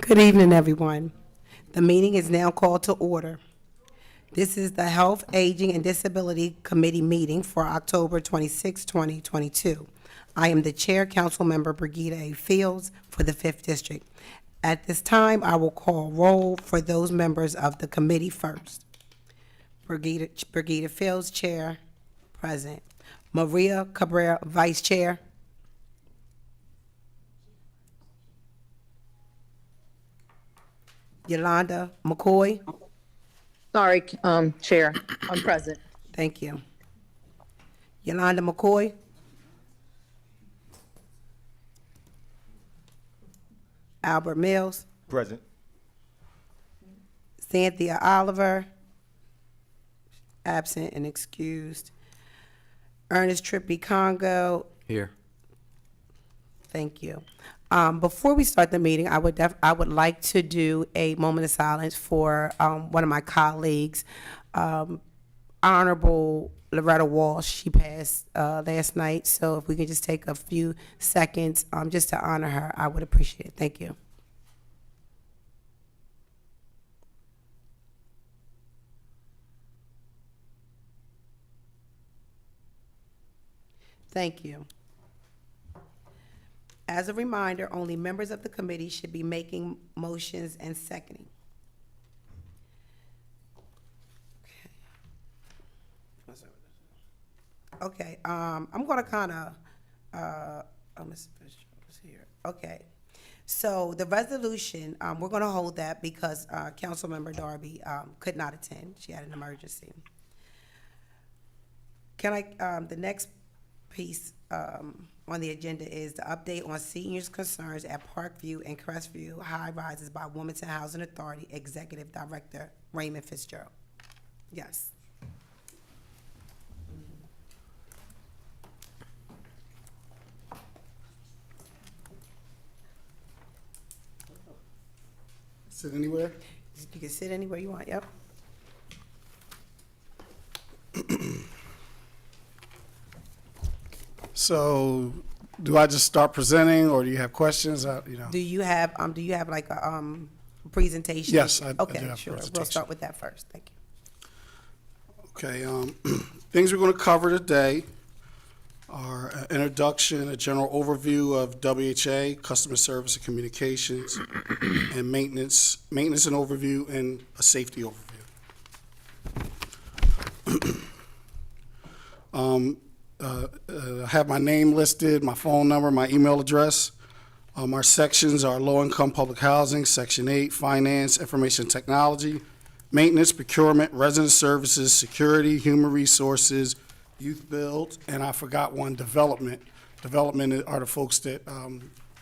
Good evening, everyone. The meeting is now called to order. This is the Health, Aging, and Disability Committee meeting for October 26, 2022. I am the Chair, Councilmember Brigida A. Fields for the 5th District. At this time, I will call roll for those members of the committee first. Brigida Fields, Chair, present. Maria Cabrera, Vice Chair. Yolanda McCoy. Sorry, Chair, I'm present. Thank you. Yolanda McCoy. Albert Mills. Present. Cynthia Oliver. Absent and excused. Ernest Trippy Congo. Here. Thank you. Before we start the meeting, I would like to do a moment of silence for one of my colleagues, Honorable Loretta Walsh. She passed last night, so if we could just take a few seconds just to honor her, I would appreciate it. Thank you. Thank you. As a reminder, only members of the committee should be making motions and seconding. Okay, I'm gonna kinda, Ms. Fitzgerald's here. Okay, so the resolution, we're gonna hold that because, Councilmember Darby, could not attend. She had an emergency. Can I, the next piece, on the agenda is the update on seniors' concerns at Parkview and Crestview high rises by Wilmington Housing Authority Executive Director Raymond Fitzgerald. Yes. Sit anywhere? You can sit anywhere you want, yep. So, do I just start presenting, or do you have questions? Do you have like a presentation? Yes, I do Okay, have a sure. We'll presentation. start with that first. Thank you. Okay, things we're going to cover today are an introduction, a general overview of WHA, customer service and communications, and maintenance and overview, and a safety overview. I have my name listed, my phone number, my email address. Our sections are low-income public housing, Section 8, finance, information technology, maintenance, procurement, resident services, security, human resources, youth build, and I forgot one, development. Development are the folks that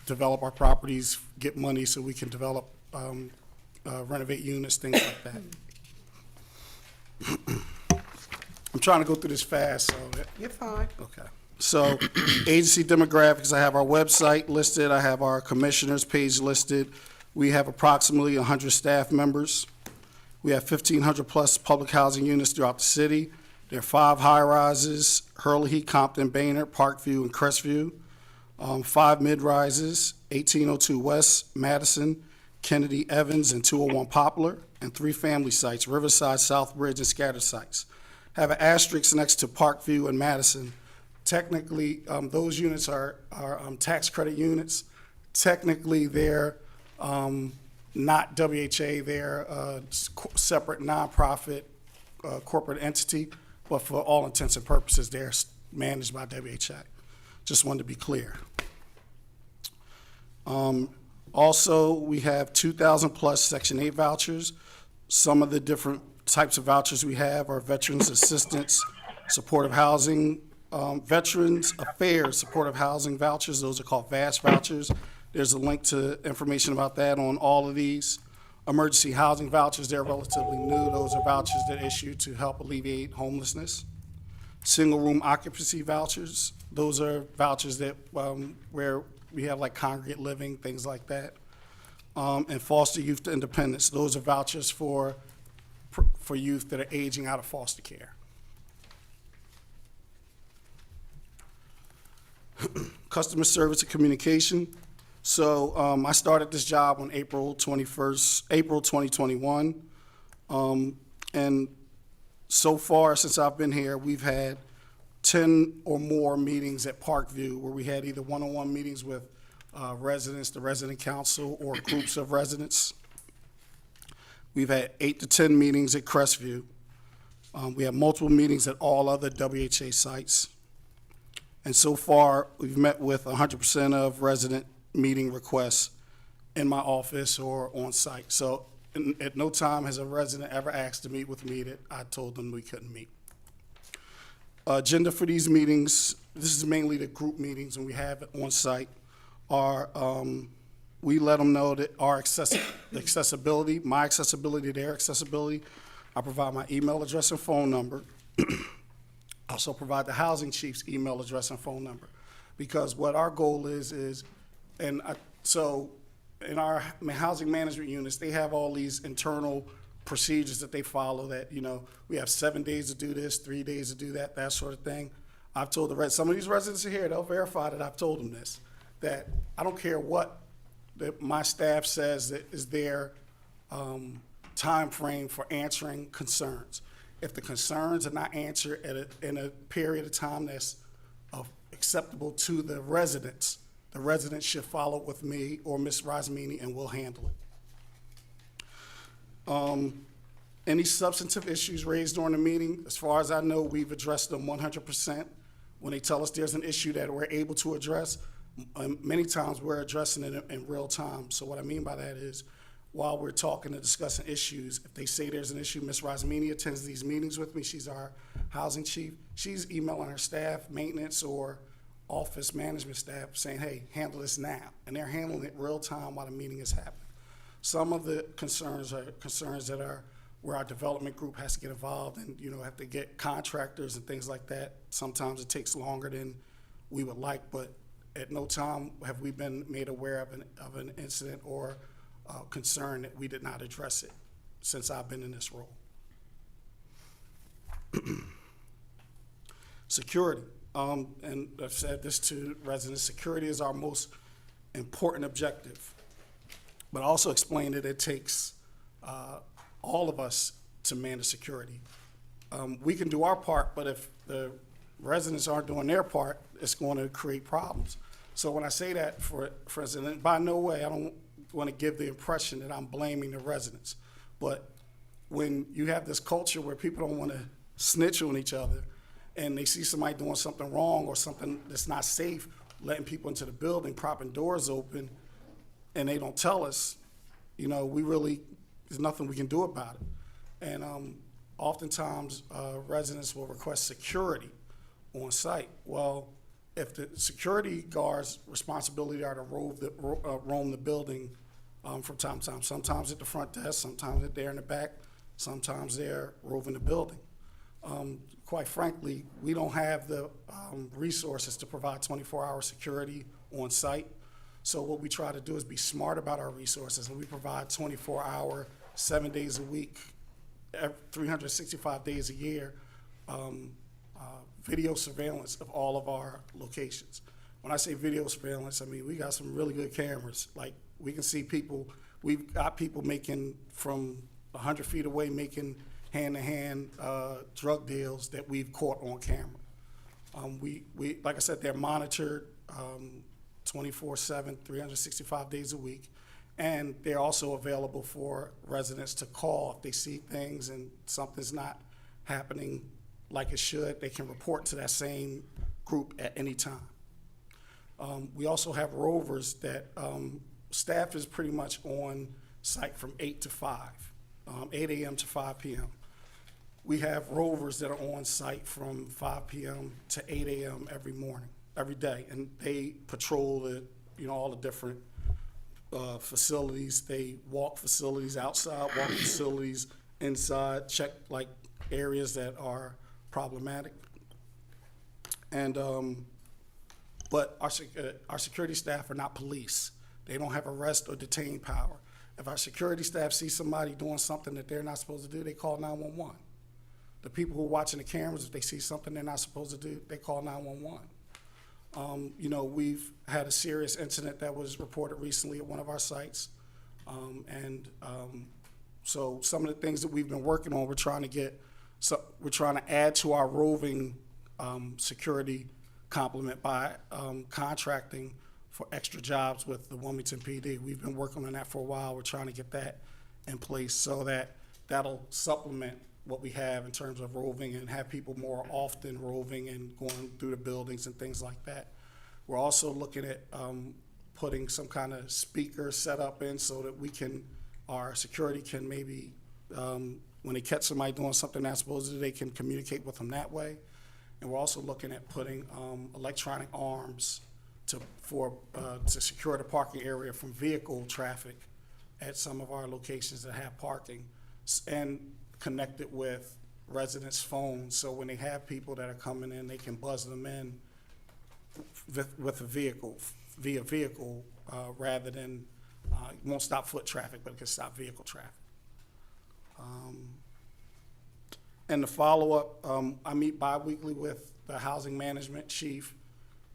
develop our properties, get money so we can develop, renovate units, things like that. I'm trying to go through this fast, so. You're fine. Okay. So, agency demographics, I have our website listed, I have our commissioners page listed. We have approximately 100 staff members. We have 1,500 plus public housing units throughout the city. There are 5 high-rises, Hurley, Compton, Baynard, Parkview, and Crestview. 5 mid-rises, 1802 West, Madison, Kennedy, Evans, and 201 Poplar, and 3 family sites, Riverside, Southbridge, and scattered sites. Have an asterisk next to Parkview and Madison. Technically, those units are tax credit units. Technically, they're not WHA, they're a separate nonprofit corporate entity, but for all intents and purposes, they're managed by WHA. Just wanted to be clear. Also, we have 2,000 plus Section 8 vouchers. Some of the different types of vouchers we have are Veterans Assistance, Supportive Housing, Veterans Affairs Supportive Housing vouchers. Those are called VAST vouchers. There's a link to information about that on all of these. Emergency housing vouchers, they're relatively new. Those are vouchers that are issued to help alleviate homelessness. Single room occupancy vouchers, those are vouchers that where we have like congregate living, things like that. And foster youth to independence, those are vouchers for youth that are aging out of foster care. Customer service and communication. So I started this job on April 21st, April 2021. And so far, since I've been here, we've had 10 or more meetings at Parkview where we had either one-on-one meetings with residents, the resident council, or groups of residents. We've had 8 to 10 meetings at Crestview. We have multiple meetings at all other WHA sites. And so far, we've met with 100% of resident meeting requests in my office or on site. So at no time has a resident ever asked to meet with me that I told them we couldn't meet. Agenda for these meetings, this is mainly the group meetings and we have it on site, are we let them know that our accessibility, my accessibility, their accessibility. I provide my email address and phone number. I also provide the housing chief's email address and phone number. Because what our goal is, so in our housing management units, they have all these internal procedures that they follow that, we have 7 days to do this, 3 days to do that, that sort of thing. I've told some of these residents are here, they'll verify that I've told them this, that I don't care what my staff says that is their time frame for answering concerns. If the concerns are not answered in a period of time that's acceptable to the residents should follow up with me or Ms. Rosmini and we'll handle it. Any substantive issues raised during the meeting, as far as I know, we've addressed them 100%. When they tell us there's an issue that we're able to address, many times we're addressing it in real time. So what I mean by that is, while we're talking and discussing issues, if they say there's an issue, Ms. Rosmini attends these meetings with me. She's our housing chief. She's emailing her staff, maintenance, or office management staff saying, hey, handle this now. And they're handling it real time while the meeting is happening. Some of the concerns are concerns that are where our development group has to get involved and, have to get contractors and things like that. Sometimes it takes longer than we would like, but at no time have we been made aware of an incident or concern that we did not address it since I've been in this role. Security, and I've said this to residents, security is our most important objective, but I also explained that it takes all of us to manage security. We can do our part, but if the residents aren't doing their part, it's going to create problems. So when I say that, for instance, by no way, I don't want to give the impression that I'm blaming the residents. But when you have this culture where people don't want to snitch on each other and they see somebody doing something wrong or something that's not safe, letting people into the building, propping doors open, and they don't tell us, there's nothing we can do about it. And oftentimes, residents will request security on site. Well, if the security guards' responsibility are to roam the building from time to time, sometimes at the front desk, sometimes they're in the back, sometimes they're roving the building. Quite frankly, we don't have the resources to provide 24-hour security on site. So what we try to do is be smart about our resources, and we provide 24-hour, 7 days a week, 365 days a year, video surveillance of all of our locations. When I say video surveillance, I mean we got some really good cameras. Like, we can see people, we've got people making from 100 feet away, making hand-to-hand drug deals that we've caught on camera. We like I said, they're monitored 24/7, 365 days a week. And they're also available for residents to call if they see things and something's not happening like it should. They can report to that same group at any time. We also have rovers that staff is pretty much on site from 8 to 5, 8 a.m. to 5 p.m. We have rovers that are on site from 5 p.m. to 8 a.m. every morning, every day, and they patrol all the different facilities. They walk facilities outside, walk facilities inside, check areas that are problematic. And but our security staff are not police. They don't have arrest or detain power. If our security staff sees somebody doing something that they're not supposed to do, they call 911. The people who are watching the cameras, if they see something they're not supposed to do, they call 911. You know, we've had a serious incident that was reported recently at one of our sites. So some of the things that we've been working on, we're trying to add to our roving security complement by contracting for extra jobs with the Wilmington PD. We've been working on that for a while. We're trying to get that in place so that that'll supplement what we have in terms of roving and have people more often roving and going through the buildings and things like that. We're also looking at putting some kind of speaker setup in so that our security can maybe, when they catch somebody doing something not supposed to, they can communicate with them that way. And we're also looking at putting electronic arms to secure the parking area from vehicle traffic at some of our locations that have parking, and connect it with residents' phones, so when they have people that are coming in, they can buzz them in with via vehicle, rather than, it won't stop foot traffic, but it can stop vehicle traffic. And the follow-up, I meet bi-weekly with the housing management chief,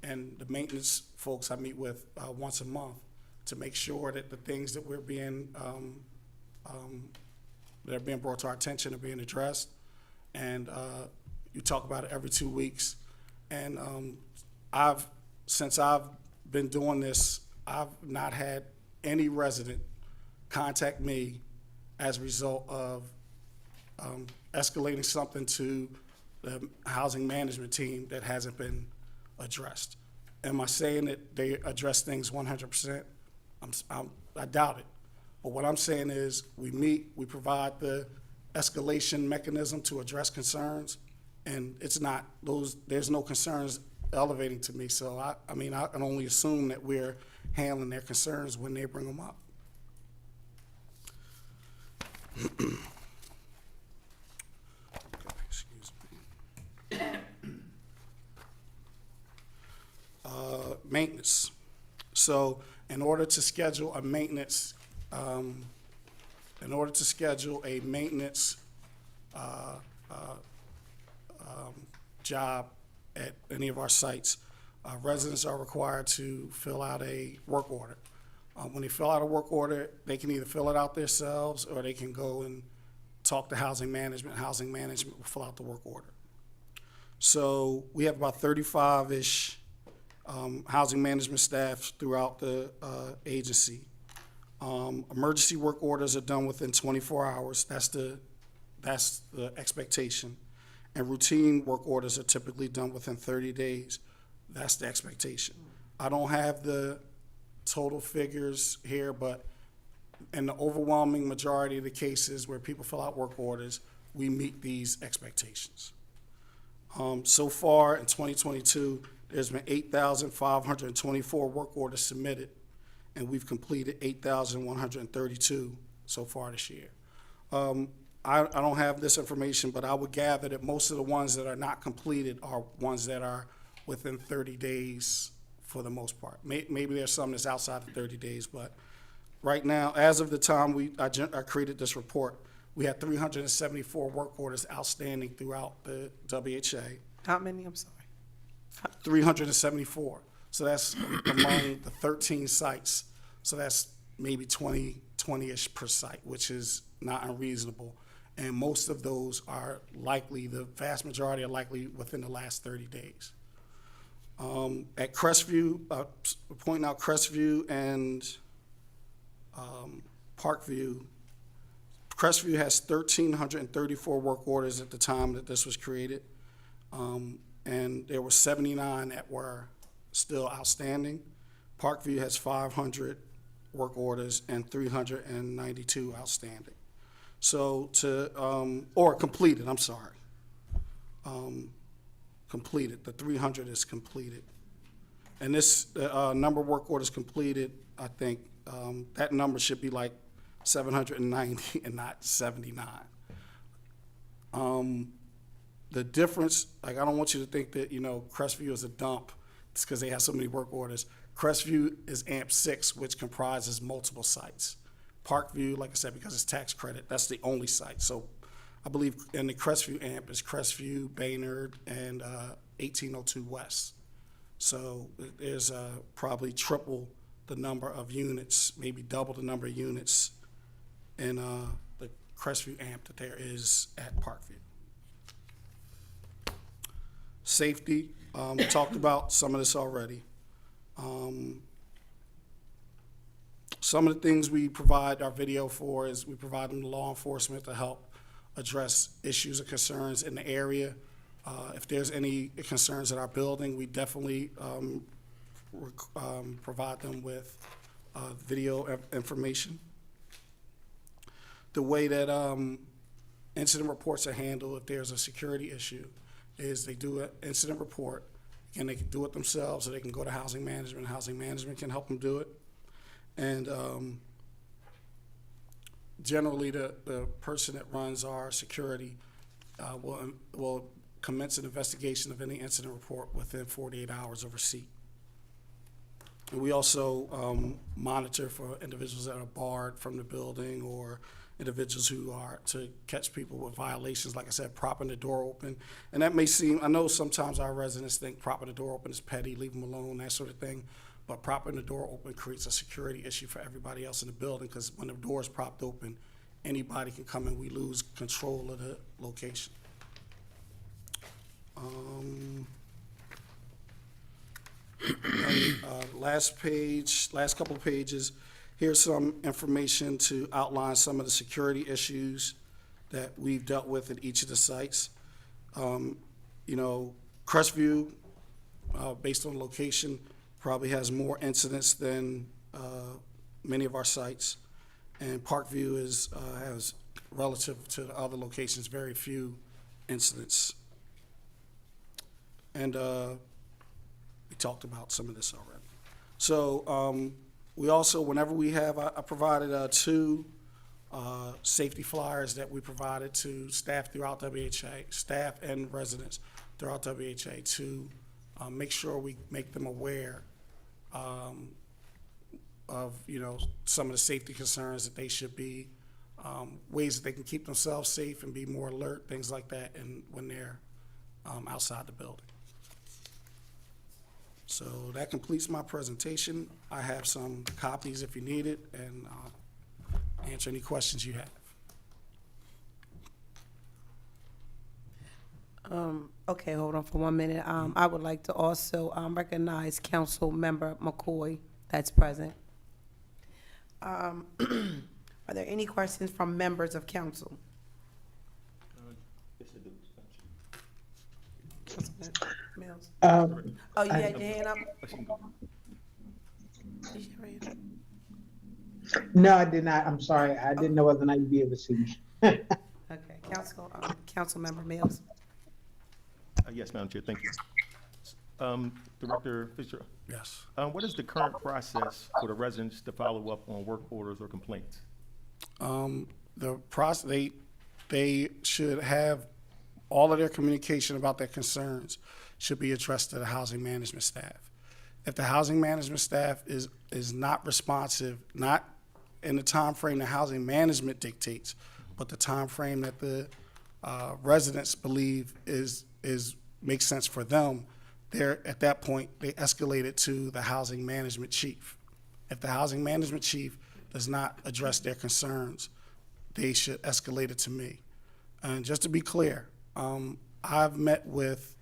and the maintenance folks I meet with once a month to make sure that the things that we're being, that are being brought to our attention are being addressed. And you talk about it every 2 weeks. And since I've been doing this, I've not had any resident contact me as a result of escalating something to the housing management team that hasn't been addressed. Am I saying that they address things 100%? I doubt it. But what I'm saying is we meet, we provide the escalation mechanism to address concerns, and there's no concerns elevating to me. So I can only assume that we're handling their concerns when they bring them up. Excuse me. Maintenance. So in order to schedule a maintenance job at any of our sites, residents are required to fill out a work order. When they fill out a work order, they can either fill it out themselves or they can go and talk to housing management. Housing management will fill out the work order. So we have about 35-ish housing management staff throughout the agency. Emergency work orders are done within 24 hours. That's the expectation. And routine work orders are typically done within 30 days. That's the expectation. I don't have the total figures here, but in the overwhelming majority of the cases where people fill out work orders, we meet these expectations. So far in 2022, there's been 8,524 work orders submitted, and we've completed 8,132 so far this year. I don't have this information, but I would gather that most of the ones that are not completed are ones that are within 30 days for the most part. Maybe there's some that's outside of 30 days, but right now, as of the time I created this report, we had 374 work orders outstanding throughout the WHA. How many? I'm sorry. 374. So that's among the 13 sites. So that's maybe 20-ish per site, which is not unreasonable. And most of those are likely, the vast majority are likely within the last 30 days. At Crestview, pointing out Crestview and Parkview, Crestview has 1,334 work orders at the time that this was created. And there were 79 that were still outstanding. Parkview has 500 work orders and 392 outstanding. So or completed, I'm sorry. Completed, the 300 is completed. And this number of work orders completed, I think that number should be like 790 and not 79. The difference, I don't want you to think that, Crestview is a dump. It's because they have so many work orders. Crestview is AMP6, which comprises multiple sites. Parkview, like I said, because it's tax credit, that's the only site. So I believe in the Crestview AMP is Crestview, Baynard, and 1802 West. So there's probably triple the number of units, maybe double the number of units in the Crestview AMP that there is at Parkview. Safety, we talked about some of this already. Some of the things we provide our video for is we provide them to law enforcement to help address issues or concerns in the area. If there's any concerns at our building, we definitely provide them with video information. The way that incident reports are handled, if there's a security issue, is they do an incident report, and they can do it themselves, or they can go to housing management. Housing management can help them do it. And generally, the person that runs our security will commence an investigation of any incident report within 48 hours of receipt. And we also monitor for individuals that are barred from the building or individuals who are to catch people with violations, like I said, propping the door open. And that may seem, I know sometimes our residents think propping the door open is petty, leave them alone, that sort of thing. But propping the door open creates a security issue for everybody else in the building, because when the door is propped open, anybody can come in, we lose control of the location. Last page, last couple of pages, here's some information to outline some of the security issues that we've dealt with at each of the sites. You know, Crestview, based on location, probably has more incidents than many of our sites. And Parkview has, relative to the other locations, very few incidents. And we talked about some of this already. So we also, whenever we have, I provided 2 safety flyers that we provided to staff throughout WHA, staff and residents throughout WHA, to make sure we make them aware of, you know, some of the safety concerns that they should be, ways that they can keep themselves safe and be more alert, things like that, and when they're outside the building. So that completes my presentation. I have some copies if you need it, and I'll answer any questions you have. Okay, hold on for 1 minute. I would like to also recognize Council Member McCoy that's present. Are there any questions from members of council? Councilman Mills? Oh, you had your hand up? Raise your hand. No, I did not. I'm sorry. I didn't know whether or not you'd be able to see me. Okay, Council Member Mills? Yes, Madam Chair, thank you. Director Fisher, Yes. what is the current process for the residents to follow up on work orders or complaints? The process, they should have all of their communication about their concerns should be addressed to the housing management staff. If the housing management staff is not responsive, not in the time frame the housing management dictates, but the time frame that the residents believe makes sense for them, at that point, they escalate it to the housing management chief. If the housing management chief does not address their concerns, they should escalate it to me. And just to be clear, I've met with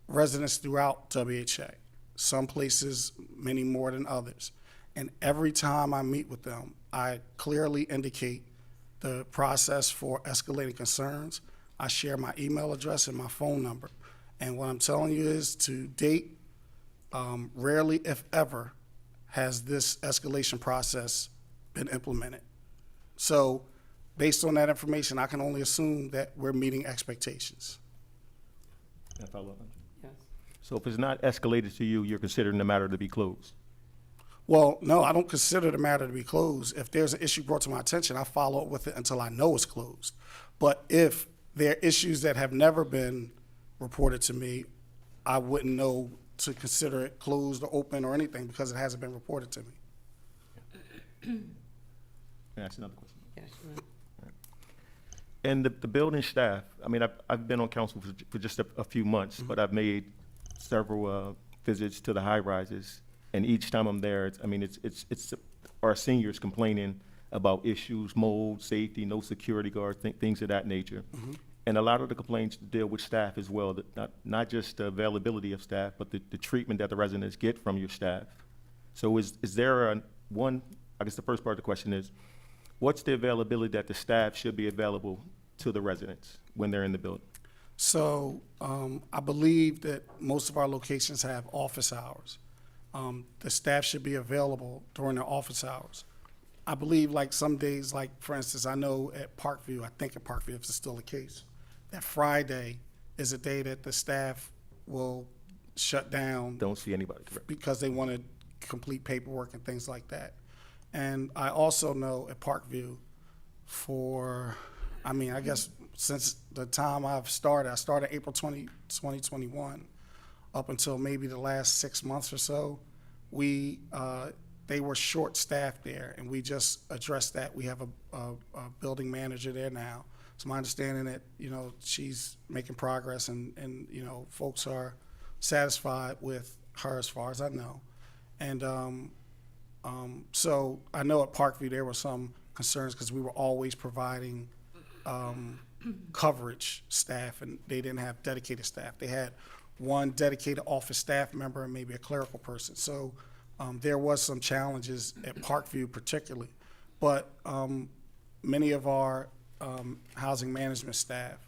residents throughout WHA, some places many more than others. And every time I meet with them, I clearly indicate the process for escalating concerns. I share my email address and my phone number. And what I'm telling you is, to date, rarely, if ever, has this escalation process been implemented. So based on that information, I can only assume that we're meeting expectations. Can I follow up? Yes. So if it's not escalated to you, you're considering the matter to be closed? Well, no, I don't consider the matter to be closed. If there's an issue brought to my attention, I follow up with it until I know it's closed. But if there are issues that have never been reported to me, I wouldn't know to consider it closed or open or anything, because it hasn't been reported to me. Can I ask another question? Yes, And the building staff, I mean, I've been on council for just a few months, but I've made several visits to the high rises. And each time I'm there, it's our seniors complaining about issues, mold, safety, no security guards, things of that nature. And a lot of the complaints deal with staff as well, that not just the availability of staff, but the treatment that the residents get from your staff. So is there I guess the first part of the question is, what's the availability that the staff should be available to the residents when they're in the building? So I believe that most of our locations have office hours. The staff should be available during their office hours. I believe like some days, like for instance, I know at Parkview, I think at Parkview, if it's still the case, that Friday is a day that the staff will shut down Don't see anybody, correct? because they want to complete paperwork and things like that. And I also know at Parkview I guess since the time I started April 2021, up until maybe the last 6 months or so, they were short-staffed there, and we just addressed that. We have a building manager there now. It's my understanding that, she's making progress and folks are satisfied with her as far as I know. And so I know at Parkview there were some concerns because we were always providing coverage staff, and they didn't have dedicated staff. They had one dedicated office staff member and maybe a clerical person. So there was some challenges at Parkview particularly, but many of our housing management staff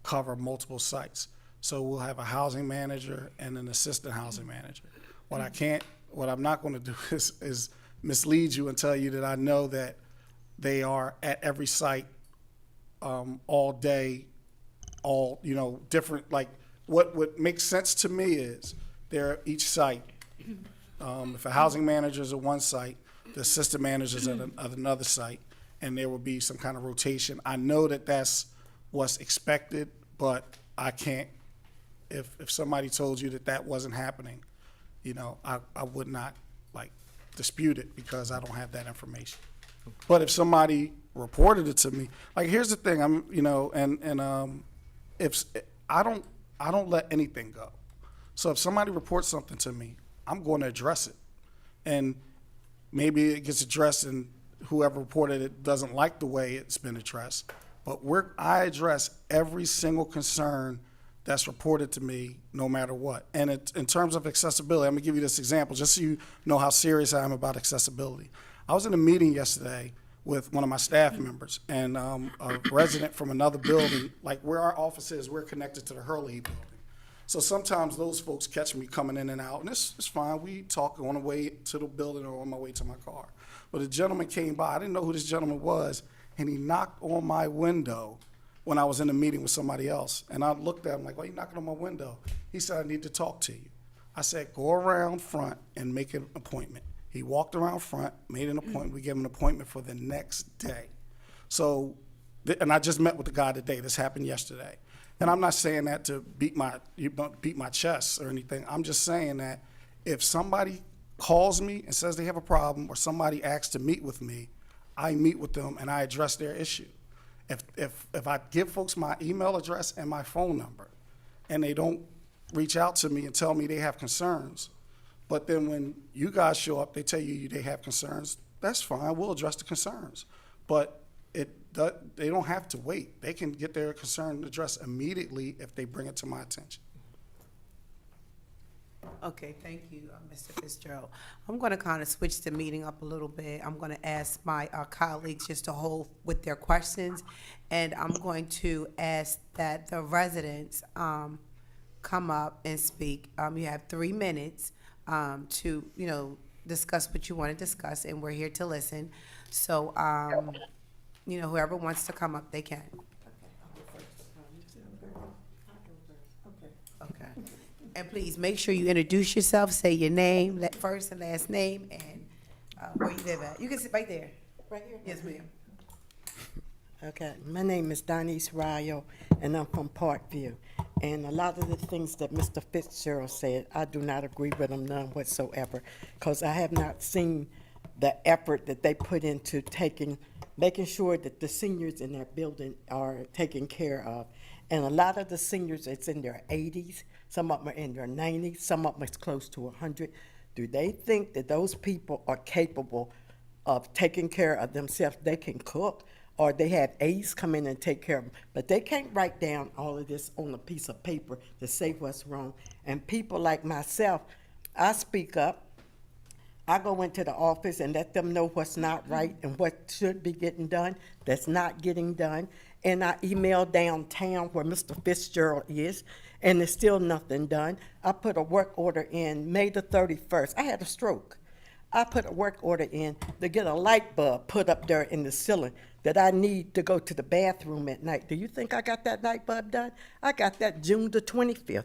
cover multiple sites. So we'll have a housing manager and an assistant housing manager. What I'm not going to do is mislead you and tell you that I know that they are at every site all day, different. Like what makes sense to me is they're at each site. If a housing manager is at one site, the assistant manager is at another site, and there will be some kind of rotation. I know that that's what's expected, but I can't. If somebody told you that wasn't happening, I would not dispute it because I don't have that information. But if somebody reported it to me, here's the thing, if I don't let anything go. So if somebody reports something to me, I'm going to address it. And maybe it gets addressed and whoever reported it doesn't like the way it's been addressed. But I address every single concern that's reported to me, no matter what. And in terms of accessibility, I'm gonna give you this example, just so you know how serious I am about accessibility. I was in a meeting yesterday with one of my staff members and a resident from another building, like where our office is, we're connected to the Hurley building. So sometimes those folks catch me coming in and out, and it's fine. We talk on the way to the building or on my way to my car. But a gentleman came by, I didn't know who this gentleman was, and he knocked on my window when I was in a meeting with somebody else. And I looked at him like, why are you knocking on my window? He said, I need to talk to you. I said, go around front and make an appointment. He walked around front, made an appointment. We gave him an appointment for the next day. So, and I just met with the guy today. This happened yesterday. And I'm not saying that to beat my chest or anything. I'm just saying that if somebody calls me and says they have a problem or somebody asks to meet with me, I meet with them and I address their issue. If I give folks my email address and my phone number and they don't reach out to me and tell me they have concerns, but then when you guys show up, they tell you they have concerns, that's fine, we'll address the concerns. But they don't have to wait. They can get their concern addressed immediately if they bring it to my attention. Okay, thank you, Mr. Fitzgerald. I'm going to kind of switch the meeting up a little bit. I'm going to ask my colleagues just to hold with their questions, and I'm going to ask that the residents come up and speak. You have 3 minutes to, discuss what you want to discuss, and we're here to listen. So, whoever wants to come up, they can. Okay. And please make sure you introduce yourself, say your name, first and last name, and where you live at. You can sit right there. Right here? Yes, ma'am. Okay, my name is Donise Ryo, and I'm from Parkview. And a lot of the things that Mr. Fitzgerald said, I do not agree with him none whatsoever, because I have not seen the effort that they put into making sure that the seniors in that building are taken care of. And a lot of the seniors, it's in their 80s, some of them are in their 90s, some of them is close to 100. Do they think that those people are capable of taking care of themselves? They can cook, or they have aides come in and take care of them. But they can't write down all of this on a piece of paper to say what's wrong. And people like myself, I speak up. I go into the office and let them know what's not right and what should be getting done that's not getting done. And I email downtown where Mr. Fitzgerald is, and there's still nothing done. I put a work order in May the 31st. I had a stroke. I put a work order in to get a light bulb put up there in the ceiling that I need to go to the bathroom at night. Do you think I got that light bulb done? I got that June the 25th.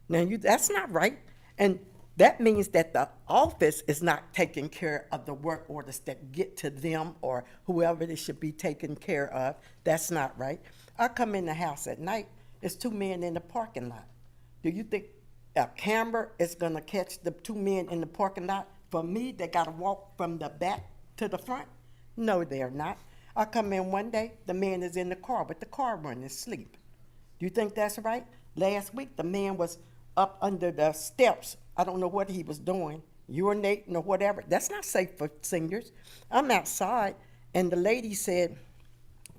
Now, that's not right. And that means that the office is not taking care of the work orders that get to them or whoever they should be taken care of. That's not right. I come in the house at night, there's 2 men in the parking lot. Do you think a camera is gonna catch the 2 men in the parking lot? For me, they gotta walk from the back to the front? No, they're not. I come in one day, the man is in the car with the car running asleep. Do you think that's right? Last week, the man was up under the steps. I don't know what he was doing, urinating or whatever. That's not safe for seniors. I'm outside, and the lady said,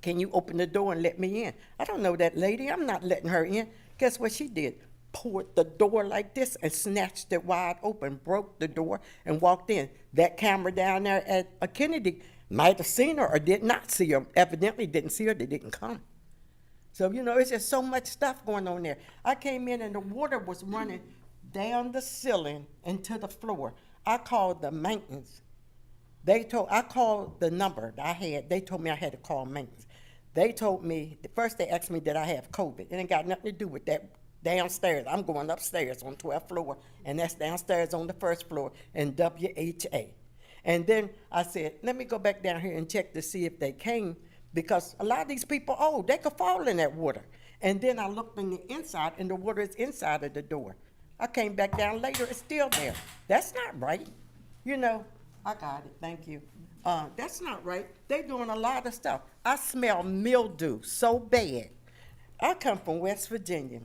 "Can you open the door and let me in?" I don't know that lady. I'm not letting her in. Guess what she did? Poured the door like this and snatched it wide open, broke the door, and walked in. That camera down there at a Kennedy might have seen her or did not see her. Evidently didn't see her. They didn't come. So, it's just so much stuff going on there. I came in and the water was running down the ceiling and to the floor. I called the maintenance. I called the number that I had. They told me I had to call maintenance. They told me, first they asked me, did I have COVID? It ain't got nothing to do with that downstairs. I'm going upstairs on 12th floor, and that's downstairs on the 1st floor in WHA. And then I said, let me go back down here and check to see if they came, because a lot of these people, they could fall in that water. And then I looked in the inside, and the water is inside of the door. I came back down later, it's still there. That's not right. I got it, thank you. That's not right. They're doing a lot of stuff. I smell mildew so bad. I come from West Virginia.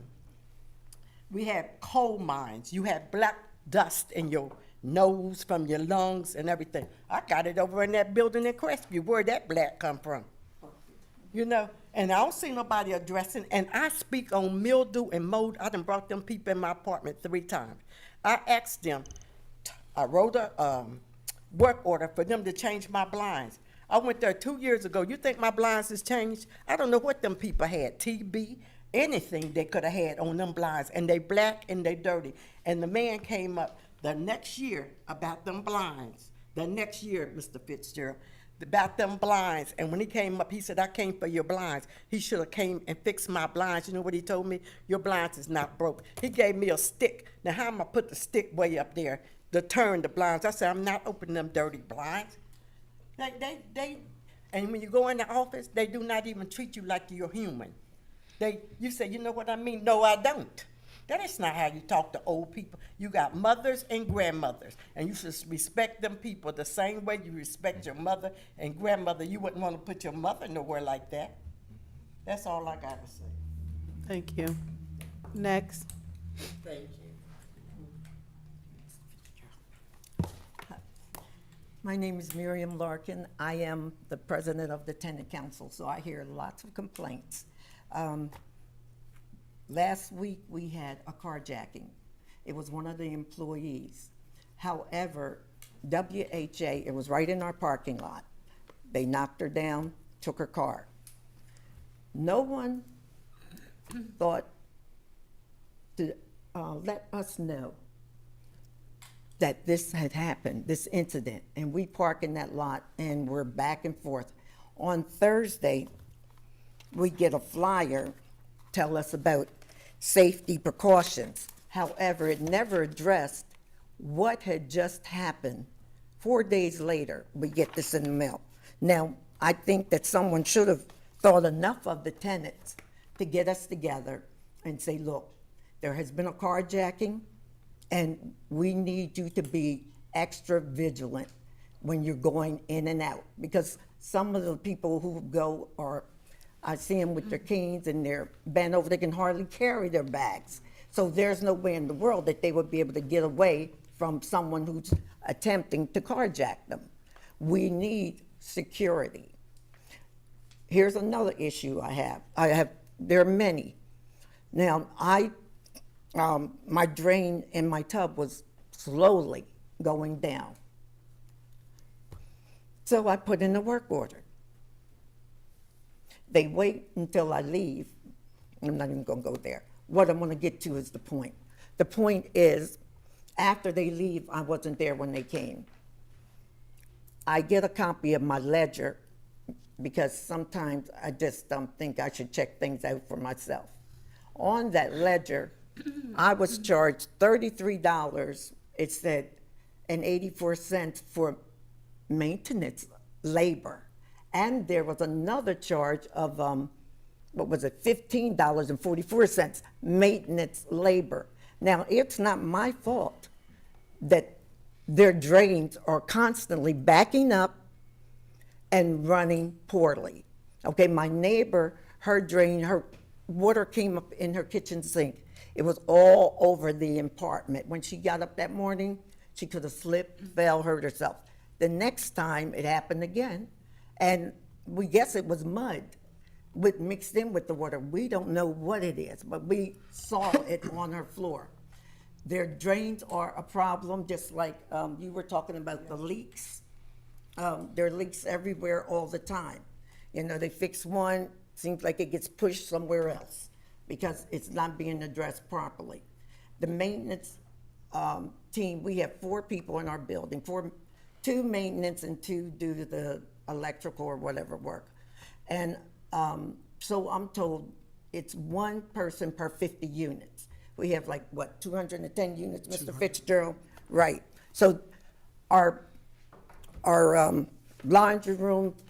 We have coal mines. You have black dust in your nose from your lungs and everything. I got it over in that building in Crestview. Where'd that black come from? And I don't see nobody addressing, and I speak on mildew and mold. I done brought them people in my apartment 3 times. I asked them, I wrote a work order for them to change my blinds. I went there 2 years ago. You think my blinds has changed? I don't know what them people had, TB, anything they could have had on them blinds, and they black and they dirty. And the man came up the next year about them blinds, the next year, Mr. Fitzgerald, about them blinds. And when he came up, he said, I came for your blinds. He should have came and fixed my blinds. You know what he told me? Your blinds is not broke. He gave me a stick. Now, how am I put the stick way up there to turn the blinds? I said, I'm not opening them dirty blinds. And when you go in the office, they do not even treat you like you're human. You say, you know what I mean? No, I don't. That is not how you talk to old people. You got mothers and grandmothers, and you should respect them people the same way you respect your mother and grandmother. You wouldn't want to put your mother nowhere like that. That's all I got to say. Thank you. Next. Thank you. My name is Miriam Larkin. I am the president of the tenant council, so I hear lots of complaints. Last week, we had a carjacking. It was one of the employees. However, WHA, it was right in our parking lot. They knocked her down, took her car. No one thought to let us know that this had happened, this incident, and we park in that lot and we're back and forth. On Thursday, we get a flyer tell us about safety precautions. However, it never addressed what had just happened. 4 days later, we get this in the mail. Now, I think that someone should have thought enough of the tenants to get us together and say, look, there has been a carjacking, and we need you to be extra vigilant. when you're going in and out. Because some of the people who go are, I see them with their canes and they're bent over, they can hardly carry their bags. So there's no way in the world that they would be able to get away from someone who's attempting to carjack them. We need security. Here's another issue I have. There are many. Now, my drain in my tub was slowly going down. So I put in a work order. They wait until I leave. I'm not even gonna go there. What I'm gonna get to is the point. The point is, after they leave, I wasn't there when they came. I get a copy of my ledger because sometimes I just think I should check things out for myself. On that ledger, I was charged $33, it said, and 84 cents for maintenance labor. And there was another charge of, what was it, $15.44, maintenance labor. Now, it's not my fault that their drains are constantly backing up and running poorly. Okay, my neighbor, her drain, her water came up in her kitchen sink. It was all over the apartment. When she got up that morning, she could have slipped, fell, hurt herself. The next time it happened again, and we guess it was mud mixed in with the water. We don't know what it is, but we saw it on her floor. Their drains are a problem, just like you were talking about the leaks. There are leaks everywhere all the time. You know, they fix one, seems like it gets pushed somewhere else because it's not being addressed properly. The maintenance team, we have 4 people in our building, 2 maintenance and 2 do the electrical or whatever work. And so I'm told it's 1 person per 50 units. We have like, what, 210 units, Mr. Fitzgerald? Right. So our laundry rooms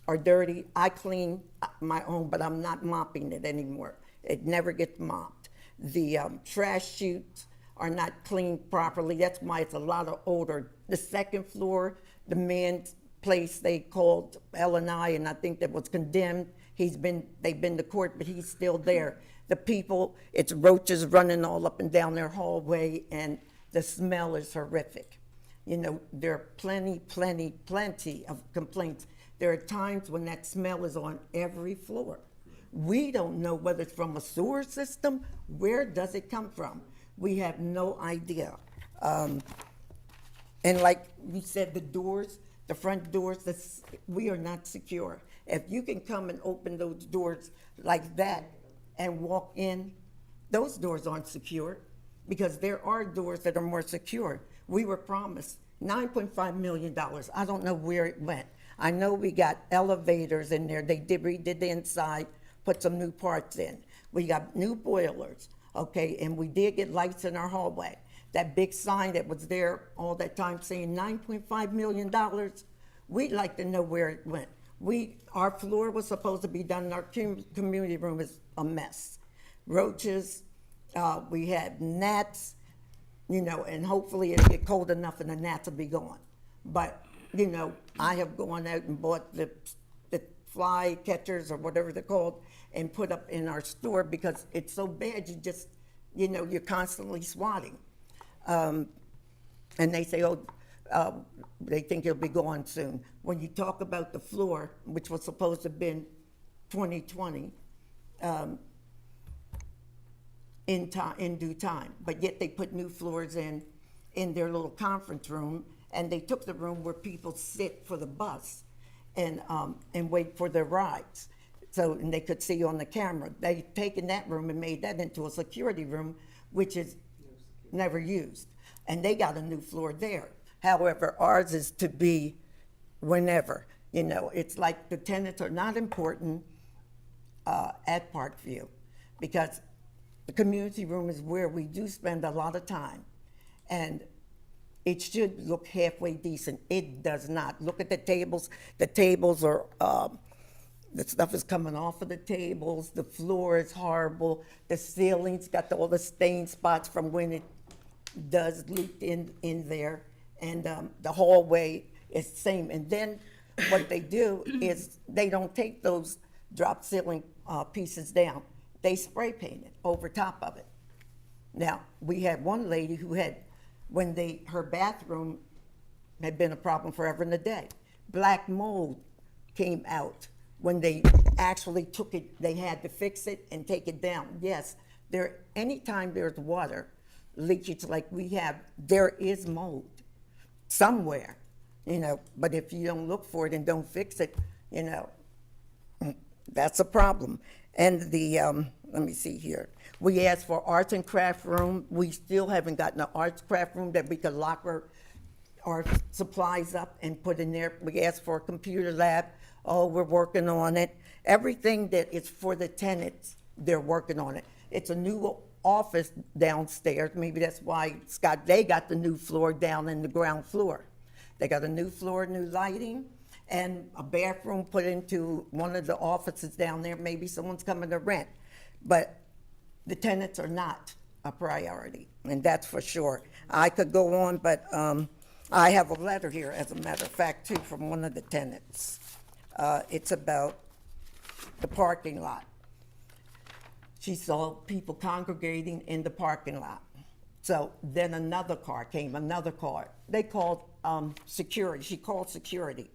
are dirty. I clean my own, but I'm not mopping it anymore. It never gets mopped. The trash chutes are not cleaned properly. That's why it's a lot of odor. The second floor, the man's place, they called L&I, and I think that was condemned. They've been to court, but he's still there. The people, it's roaches running all up and down their hallway, and the smell is horrific. You know, there are plenty of complaints. There are times when that smell is on every floor. We don't know whether it's from a sewer system. Where does it come from? We have no idea. And like you said, the doors, the front doors, we are not secure. If you can come and open those doors like that and walk in, those doors aren't secure because there are doors that are more secure. We were promised $9.5 million. I don't know where it went. I know we got elevators in there. They redid the inside, put some new parts in. We got new boilers, okay, and we did get lights in our hallway. That big sign that was there all that time saying $9.5 million, we'd like to know where it went. Our floor was supposed to be done, and our community room is a mess. Roaches, we had gnats, you know, and hopefully it'll get cold enough and the gnats will be gone. But, you know, I have gone out and bought the fly catchers or whatever they're called and put up in our store because it's so bad, you just, you know, you're constantly swatting. And they say, they think it'll be gone soon. When you talk about the floor, which was supposed to have been 2020, in due time, but yet they put new floors in their little conference room, and they took the room where people sit for the bus and wait for their rides. So, and they could see on the camera. They've taken that room and made that into a security room, which is never used. And they got a new floor there. However, ours is to be whenever. You know, it's like the tenants are not important at Parkview because the community room is where we do spend a lot of time. And it should look halfway decent. It does not. Look at the tables. The tables are, the stuff is coming off of the tables. The floor is horrible. The ceiling's got all the stain spots from when it does leak in there. And the hallway It's the same. And then what they do is they don't take those drop ceiling pieces down. They spray paint it over top of it. Now, we had one lady who had, her bathroom had been a problem forever and a day. Black mold came out. When they actually took it, they had to fix it and take it down. Yes, anytime there's water leakage like we have, there is mold somewhere, but if you don't look for it and don't fix it, that's a problem. And let me see here. We asked for arts and craft room. We still haven't gotten an arts craft room that we could lock our supplies up and put in there. We asked for a computer lab. Oh, we're working on it. Everything that is for the tenants, they're working on it. It's a new office downstairs. Maybe that's why they got the new floor down in the ground floor. They got a new floor, new lighting, and a bathroom put into one of the offices down there. Maybe someone's coming to rent. But the tenants are not a priority, and that's for sure. I could go on, but I have a letter here, as a matter of fact, too, from one of the tenants. It's about the parking lot. She saw people congregating in the parking lot. So then another car. They called security. She called security.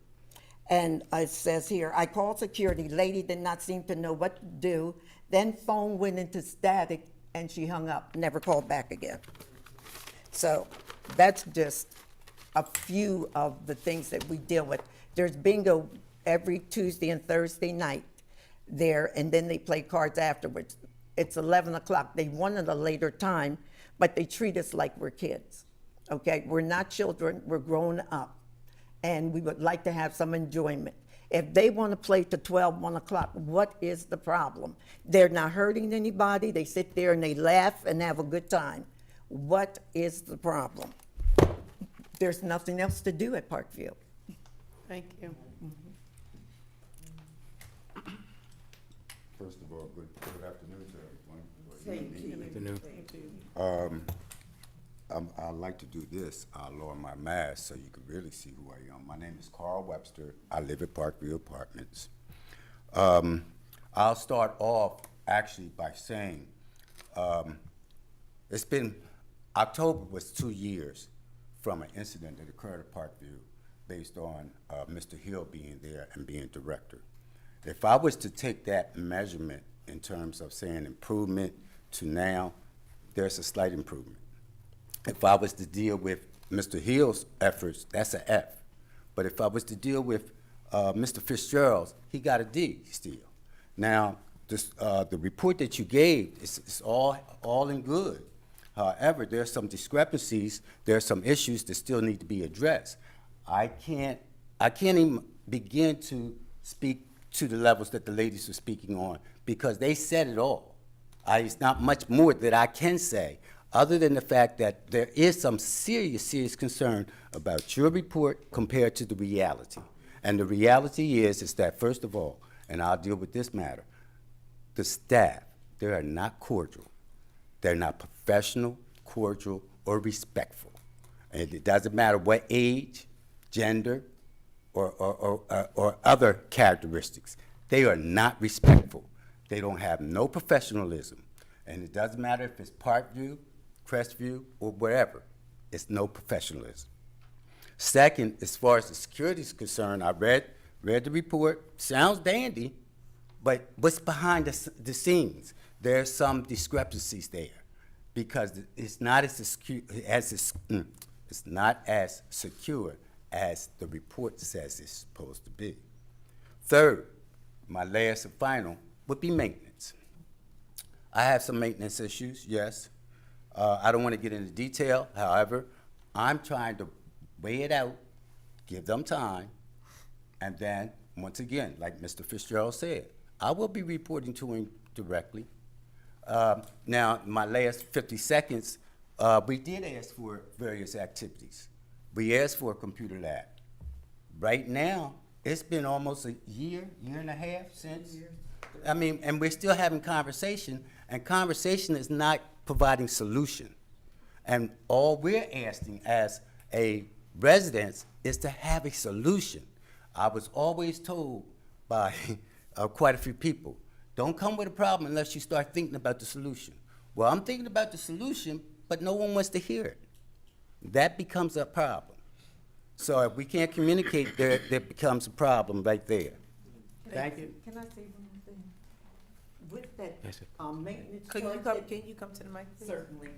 And it says here, I called security. Lady did not seem to know what to do. Then phone went into static and she hung up, never called back again. So that's just a few of the things that we deal with. There's bingo every Tuesday and Thursday night there, and then they play cards afterwards. It's 11 o'clock. They wanted a later time, but they treat us like we're kids, okay? We're not children, we're grown up, and we would like to have some enjoyment. If they want to play to 12, 1 o'clock, what is the problem? They're not hurting anybody. They sit there and they laugh and have a good time. What is the problem? There's nothing else to do at Parkview. Thank you. First of all, good afternoon to everyone. I'd like to do this. I'll lower my mask so you can really see who I am. My name is Carl Webster. I live at Parkview Apartments. I'll start off actually by saying October was 2 years from an incident that occurred at Parkview based on Mr. Hill being there and being director. If I was to take that measurement in terms of saying improvement to now, there's a slight improvement. If I was to deal with Mr. Hill's efforts, that's an F. But if I was to deal with Mr. Fitzgerald's, he got a D still. Now, the report that you gave is all in good. However, there are some discrepancies, there are some issues that still need to be addressed. I can't even begin to speak to the levels that the ladies were speaking on because they said it all. It's not much more that I can say other than the fact that there is some serious concern about your report compared to the reality. And the reality is that, first of all, and I'll deal with this matter, the staff, they are not cordial. They're not professional, cordial, or respectful. And it doesn't matter what age, gender, or other characteristics. They are not respectful. They don't have no professionalism. And it doesn't matter if it's Parkview, Crestview, or wherever. It's no professionalism. Second, as far as the security is concerned, I read the report. Sounds dandy, but what's behind the scenes? There's some discrepancies there because it's not as secure as the report says it's supposed to be. Third, my last and final would be maintenance. I have some maintenance issues, yes. I don't want to get into detail. However, I'm trying to weigh it out, give them time, and then, once again, like Mr. Fitzgerald said, I will be reporting to him directly. Now, my last 50 seconds, we did ask for various activities. We asked for a computer lab. Right now, it's been almost a year and a half since. I mean, and we're still having conversation, and conversation is not providing solution. And all we're asking as a residents is to have a solution. I was always told by quite a few people, don't come with a problem unless you start thinking about the solution. Well, I'm thinking about the solution, but no one wants to hear it. That becomes a problem. So if we can't communicate, there becomes a problem right there. Thank you. Can I say one more thing? With that, Yes, sir. maintenance Can charge you come, that- can you come to the mic, please? Certainly.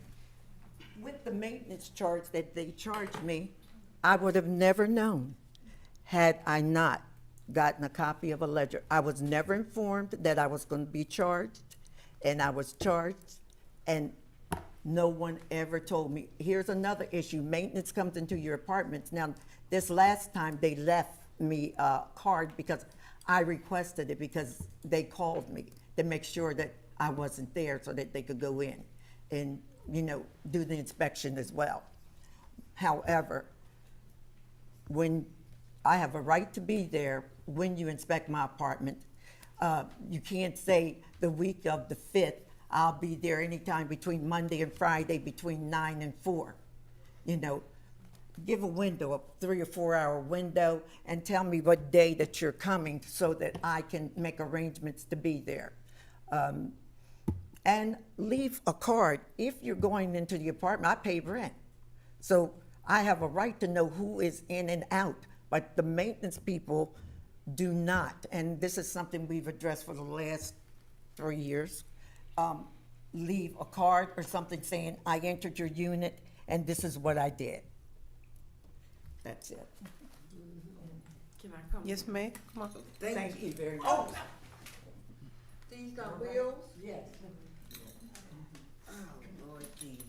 With the maintenance charge that they charged me, I would have never known had I not gotten a copy of a ledger. I was never informed that I was going to be charged, and I was charged, and no one ever told me. Here's another issue. Maintenance comes into your apartments. Now, this last time, they left me a card because I requested it because they called me to make sure that I wasn't there so that they could go in and, do the inspection as well. However, when I have a right to be there when you inspect my apartment, you can't say the week of the 5th, I'll be there anytime between Monday and Friday between 9 and 4. Give a window, a 3 or 4 hour window, and tell me what day that you're coming so that I can make arrangements to be there. And leave a card. If you're going into the apartment, I pay rent. So I have a right to know who is in and out, but the maintenance people do not. And this is something we've addressed for the last 3 years. Leave a card or something saying, I entered your unit and this is what I did. That's it. Yes, ma'am, come on. Thank you very much. These got wheels? Yes. Oh, Lord Jesus.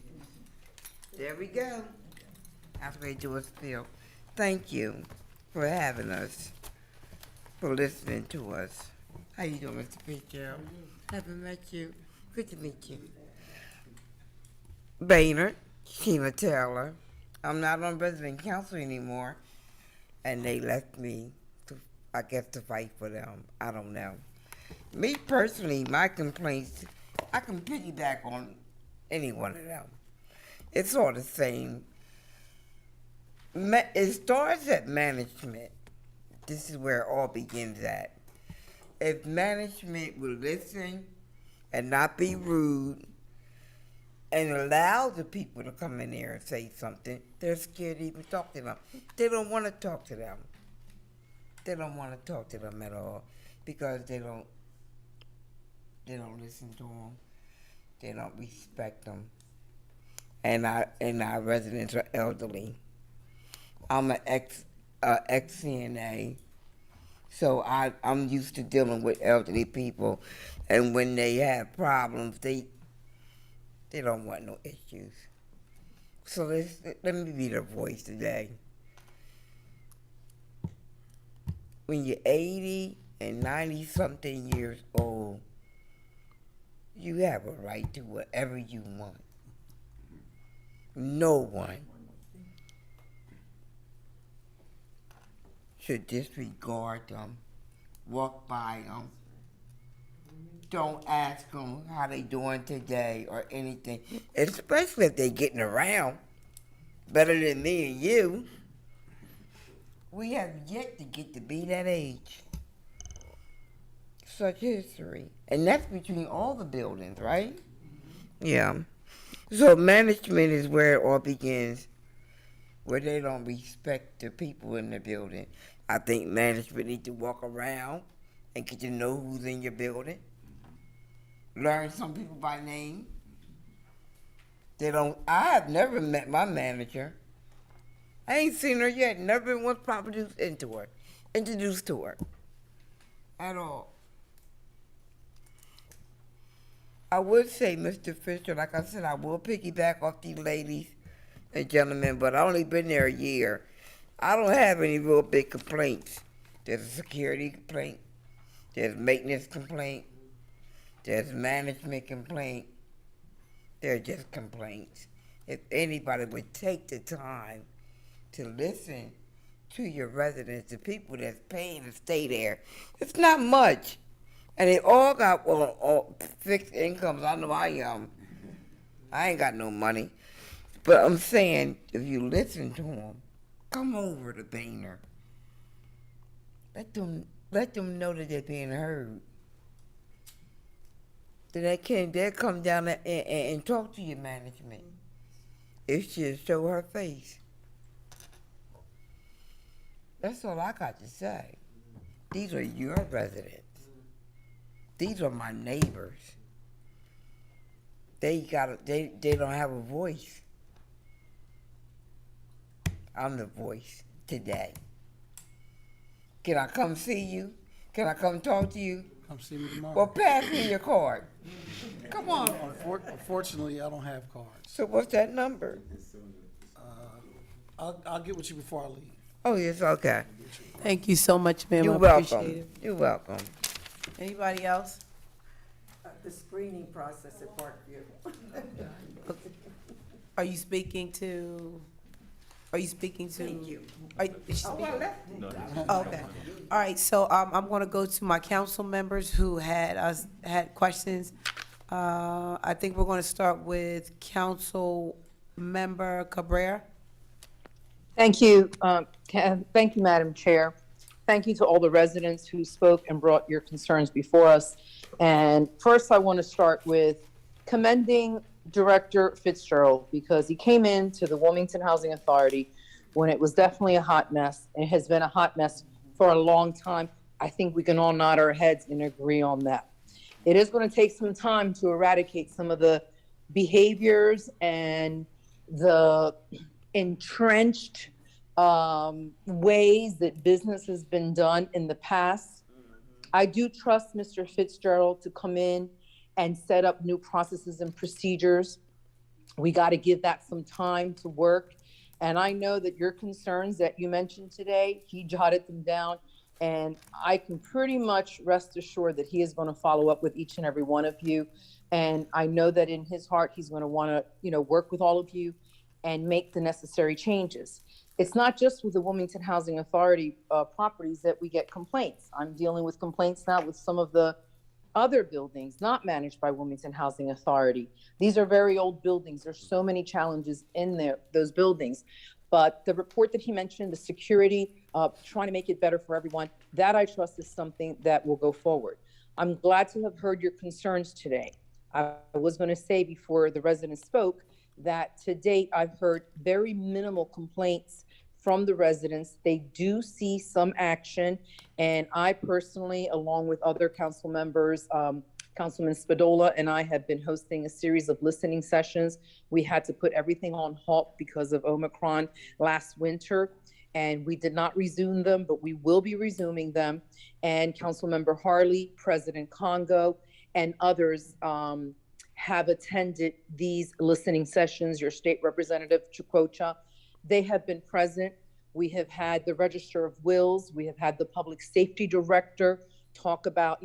There we go. That's the way George feel. Thank you for having us, for listening to us. How you doing, Mr. Fitzgerald? Haven't met you. Good to meet you. Baynard, Sheena Taylor. I'm not on resident council anymore, and they left me to, I guess, to fight for them. I don't know. Me personally, my complaints, I can piggyback on any one of them. It's all the same. It starts at management. This is where it all begins at. If management will listen and not be rude and allow the people to come in there and say something, they're scared to even talk to them. They don't want to talk to them. They don't want to talk to them at all because they don't listen to them. They don't respect them. And our residents are elderly. I'm an ex-CNA, so I'm used to dealing with elderly people, and when they have problems, they don't want no issues. So let me be their voice today. When you're 80 and 90-something years old, you have a right to whatever you want. No one should disregard them, walk by them. Don't ask them how they doing today or anything, especially if they getting around better than me and you. We have yet to get to be that age. Such history. And that's between all the buildings, right? Yeah. So management is where it all begins, where they don't respect the people in the building. I think management need to walk around and get to know who's in your building. Learn some people by name. I have never met my manager. I ain't seen her yet. Never been once introduced to her. At all. I would say, Mr. Fisher, like I said, I will piggyback off these ladies and gentlemen, but I only been there a year. I don't have any real big complaints. There's a security complaint. There's maintenance complaint. There's management complaint. They're just complaints. If anybody would take the time to listen to your residents, the people that's paying to stay there, it's not much. And they all got all fixed incomes. I know I am. I ain't got no money. But I'm saying, if you listen to them come over to Boehner. Let them know that they're being heard. Then they'll come down and talk to your management. If she'll show her face. That's all I got to say. These are your residents. These are my neighbors. They don't have a voice. I'm the voice today. Can I come see you? Can I come talk to you? Come see me tomorrow. Well, pass me your card. Come on. Unfortunately, I don't have cards. So what's that number? I'll get with you before I leave. Oh, yes, okay. Thank you so much, ma'am. You're I appreciate welcome. it. You're welcome. Anybody else? The screening process at Parkview. Are you speaking to? Thank you. Okay. All right, so I'm going to go to my council members who had questions. I think we're going to start with Council Member Cabrera. Thank you, thank you, Madam Chair. Thank you to all the residents who spoke and brought your concerns before us. And first, I want to start with commending Director Fitzgerald because he came into the Wilmington Housing Authority when it was definitely a hot mess. It has been a hot mess for a long time. I think we can all nod our heads and agree on that. It is going to take some time to eradicate some of the behaviors and the entrenched ways that business has been done in the past. I do trust Mr. Fitzgerald to come in and set up new processes and procedures. We got to give that some time to work. And I know that your concerns that you mentioned today, he jotted them down. And I can pretty much rest assured that he is going to follow up with each and every one of you. And I know that in his heart, he's going to want to, work with all of you and make the necessary changes. It's not just with the Wilmington Housing Authority properties that we get complaints. I'm dealing with complaints now with some of the other buildings not managed by Wilmington Housing Authority. These are very old buildings. There's so many challenges in those buildings. But the report that he mentioned, the security, trying to make it better for everyone, that I trust is something that will go forward. I'm glad to have heard your concerns today. I was going to say before the residents spoke that to date, I've heard very minimal complaints from the residents. They do see some action. And I personally, along with other council members, Councilman Spadola and I have been hosting a series of listening sessions. We had to put everything on halt because of Omicron last winter, and we did not resume them, but we will be resuming them. And Councilmember Harley, President Congo, and others have attended these listening sessions. Your state representative, Chukwucha, they have been present. We have had the Register of Wills. We have had the Public Safety Director talk about,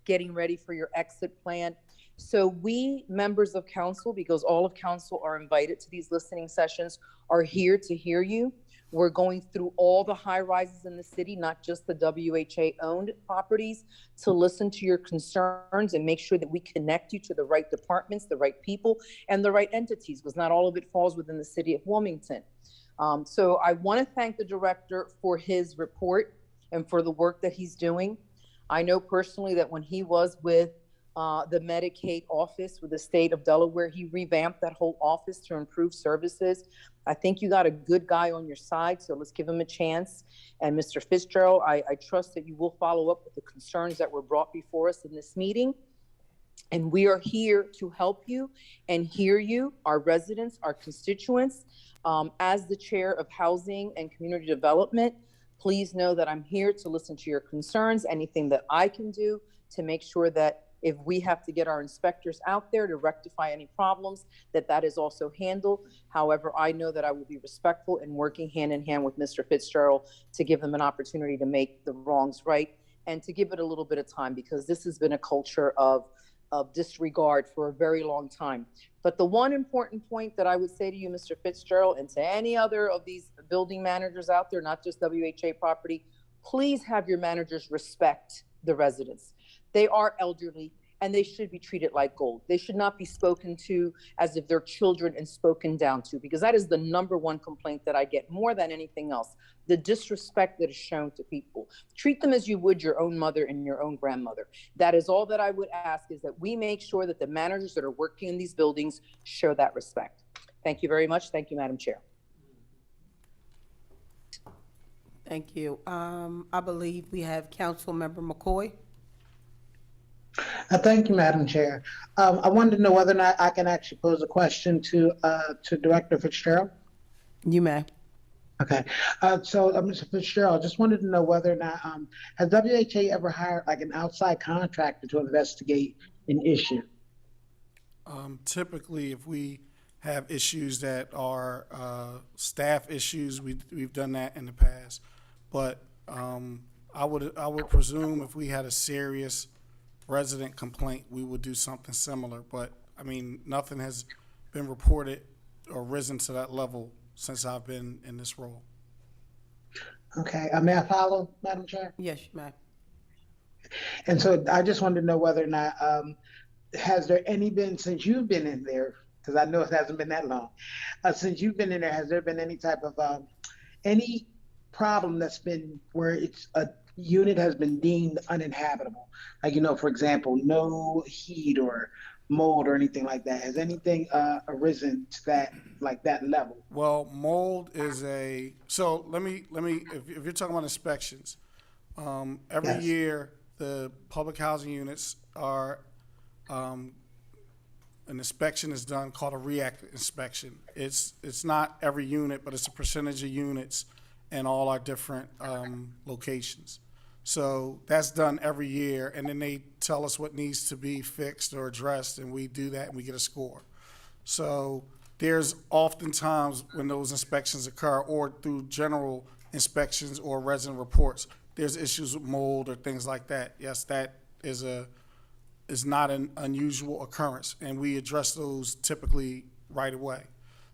getting ready for your exit plan. So we, members of council, because all of council are invited to these listening sessions, are here to hear you. We're going through all the high rises in the city, not just the WHA-owned properties, to listen to your concerns and make sure that we connect you to the right departments, the right people, and the right entities, because not all of it falls within the city of Wilmington. So I want to thank the director for his report and for the work that he's doing. I know personally that when he was with the Medicaid office with the state of Delaware, he revamped that whole office to improve services. I think you got a good guy on your side, so let's give him a chance. And Mr. Fitzgerald, I trust that you will follow up with the concerns that were brought before us in this meeting. And we are here to help you and hear you, our residents, our constituents. As the chair of Housing and Community Development, please know that I'm here to listen to your concerns, anything that I can do to make sure that if we have to get our inspectors out there to rectify any problems, that is also handled. However, I know that I will be respectful and working hand in hand with Mr. Fitzgerald to give them an opportunity to make the wrongs right and to give it a little bit of time, because this has been a culture of disregard for a very long time. But the one important point that I would say to you, Mr. Fitzgerald, and to any other of these building managers out there, not just WHA property, please have your managers respect the residents. They are elderly and they should be treated like gold. They should not be spoken to as if they're children and spoken down to, because that is the number one complaint that I get more than anything else. The disrespect that is shown to people. Treat them as you would your own mother and your own grandmother. That is all that I would ask, is that we make sure that the managers that are working in these buildings show that respect. Thank you very much. Thank you, Madam Chair. Thank you. I believe we have Councilmember McCoy. Thank you, Madam Chair. I wanted to know whether or not I can actually pose a question to Director Fitzgerald. You may. Okay. Mr. Fitzgerald, just wanted to know whether or not has WHA ever hired like an outside contractor to investigate an issue? Typically, if we have issues that are staff issues, we've done that in the past. But I would presume if we had a serious resident complaint, we would do something similar. But I mean, nothing has been reported or risen to that level since I've been in this role. Okay. May I follow, Madam Chair? Yes, you may. And so I just wanted to know whether or not has there any been, since you've been in there, because I know it hasn't been that long, since you've been in there, has there been any type of any problem that's been where it's a unit has been deemed uninhabitable? Like, for example, no heat or mold or anything like that. Has anything arisen to that level? Well, mold is so let me, if you're talking about inspections, every Yes. year the public housing units are, an inspection is done called a reactive inspection. It's not every unit, but it's a percentage of units in all our different locations. So that's done every year, and then they tell us what needs to be fixed or addressed, and we do that and we get a score. So there's oftentimes when those inspections occur, or through general inspections or resident reports, there's issues with mold or things like that. Yes, that is not an unusual occurrence, and we address those typically right away.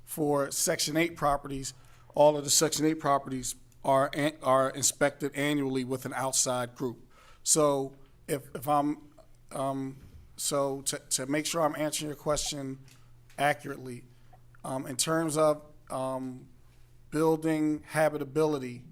For Section 8 properties, all of the Section 8 properties are inspected annually with an outside group. So if I'm, so to make sure I'm answering your question accurately, in terms of building habitability,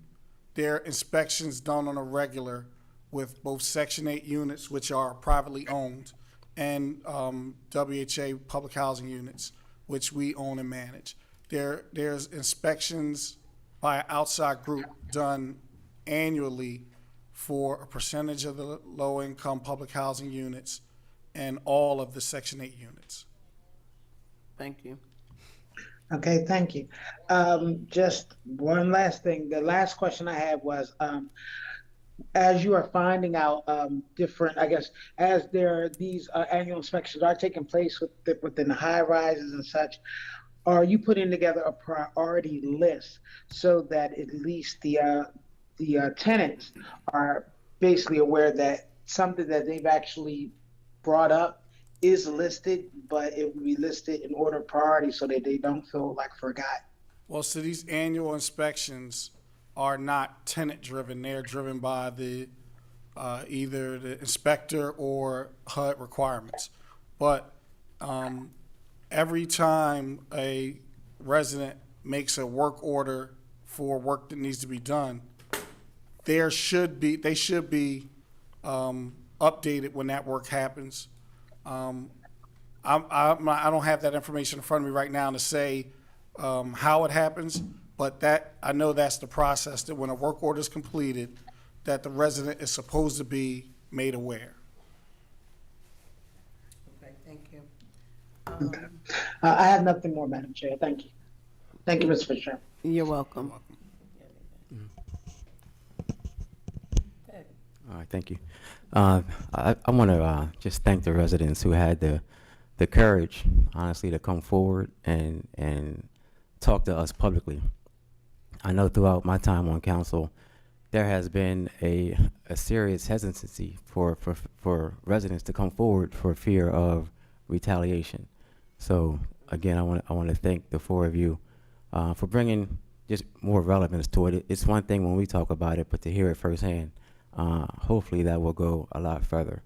there are inspections done on a regular with both Section 8 units, which are privately owned, and WHA public housing units, which we own and manage. There's inspections by an outside group done annually for a percentage of the low-income public housing units and all of the Section 8 units. Thank you. Okay, thank you. Just one last thing. The last question I had was, as you are finding out different, I guess, as these annual inspections are taking place within the high rises and such, are you putting together a priority list so that at least the tenants are basically aware that something that they've actually brought up is listed, but it will be listed in order of priority so that they don't feel like forgotten? Well, so these annual inspections are not tenant-driven. They're driven by the either the inspector or HUD requirements. But every time a resident makes a work order for work that needs to be done, they should be updated when that work happens. I don't have that information in front of me right now to say how it happens, but that I know that's the process, that when a work order is completed, that the resident is supposed to be made aware. Okay, thank you. Okay. I have nothing more, Madam Chair. Thank you. Thank you, Ms. Fisher. You're welcome. All right, thank you. I want to just thank the residents who had the courage, honestly, to come forward and talk to us publicly. I know throughout my time on council, there has been a serious hesitancy for residents to come forward for fear of retaliation. So again, I want to thank the four of you for bringing just more relevance to it. It's one thing when we talk about it, but to hear it firsthand, hopefully that will go a lot further.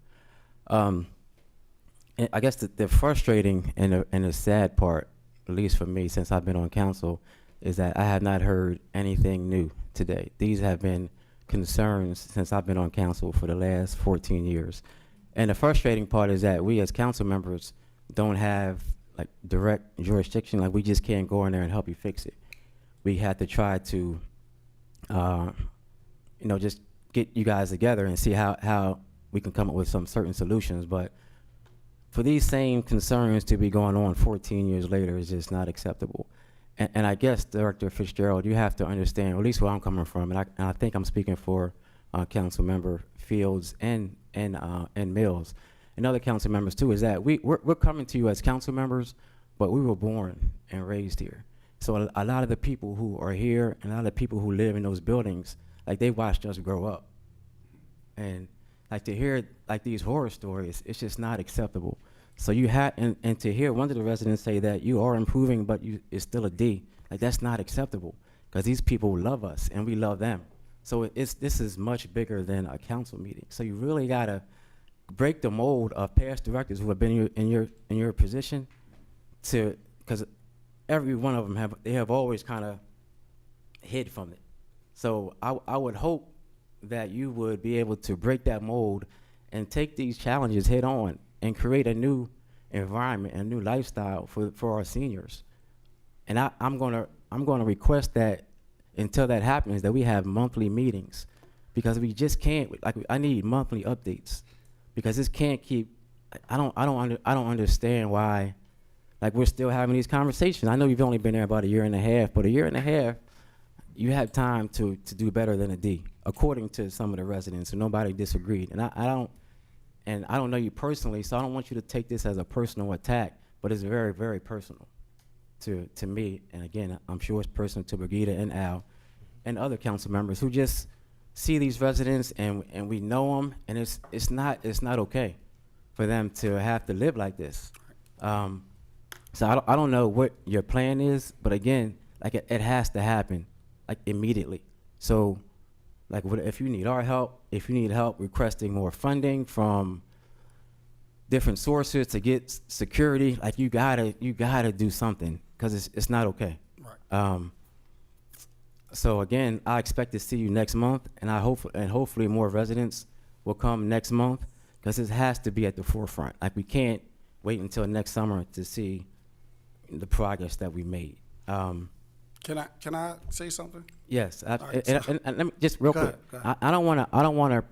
I guess the frustrating and the sad part, at least for me, since I've been on council, is that I have not heard anything new today. These have been concerns since I've been on council for the last 14 years. And the frustrating part is that we as council members don't have like direct jurisdiction. Like we just can't go in there and help you fix it. We had to try to, just get you guys together and see how we can come up with some certain solutions. But for these same concerns to be going on 14 years later is just not acceptable. And I guess, Director Fitzgerald, you have to understand, or at least where I'm coming from, and I think I'm speaking for Council Member Fields and Mills, and other council members too, is that we're coming to you as council members, but we were born and raised here. So a lot of the people who are here and a lot of the people who live in those buildings, like they watched us grow up. And like to hear like these horror stories, it's just not acceptable. So you had, and to hear one of the residents say that you are improving, but it's still a D, like that's not acceptable because these people love us and we love them. So this is much bigger than a council meeting. So you really gotta break the mold of past directors who have been in your position because every one of them have always kind of hid from it. So I would hope that you would be able to break that mold and take these challenges head on and create a new environment, a new lifestyle for our seniors. And I'm gonna request that until that happens, that we have monthly meetings, because we just can't. Like I need monthly updates, because this can't keep. I don't understand why, like we're still having these conversations. I know you've only been there about a year and a half, but a year and a half, you have time to do better than a D, according to some of the residents, and nobody disagreed. And I don't know you personally, so I don't want you to take this as a personal attack, but it's very, very personal to me. And again, I'm sure it's personal to Brigida and Al and other council members who just see these residents and we know them, and it's not okay for them to have to live like this. So I don't know what your plan is, but again, like it has to happen like immediately. So like if you need our help, if you need help requesting more funding from different sources to get security, like you gotta do something, because it's not okay. Right. So again, I expect to see you next month, and hopefully more residents will come next month, because this has to be at the forefront. Like we can't wait until next summer to see the progress that we made. Can I say something? Yes, right, and let me just real Go quick. ahead, go ahead. I don't want to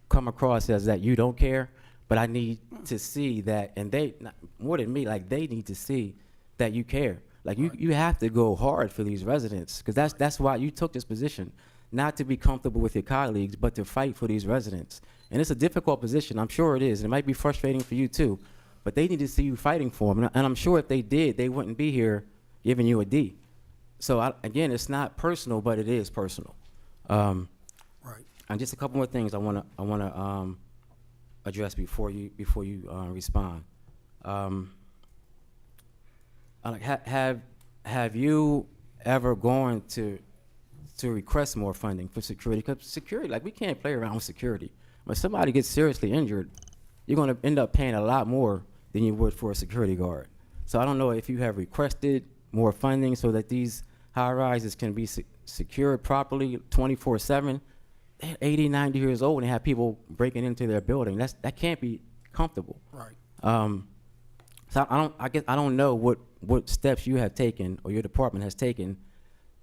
come across as that you don't care, but I need to see that, and they more than me, like they need to see that you care. Like you have to go hard for these residents, because that's why you took this position, not to be comfortable with your colleagues, but to fight for these residents. And it's a difficult position. I'm sure it is. And it might be frustrating for you too, but they need to see you fighting for them. And I'm sure if they did, they wouldn't be here giving you a D. So again, it's not personal, but it is personal. Right. And just a couple more things I wanna address before you respond. Like have you ever gone to request more funding for security? Because security, like we can't play around with security. When somebody gets seriously injured, you're gonna end up paying a lot more than you would for a security guard. So I don't know if you have requested more funding so that these high rises can be secured properly 24/7. They're 80, 90 years old and they have people breaking into their building. That can't be comfortable. Right. So I don't know what steps you have taken or your department has taken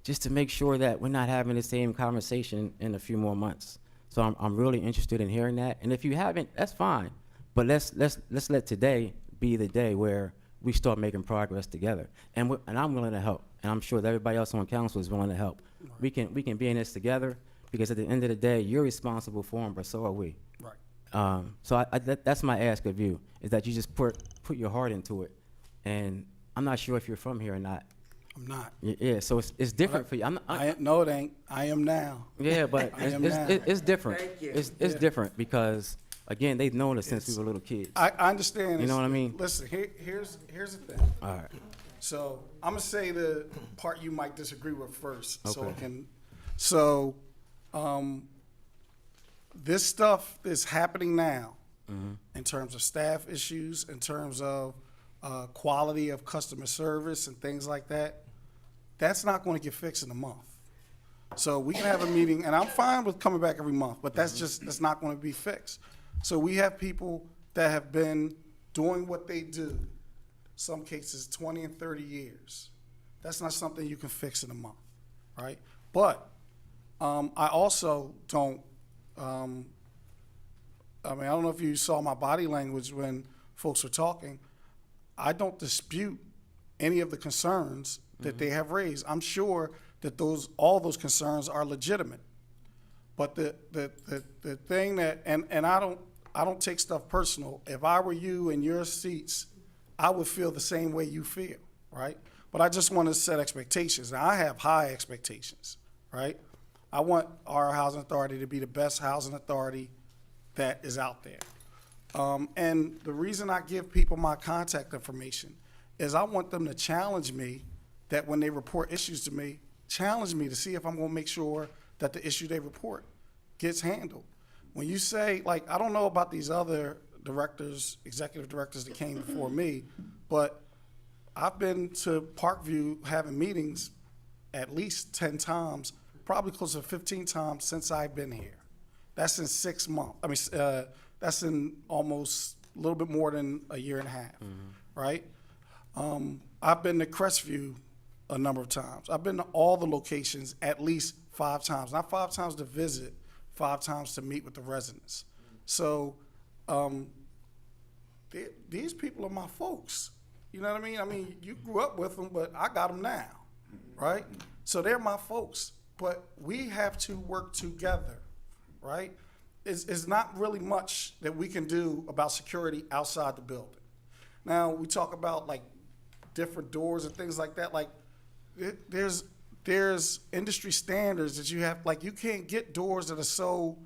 just to make sure that we're not having the same conversation in a few more months. So I'm really interested in hearing that. And if you haven't, that's fine. But let's let today be the day where we start making progress together. And I'm willing to help. And I'm sure that everybody else on council is willing to help. Right. We can be in this together, because at the end of the day, you're responsible for them, but so are we. Right. So that's my ask of you, is that you just put your heart into it. And I'm not sure if you're from here or not. I'm not. Yeah, so it's different for you. No, it ain't. I am now. Yeah, but it's different. Thank you. It's different because, again, they've known us since we were little kids. I understand. You know what I mean? Listen, here's the thing. All right. So I'm gonna say the part you might disagree with first. Okay. So this stuff is happening now. in terms of staff issues, in terms of quality of customer service and things like that, that's not going to get fixed in a month. So we can have a meeting, and I'm fine with coming back every month, but that's not going to be fixed. So we have people that have been doing what they do, some cases 20 and 30 years. That's not something you can fix in a month, right? But I also don't, I don't know if you saw my body language when folks were talking. I don't dispute any of the concerns that they have raised. I'm sure that all those concerns are legitimate. But the thing that, and I don't take stuff personal. If I were you in your seats, I would feel the same way you feel, right? But I just want to set expectations. Now, I have high expectations, right? I want our housing authority to be the best housing authority that is out there. And the reason I give people my contact information is I want them to challenge me, that when they report issues to me, challenge me to see if I'm going to make sure that the issue they report gets handled. When you say, like, I don't know about these other directors, executive directors that came before me, but I've been to Parkview having meetings at least 10 times, probably close to 15 times since I've been here. That's in 6 months. I mean, that's in almost a little bit more than a year and a half, right? I've been to Crestview a number of times. I've been to all the locations at least 5 times. Not 5 times to visit, 5 times to meet with the residents. So these people are my folks. You know what I mean? I mean, you grew up with them, but I got them now, right? So they're my folks. But we have to work together, right? It's not really much that we can do about security outside the building. Now, we talk about, like, different doors and things like that. Like, there's industry standards that you have. Like, you can't get doors that are so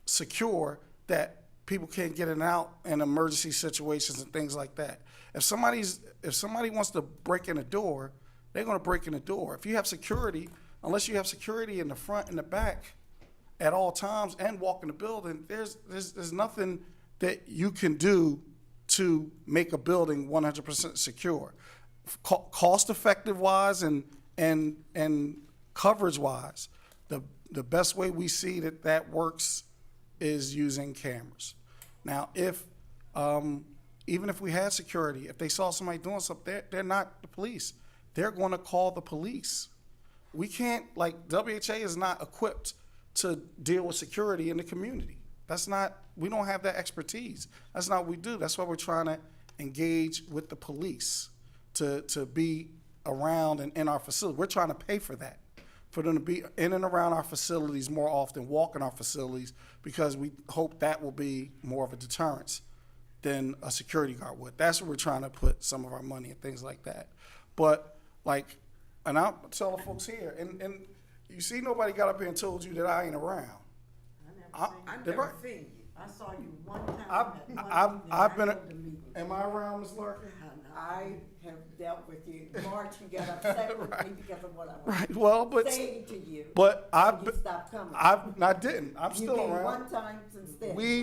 secure that people can't get in and out in emergency situations and things like that. If somebody wants to break in a door, they're going to break in a door. If you have security, unless you have security in the front and the back at all times and walk in the building, there's nothing that you can do to make a building 100% secure. Cost effective wise and coverage wise, the best way we see that works is using cameras. Now, even if we had security, if they saw somebody doing something, they're not the police. They're going to call the police. We can't, like, WHA is not equipped to deal with security in the community. We don't have that expertise. That's not what we do. That's why we're trying to engage with the police to be around and in our facility. We're trying to pay for that, for them to be in and around our facilities more often, walk in our facilities, because we hope that will be more of a deterrence than a security guard would. That's where we're trying to put some of our money and things like that. But, like, and I'll tell the folks here, and you see, nobody got up here and told you that I ain't around. I never seen you. I saw you one time. I've been, am I around, Ms. Larkin? I have dealt with you. March, you got upset with me because of what I was Right, well, but, saying to you. but and you stopped coming. I didn't. I'm You still came around. one time since then. We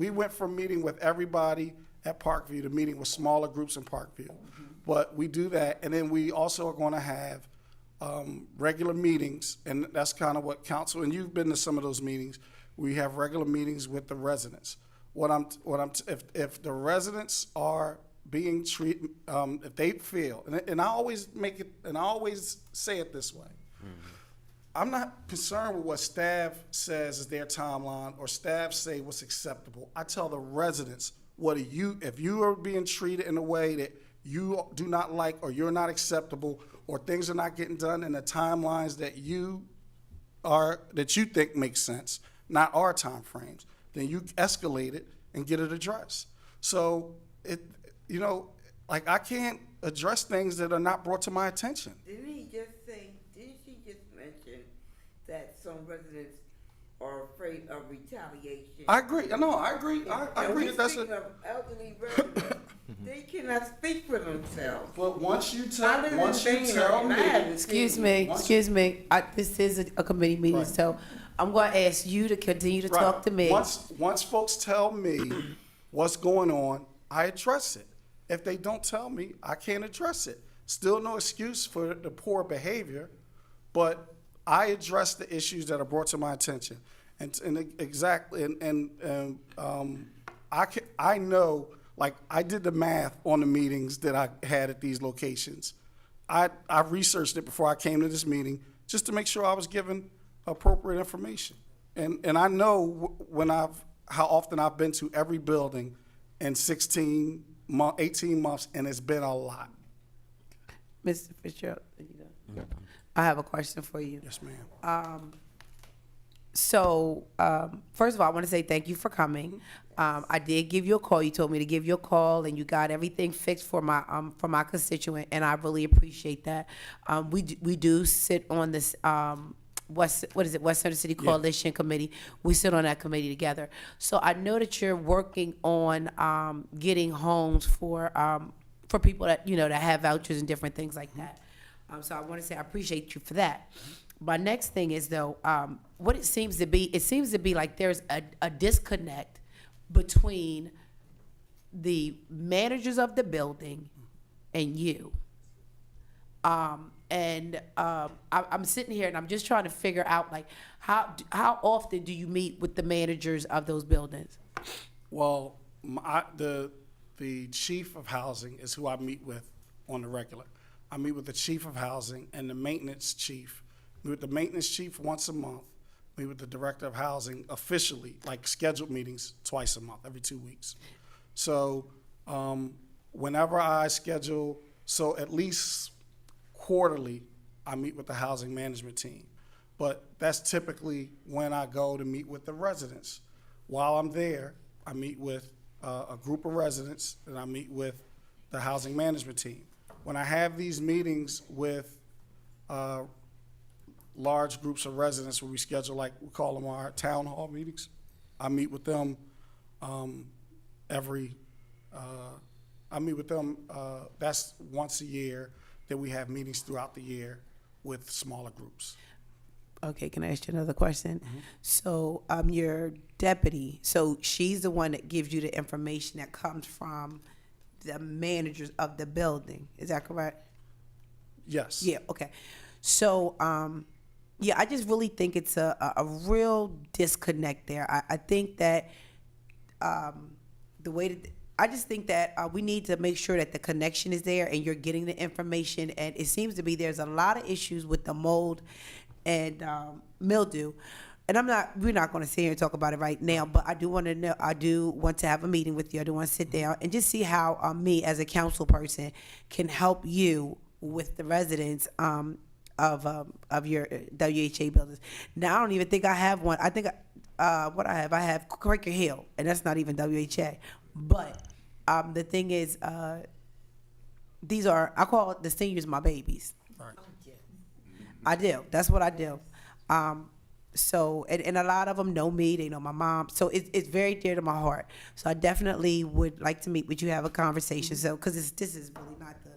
went from meeting with everybody at Parkview to meeting with smaller groups in Parkview. But we do that, and then we also are going to have regular meetings, and that's kind of what council, and you've been to some of those meetings. We have regular meetings with the residents. If the residents are being treated, if they feel, and I always make it, and I always say it this way. I'm not concerned with what staff says is their timeline or staff say what's acceptable. I tell the residents, if you are being treated in a way that you do not like, or you're not acceptable, or things are not getting done in the timelines that you think make sense, not our time frames, then you escalate it and get it addressed. So like, I can't address things that are not brought to my attention. Didn't she just mention that some residents are afraid of retaliation? I agree. No, I agree. I agree that that's Speaking of elderly residents, they cannot speak for themselves. But once you I live in tell Bangor, and I me, haven't Excuse seen- me, this is a committee meeting, Right. so I'm going to ask you to continue to talk to me. Once folks tell me what's going on, I address it. If they don't tell me, I can't address it. Still no excuse for the poor behavior, but I address the issues that are brought to my attention. I know, like, I did the math on the meetings that I had at these locations. I researched it before I came to this meeting just to make sure I was given appropriate information. And I know how often I've been to every building in 18 months, and it's been a lot. Mr. Fitzgerald, I have a question for you. Yes, ma'am. So, first of all, I want to say thank you for coming. I did give you a call. You told me to give you a call, and you got everything fixed for my constituent, and I really appreciate that. We do sit on this West Center City Coalition Committee. We sit on that committee together. So I know that you're working on getting homes for people that that have vouchers and different things like that. So I want to say I appreciate you for that. My next thing is though, what it seems to be like there's a disconnect between the managers of the building and you. I'm sitting here and I'm just trying to figure out like how often do you meet with the managers of those buildings? Well, the chief of housing is who I meet with on the regular. I meet with the chief of housing and the maintenance chief. Meet with the maintenance chief once a month. Meet with the director of housing officially, like scheduled meetings twice a month, every 2 weeks. So whenever I schedule, so at least quarterly, I meet with the housing management team. But that's typically when I go to meet with the residents. While I'm there, I meet with a group of residents, and I meet with the housing management team. When I have these meetings with large groups of residents where we schedule, like we call them our town hall meetings, I meet with them that's once a year. That we have meetings throughout the year with smaller groups. Okay, can I ask you another question? Mm-hmm. So, your deputy, so she's the one that gives you the information that comes from the managers of the building. Is that correct? Yes. Yeah, okay. So, yeah, I just really think it's a real disconnect there. I think that I just think that we need to make sure that the connection is there and you're getting the information. And it seems to be there's a lot of issues with the mold and mildew. And we're not going to sit here and talk about it right now, but I do want to have a meeting with you. I do want to sit down and just see how me as a council person can help you with the residents of your WHA buildings. Now, I don't even think I have one. I think what I have Quaker Hill, and that's not even WHA. But the thing is, I call the seniors my babies. Right. I do. That's what I do. So, and a lot of them know me. They know my mom. So it's very dear to my heart. So I definitely would like to meet with you, have a conversation. So, because this is really not the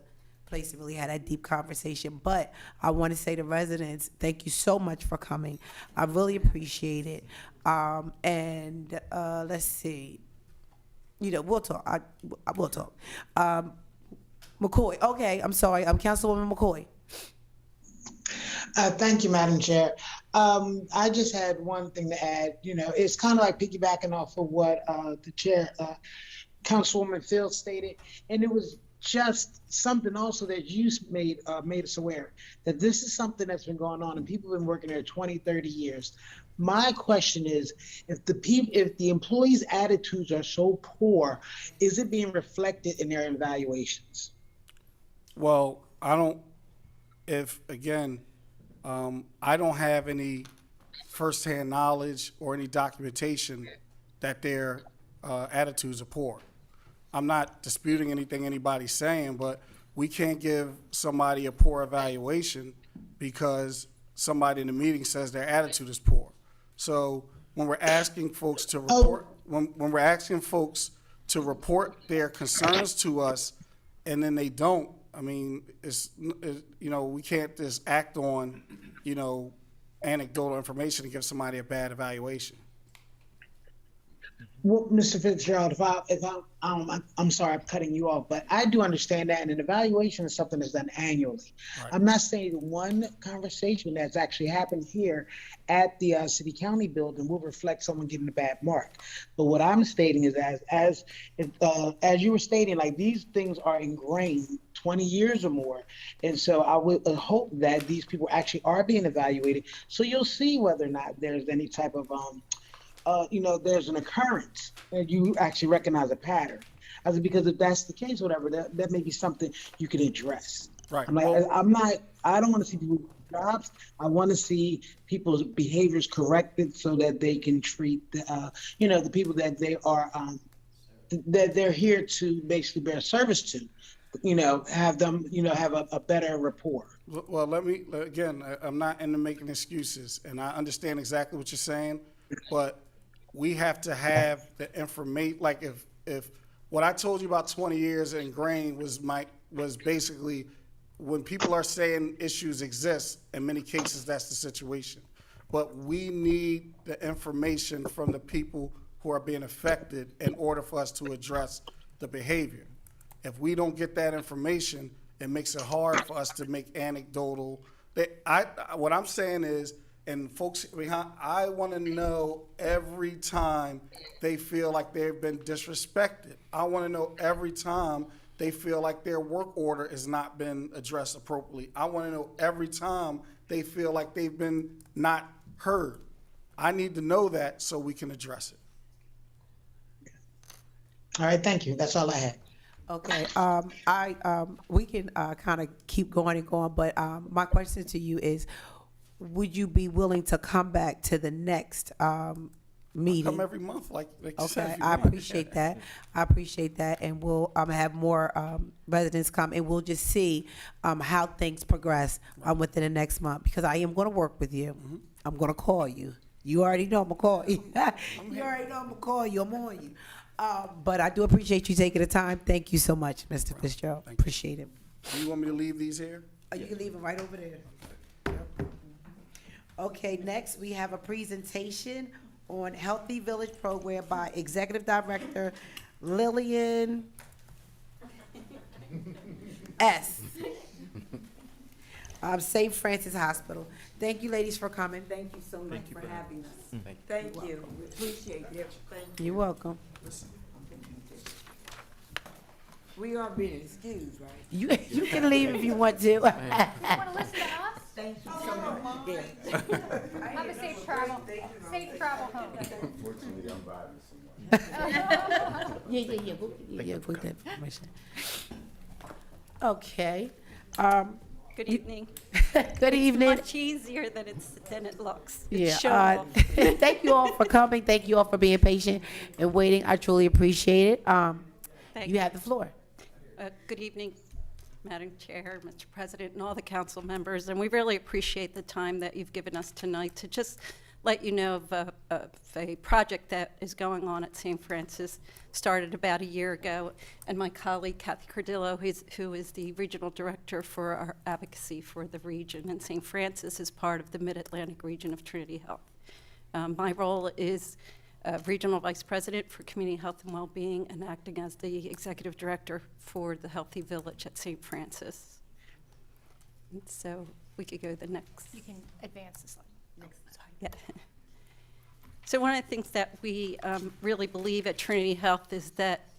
place to really have that deep conversation. But I want to say to residents, thank you so much for coming. I really appreciate it. And let's see. We'll talk. We'll talk. McCoy. Okay, I'm sorry. I'm Councilwoman McCoy. Thank you, Madam Chair. I just had one thing to add. It's kind of like piggybacking off of what the chair, Councilwoman Fields stated, and it was just something also that you made us aware that this is something that's been going on, and people have been working there 20, 30 years. My question is, if the employees' attitudes are so poor, is it being reflected in their evaluations? Well, I don't have any firsthand knowledge or any documentation that their attitudes are poor. I'm not disputing anything anybody's saying, but we can't give somebody a poor evaluation because somebody in the meeting says their attitude is poor. So when we're asking folks to report, when we're asking folks to report their concerns to us, and then they don't, I mean, we can't just act on, anecdotal information to give somebody a bad evaluation. Well, Mr. Fitzgerald, I'm sorry, I'm cutting you off, but I do understand that, and an evaluation is something that's done annually. Right. I'm not saying one conversation that's actually happened here at the city county building will reflect someone getting a bad mark. But what I'm stating is, as you were stating, like these things are ingrained 20 years or more, and so I would hope that these people actually are being evaluated, so you'll see whether or not there's any type of there's an occurrence and you actually recognize a pattern. I said, because if that's the case, whatever, that may be something you can address. Right. I'm like, Well- I don't want to see people lose jobs. I want to see people's behaviors corrected so that they can treat the people that they are, that they're here to basically bear service to, have them, have a better rapport. Well, I'm not into making excuses, and I understand exactly what you're saying, but we have to have the information. Like if what I told you about 20 years ingrained was basically when people are saying issues exist, in many cases that's the situation. But we need the information from the people who are being affected in order for us to address the behavior. If we don't get that information, it makes it hard for us to make anecdotal. What I'm saying is, and folks behind, I want to know every time they feel like they've been disrespected. I want to know every time they feel like their work order has not been addressed appropriately. I want to know every time they feel like they've been not heard. I need to know that so we can address it. All right, thank you. That's all I had. Okay, we can kind of keep going and going, but my question to you is, would you be willing to come back to the next meeting? Come every month, like you said. Okay, if you I want. appreciate that. I appreciate that, and we'll have more residents come, and we'll just see how things progress within the next month. Because I am going to work with you. Mm-hmm. I'm going to call you. You already know I'm gonna call you. You already know I'm gonna call you. I'm on you. But I do appreciate you taking the time. Thank you so much, Mr. Fitzgerald. Appreciate it. Do you want me to leave these here? Oh, you can leave them right over there. Okay, next we have a presentation on Healthy Village Program by Executive Director Lillian S. St. Francis Hospital. Thank you, ladies, for coming. Thank you so much for having us. Thank you. We appreciate it. Thank you. You're welcome. We are being excused, right? You can leave if you want to. You want to listen to us? Thank you so much. Yeah. Have a safe travel. Safe travel home. Unfortunately, I'm vibing someone. Yeah. Go get that information. Okay. Good evening. Good evening. Much easier than it looks. It's Yeah. show off. Thank you all for coming. Thank you all for being patient and waiting. I truly appreciate it. Thank You have the floor. Good evening, Madam Chair, Mr. President, and all the council members. And we really appreciate the time that you've given us tonight to just let you know of a project that is going on at St. Francis, started about a year ago. And my colleague, Kathy Cordillo, who is the regional director for our advocacy for the region, and St. Francis is part of the Mid-Atlantic region of Trinity Health. My role is Regional Vice President for Community Health and Wellbeing and acting as the Executive Director for the Healthy Village at St. Francis. And so we could go to the next. You can advance the slide. Yeah. So one of the things that we really believe at Trinity Health is that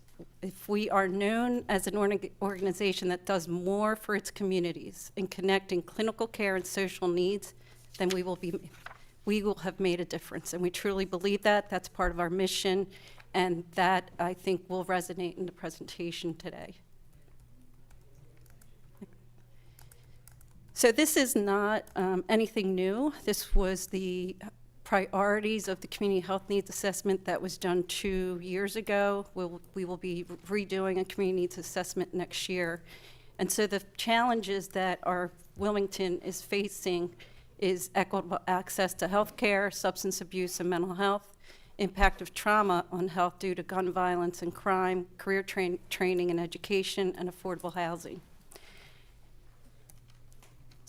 if we are known as an organization that does more for its communities in connecting clinical care and social needs, then we will have made a difference. And we truly believe that. That's part of our mission, and that, I think, will resonate in the presentation today. So this is not anything new. This was the priorities of the Community Health Needs Assessment that was done 2 years ago. We will be redoing a Community Needs Assessment next year. And so the challenges that our Wilmington is facing is equitable access to health care, substance abuse and mental health, impact of trauma on health due to gun violence and crime, career training and education, and affordable housing.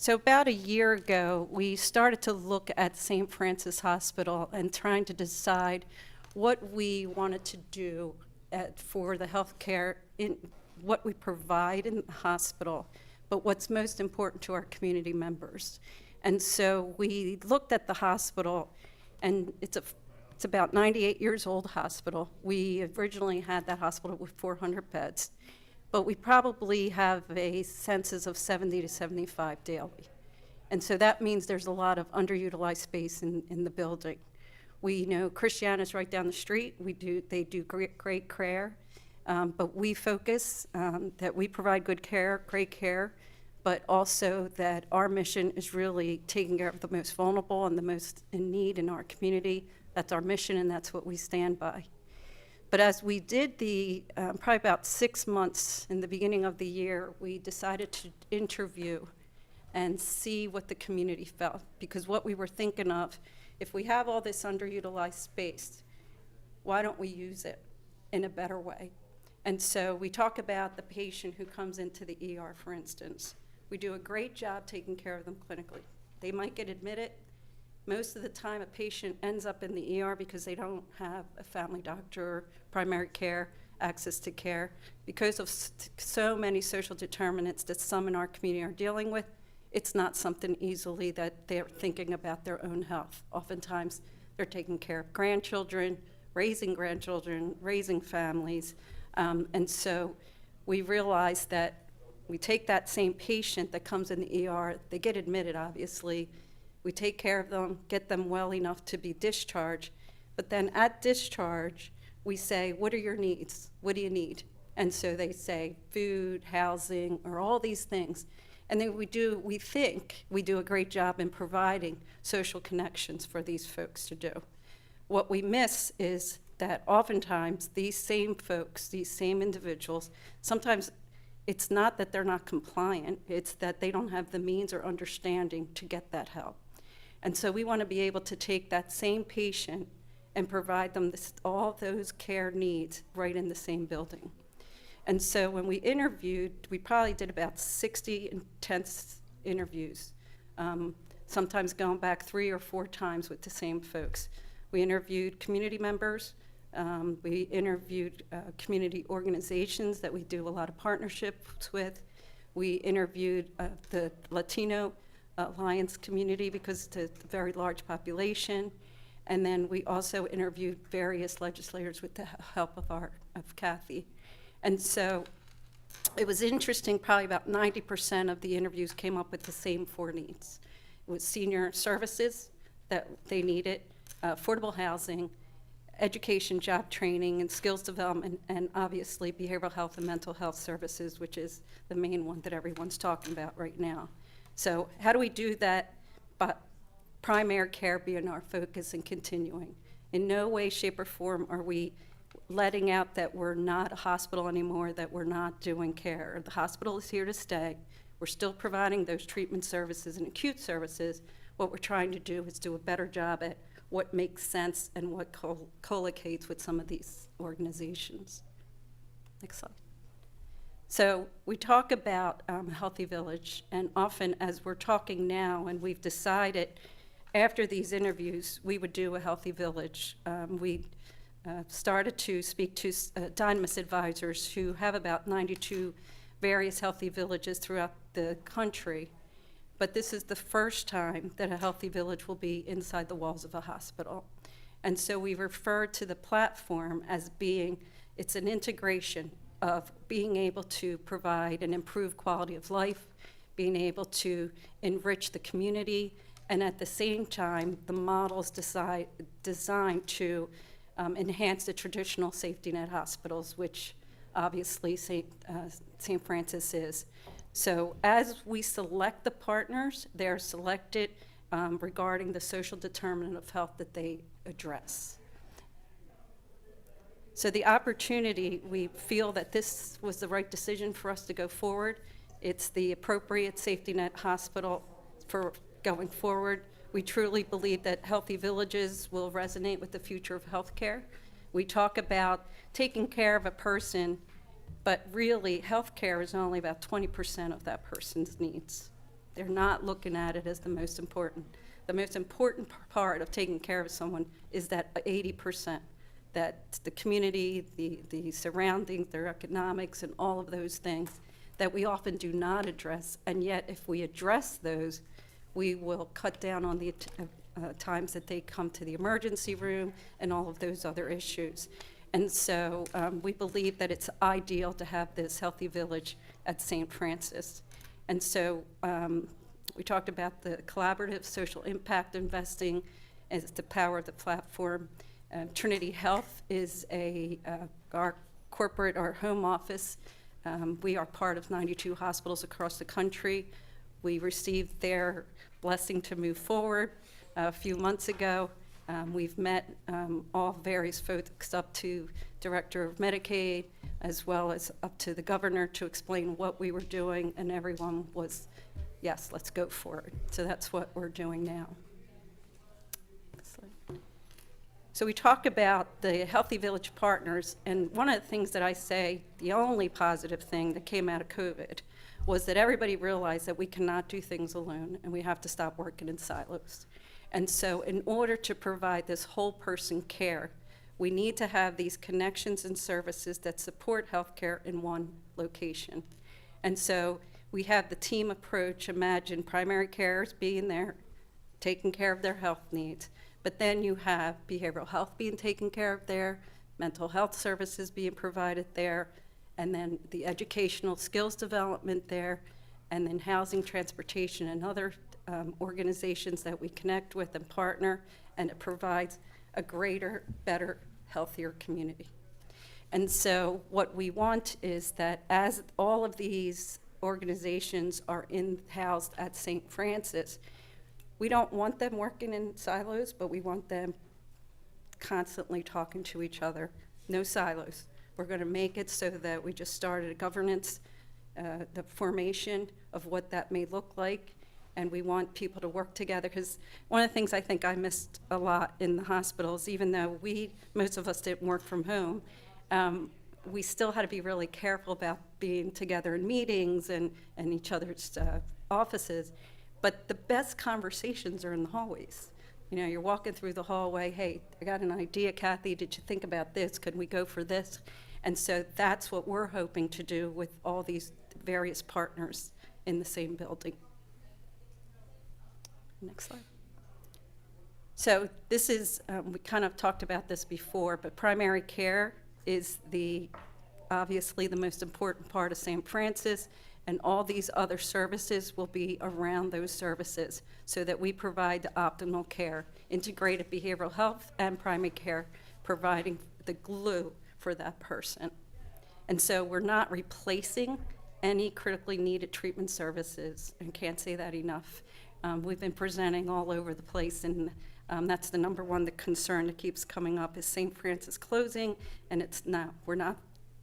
So about a year ago, we started to look at St. Francis Hospital and trying to decide what we wanted to do for the healthcare, in what we provide in the hospital, but what's most important to our community members. And so we looked at the hospital, and it's about 98 years old hospital. We originally had that hospital with 400 beds, but we probably have a census of 70 to 75 daily. And so that means there's a lot of underutilized space in the building. We know Christiana's right down the street. They do great care, but we focus that we provide good care, great care, but also that our mission is really taking care of the most vulnerable and the most in need in our community. That's our mission, and that's what we stand by. But as we did probably about 6 months in the beginning of the year, we decided to interview and see what the community felt. Because what we were thinking of, if we have all this underutilized space, why don't we use it in a better way? And so we talk about the patient who comes into the ER, for instance. We do a great job taking care of them clinically. They might get admitted. Most of the time, a patient ends up in the ER because they don't have a family doctor, primary care, access to care. Because of so many social determinants that some in our community are dealing with, it's not something easily that they're thinking about their own health. Oftentimes, they're taking care of grandchildren, raising families. And so we realize that we take that same patient that comes in the ER, they get admitted, obviously. We take care of them, get them well enough to be discharged. But then at discharge, we say, what are your needs? What do you need? And so they say food, housing, or all these things. And then we think we do a great job in providing social connections for these folks to do. What we miss is that oftentimes these same folks, these same individuals, sometimes it's not that they're not compliant, it's that they don't have the means or understanding to get that help. And so we want to be able to take that same patient and provide them all those care needs right in the same building. And so when we interviewed, we probably did about 60 intense interviews, sometimes going back 3 or 4 times with the same folks. We interviewed community members. We interviewed community organizations that we do a lot of partnerships with. We interviewed the Latino Alliance community because it's a very large population. And then we also interviewed various legislators with the help of Kathy. And so it was interesting, probably about 90% of the interviews came up with the same 4 needs. It was senior services that they needed, affordable housing, education, job training, and skills development, and obviously behavioral health and mental health services, which is the main one that everyone's talking about right now. So how do we do that, but primary care being our focus and continuing? In no way, shape, or form are we letting out that we're not a hospital anymore, that we're not doing care. The hospital is here to stay. We're still providing those treatment services and acute services. What we're trying to do is do a better job at what makes sense and what collocates with some of these organizations. Next slide. So we talk about Healthy Village, and often as we're talking now, and we've decided after these interviews, we would do a Healthy Village. We started to speak to Dynamis advisors who have about 92 various Healthy Villages throughout the country. But this is the first time that a Healthy Village will be inside the walls of a hospital. And so we refer to the platform as being, it's an integration of being able to provide an improved quality of life, being able to enrich the community, and at the same time, the model's designed to enhance the traditional safety net hospitals, which obviously St. Francis is. So as we select the partners, they're selected regarding the social determinant of health that they address. So the opportunity, we feel that this was the right decision for us to go forward. It's the appropriate safety net hospital for going forward. We truly believe that Healthy Villages will resonate with the future of healthcare. We talk about taking care of a person, but really healthcare is only about 20% of that person's needs. They're not looking at it as the most important. The most important part of taking care of someone is that 80%, that the community, the surroundings, their economics, and all of those things that we often do not address. And yet, if we address those, we will cut down on the times that they come to the emergency room and all of those other issues. And so we believe that it's ideal to have this healthy village at St. Francis. And so we talked about the collaborative social impact investing as the power of the platform. Trinity Health is our corporate, our home office. We are part of 92 hospitals across the country. We received their blessing to move forward a few months ago. We've met all various folks up to Director of Medicaid, as well as up to the governor, to explain what we were doing, and everyone was, yes, let's go for it. So that's what we're doing now. So we talk about the Healthy Village Partners, and one of the things that I say, the only positive thing that came out of COVID was that everybody realized that we cannot do things alone, and we have to stop working in silos. And so in order to provide this whole person care, we need to have these connections and services that support healthcare in one location. And so we have the team approach. Imagine primary carers being there, taking care of their health needs, but then you have behavioral health being taken care of there, mental health services being provided there, and then the educational skills development there, and then housing, transportation, and other organizations that we connect with and partner, and it provides a greater, better, healthier community. And so what we want is that as all of these organizations are housed at St. Francis, we don't want them working in silos, but we want them constantly talking to each other. No silos. We're going to make it so that we just started a governance, the formation of what that may look like, and we want people to work together, because one of the things I think I missed a lot in the hospitals, even though most of us didn't work from home, we still had to be really careful about being together in meetings and each other's offices. But the best conversations are in the hallways. You know, you're walking through the hallway, hey, I got an idea, Kathy, did you think about this? Could we go for this? And so that's what we're hoping to do with all these various partners in the same building. Next slide. So this is, we kind of talked about this before, but primary care is obviously the most important part of St. Francis, and all these other services will be around those services so that we provide the optimal care, integrated behavioral health and primary care, providing the glue for that person. And so we're not replacing any critically needed treatment services, and can't say that enough. We've been presenting all over the place, and that's the number one concern that keeps coming up is St. Francis closing, and we're not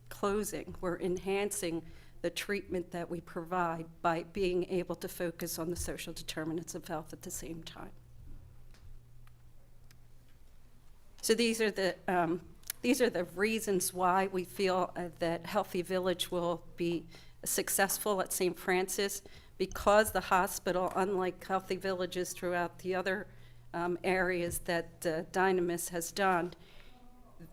closing, we're enhancing the treatment that we provide by being able to focus on the social determinants of health at the same time. So these are the reasons why we feel that Healthy Village will be successful at St. Francis, because the hospital, unlike Healthy Villages throughout the other areas that Dynamis has done,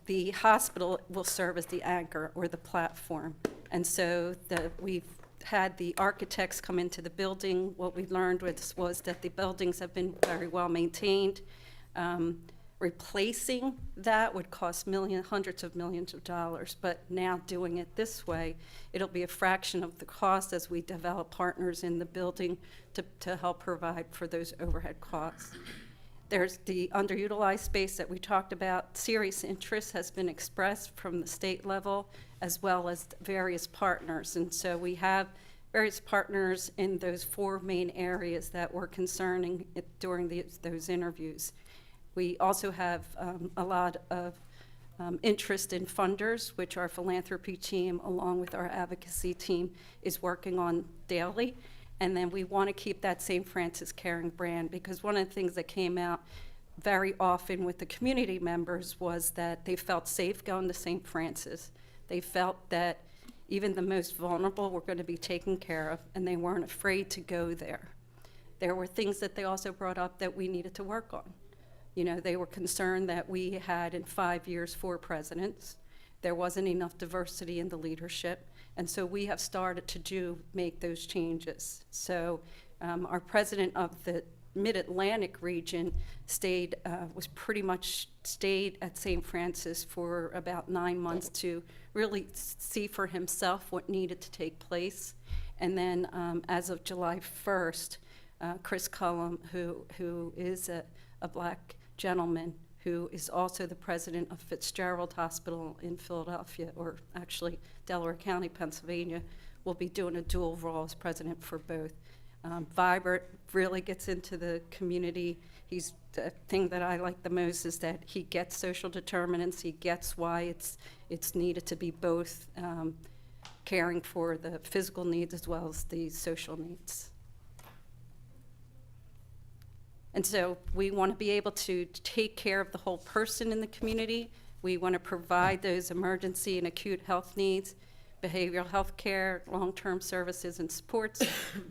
the hospital will serve as the anchor or the platform. And so we've had the architects come into the building. What we learned was that the buildings have been very well maintained. Replacing that would cost hundreds of millions of dollars, but now doing it this way, it'll be a fraction of the cost as we develop partners in the building to help provide for those overhead costs. There's the underutilized space that we talked about. Serious interest has been expressed from the state level as well as various partners. And so we have various partners in those 4 main areas that were concerning during those interviews. We also have a lot of interest in funders, which our philanthropy team, along with our advocacy team, is working on daily. And then we want to keep that St. Francis Caring brand, because one of the things that came out very often with the community members was that they felt safe going to St. Francis. They felt that even the most vulnerable were going to be taken care of, and they weren't afraid to go there. there were things that they also brought up that we needed to work on. You know, they were concerned that we had in 5 years 4 presidents. There wasn't enough diversity in the leadership, and so we have started to make those changes. So our president of the Mid-Atlantic region was pretty much stayed at St. Francis for about 9 months to really see for himself what needed to take place. And then as of July 1st, Chris Cullum, who is a black gentleman who is also the president of Fitzgerald Hospital in Philadelphia, or actually Delaware County, Pennsylvania, will be doing a dual role as president for both. Vibert really gets into the community. The thing that I like the most is that he gets social determinants. He gets why it's needed to be both caring for the physical needs as well as the social needs. And so we want to be able to take care of the whole person in the community. We want to provide those emergency and acute health needs, behavioral health care, long-term services and supports,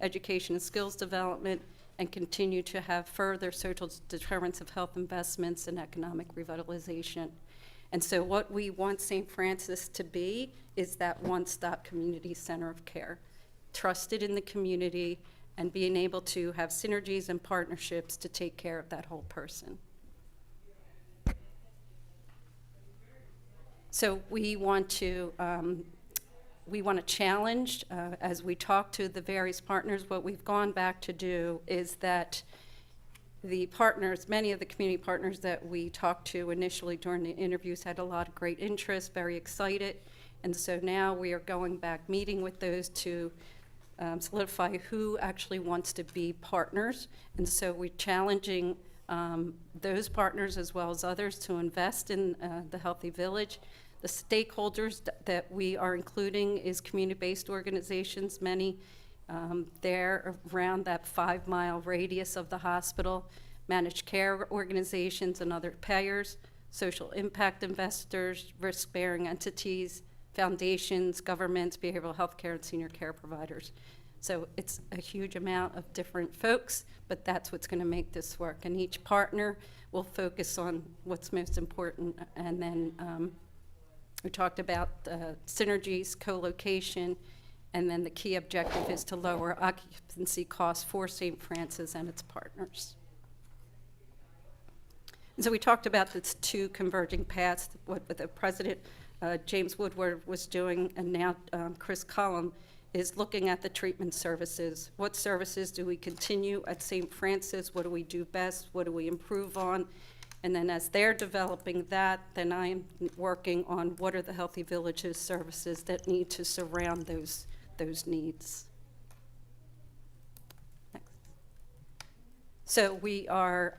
education and skills development, and continue to have further social deterrence of health investments and economic revitalization. And so what we want St. Francis to be is that one-stop community center of care, trusted in the community, and being able to have synergies and partnerships to take care of that whole person. So we want to challenge, as we talk to the various partners, what we've gone back to do is that the partners, many of the community partners that we talked to initially during the interviews had a lot of great interest, very excited. And so now we are going back, meeting with those to solidify who actually wants to be partners. And so we're challenging those partners as well as others to invest in the Healthy Village. The stakeholders that we are including is community-based organizations, many there around that 5-mile radius of the hospital, managed care organizations and other payers, social impact investors, risk-bearing entities, foundations, governments, behavioral health care, and senior care providers. So it's a huge amount of different folks, but that's what's going to make this work. And each partner will focus on what's most important. And then we talked about synergies, co-location, and then the key objective is to lower occupancy costs for St. Francis and its partners. And so we talked about the 2 converging paths, what the president James Woodward was doing, and now Chris Cullum is looking at the treatment services. What services do we continue at St. Francis? What do we do best? What do we improve on? And then as they're developing that, then I am working on what are the Healthy Villages services that need to surround those needs. Next. So we are,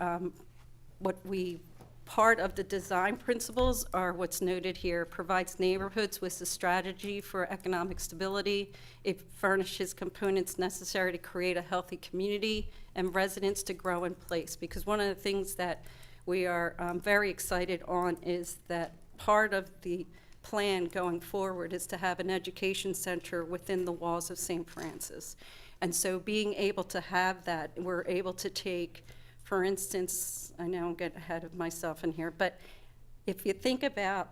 part of the design principles are what's noted here. Provides neighborhoods with a strategy for economic stability. It furnishes components necessary to create a healthy community and residents to grow in place. Because one of the things that we are very excited on is that part of the plan going forward is to have an education center within the walls of St. Francis. And so being able to have that, we're able to take, for instance, I know I'm getting ahead of myself in here, but if you think about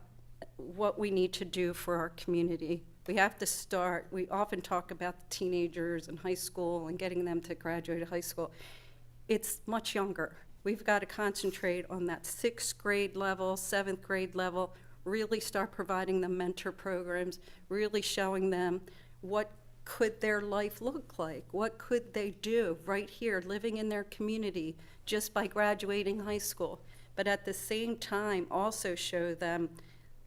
what we need to do for our community, we have to start, we often talk about the teenagers in high school and getting them to graduate high school. It's much younger. We've got to concentrate on that 6th grade level, 7th grade level, really start providing them mentor programs, really showing them what could their life look like? What could they do right here, living in their community, just by graduating high school? But at the same time, also show them,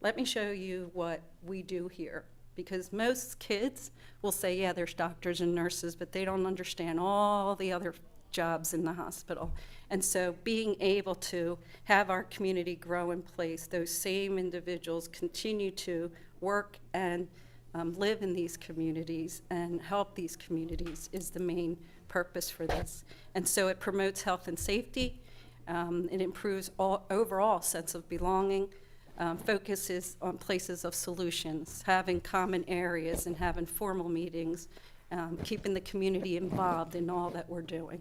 let me show you what we do here. Because most kids will say, yeah, there's doctors and nurses, but they don't understand all the other jobs in the hospital. And so being able to have our community grow in place, those same individuals continue to work and live in these communities and help these communities is the main purpose for this. And so it promotes health and safety. It improves overall sense of belonging. Focuses on places of solutions, having common areas and having formal meetings, keeping the community involved in all that we're doing.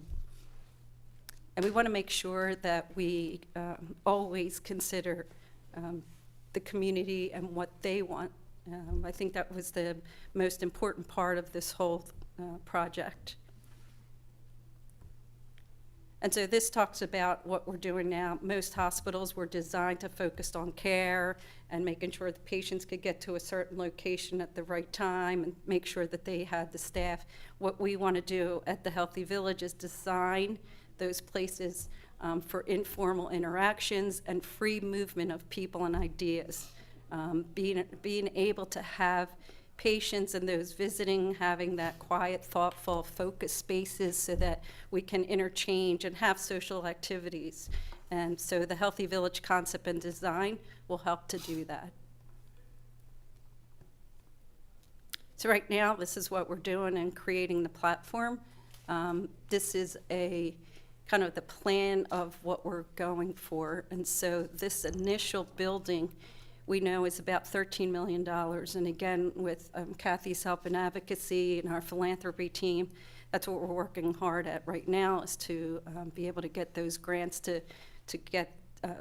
And we want to make sure that we always consider the community and what they want. I think that was the most important part of this whole project. And so this talks about what we're doing now. Most hospitals were designed to focus on care and making sure the patients could get to a certain location at the right time and make sure that they had the staff. What we want to do at the Healthy Village is design those places for informal interactions and free movement of people and ideas. Being able to have patients and those visiting having that quiet, thoughtful, focused spaces so that we can interchange and have social activities. And so the Healthy Village concept and design will help to do that. So right now, this is what we're doing and creating the platform. This is a kind of the plan of what we're going for. And so this initial building we know is about $13 million. And again, with Kathy's help and advocacy and our philanthropy team, that's what we're working hard at right now, is to be able to get those grants to get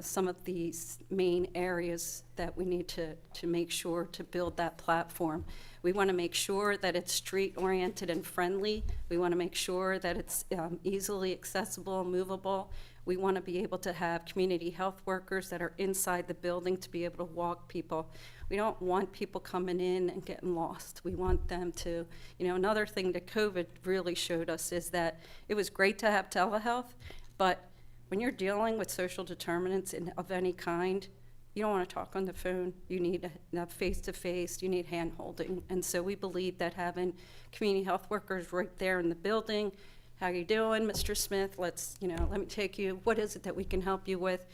some of these main areas that we need to make sure to build that platform. We want to make sure that it's street-oriented and friendly. We want to make sure that it's easily accessible, movable. We want to be able to have community health workers that are inside the building to be able to walk people. We don't want people coming in and getting lost. We want them to, another thing that COVID really showed us is that it was great to have telehealth, but when you're dealing with social determinants of any kind, you don't want to talk on the phone. You need face-to-face, you need hand-holding. And so we believe that having community health workers right there in the building, how you doing, Mr. Smith? Let me take you. What is it that we can help you with?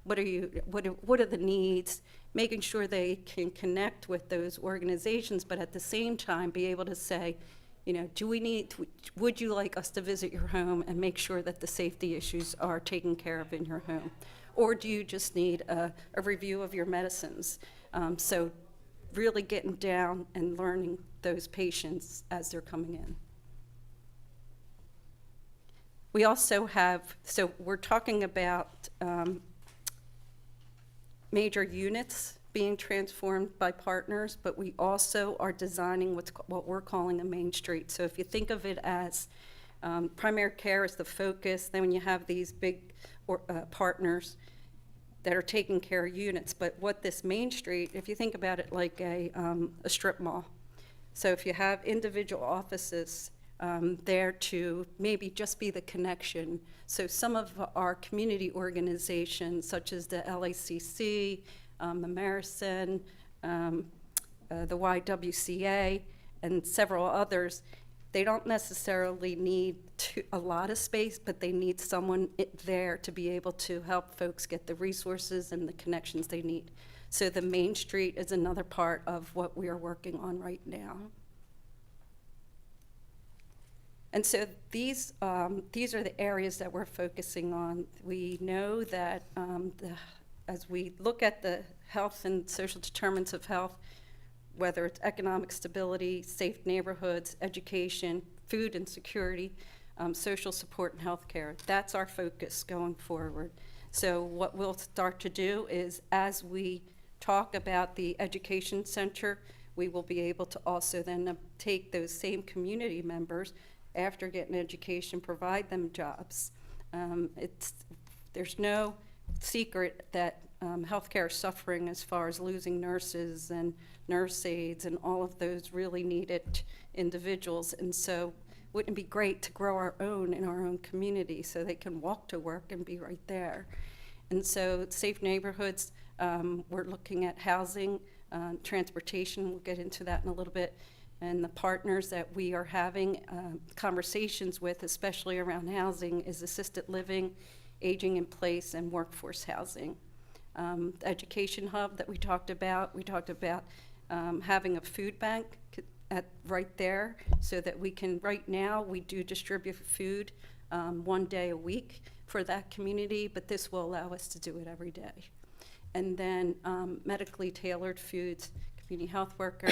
What are the needs? Making sure they can connect with those organizations, but at the same time be able to say, would you like us to visit your home and make sure that the safety issues are taken care of in your home? Or do you just need a review of your medicines? So really getting down and learning those patients as they're coming in. We also have, so we're talking about major units being transformed by partners, but we also are designing what we're calling a main street. So if you think of it as primary care is the focus, then when you have these big partners that are taking care of units, but what this main street, if you think about it like a strip mall. So if you have individual offices there to maybe just be the connection. So some of our community organizations, such as the LACC, American, the YWCA, and several others, they don't necessarily need a lot of space, but they need someone there to be able to help folks get the resources and the connections they need. So the Main Street is another part of what we are working on right now. And so these are the areas that we're focusing on. We know that as we look at the health and social determinants of health, whether it's economic stability, safe neighborhoods, education, food and security, social support and healthcare, that's our focus going forward. So what we'll start to do is, as we talk about the education center, we will be able to also then take those same community members after getting education, provide them jobs. There's no secret that healthcare is suffering as far as losing nurses and nurse aides and all of those really needed individuals. And so wouldn't it be great to grow our own in our own community so they can walk to work and be right there? And so safe neighborhoods, we're looking at housing, transportation, we'll get into that in a little bit. And the partners that we are having conversations with, especially around housing, is assisted living, aging in place, and workforce housing. The education hub that we talked about having a food bank right there so that we can, right now, we do distribute food 1 day a week for that community, but this will allow us to do it every day. And then medically tailored foods, community health worker,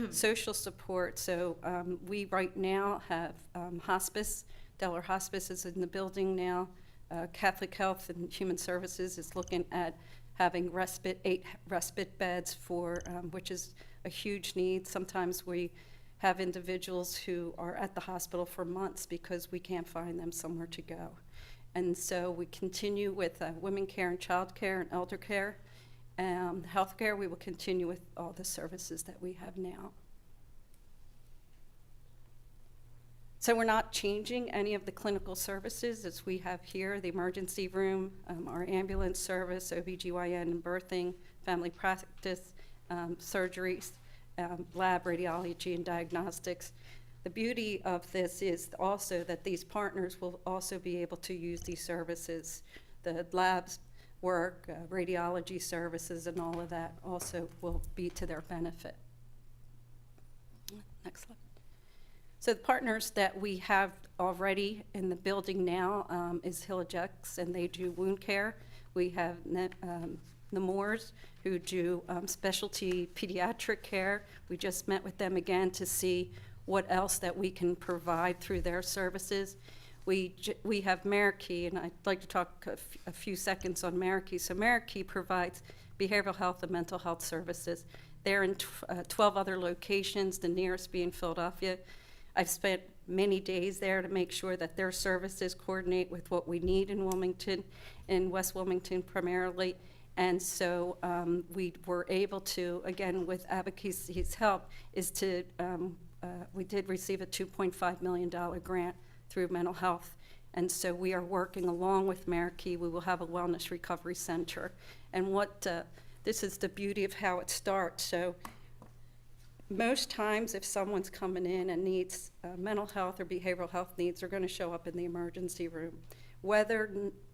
social support. So we right now have hospice. Delaware Hospice is in the building now. Catholic Health and Human Services is looking at having 8 respite beds for, which is a huge need. Sometimes we have individuals who are at the hospital for months because we can't find them somewhere to go. And so we continue with women care and child care and elder care. Healthcare, we will continue with all the services that we have now. So we're not changing any of the clinical services as we have here, the emergency room, our ambulance service, OBGYN and birthing, family practice, surgeries, lab radiology and diagnostics. The beauty of this is also that these partners will also be able to use these services. The labs work, radiology services and all of that also will be to their benefit. Next slide. So the partners that we have already in the building now is Hillejecks, and they do wound care. We have Nemours, who do specialty pediatric care. We just met with them again to see what else that we can provide through their services. We have Marikey, and I'd like to talk a few seconds on Marikey. So Marikey provides behavioral health and mental health services. They're in 12 other locations, the nearest being Philadelphia. I've spent many days there to make sure that their services coordinate with what we need in Wilmington, in West Wilmington primarily. And so we were able to, again, with advocacy's help, we did receive a $2.5 million grant through mental health. And so we are working along with Marikey. We will have a wellness recovery center. And this is the beauty of how it starts. So most times if someone's coming in and needs mental health or behavioral health needs, they're going to show up in the emergency room, whether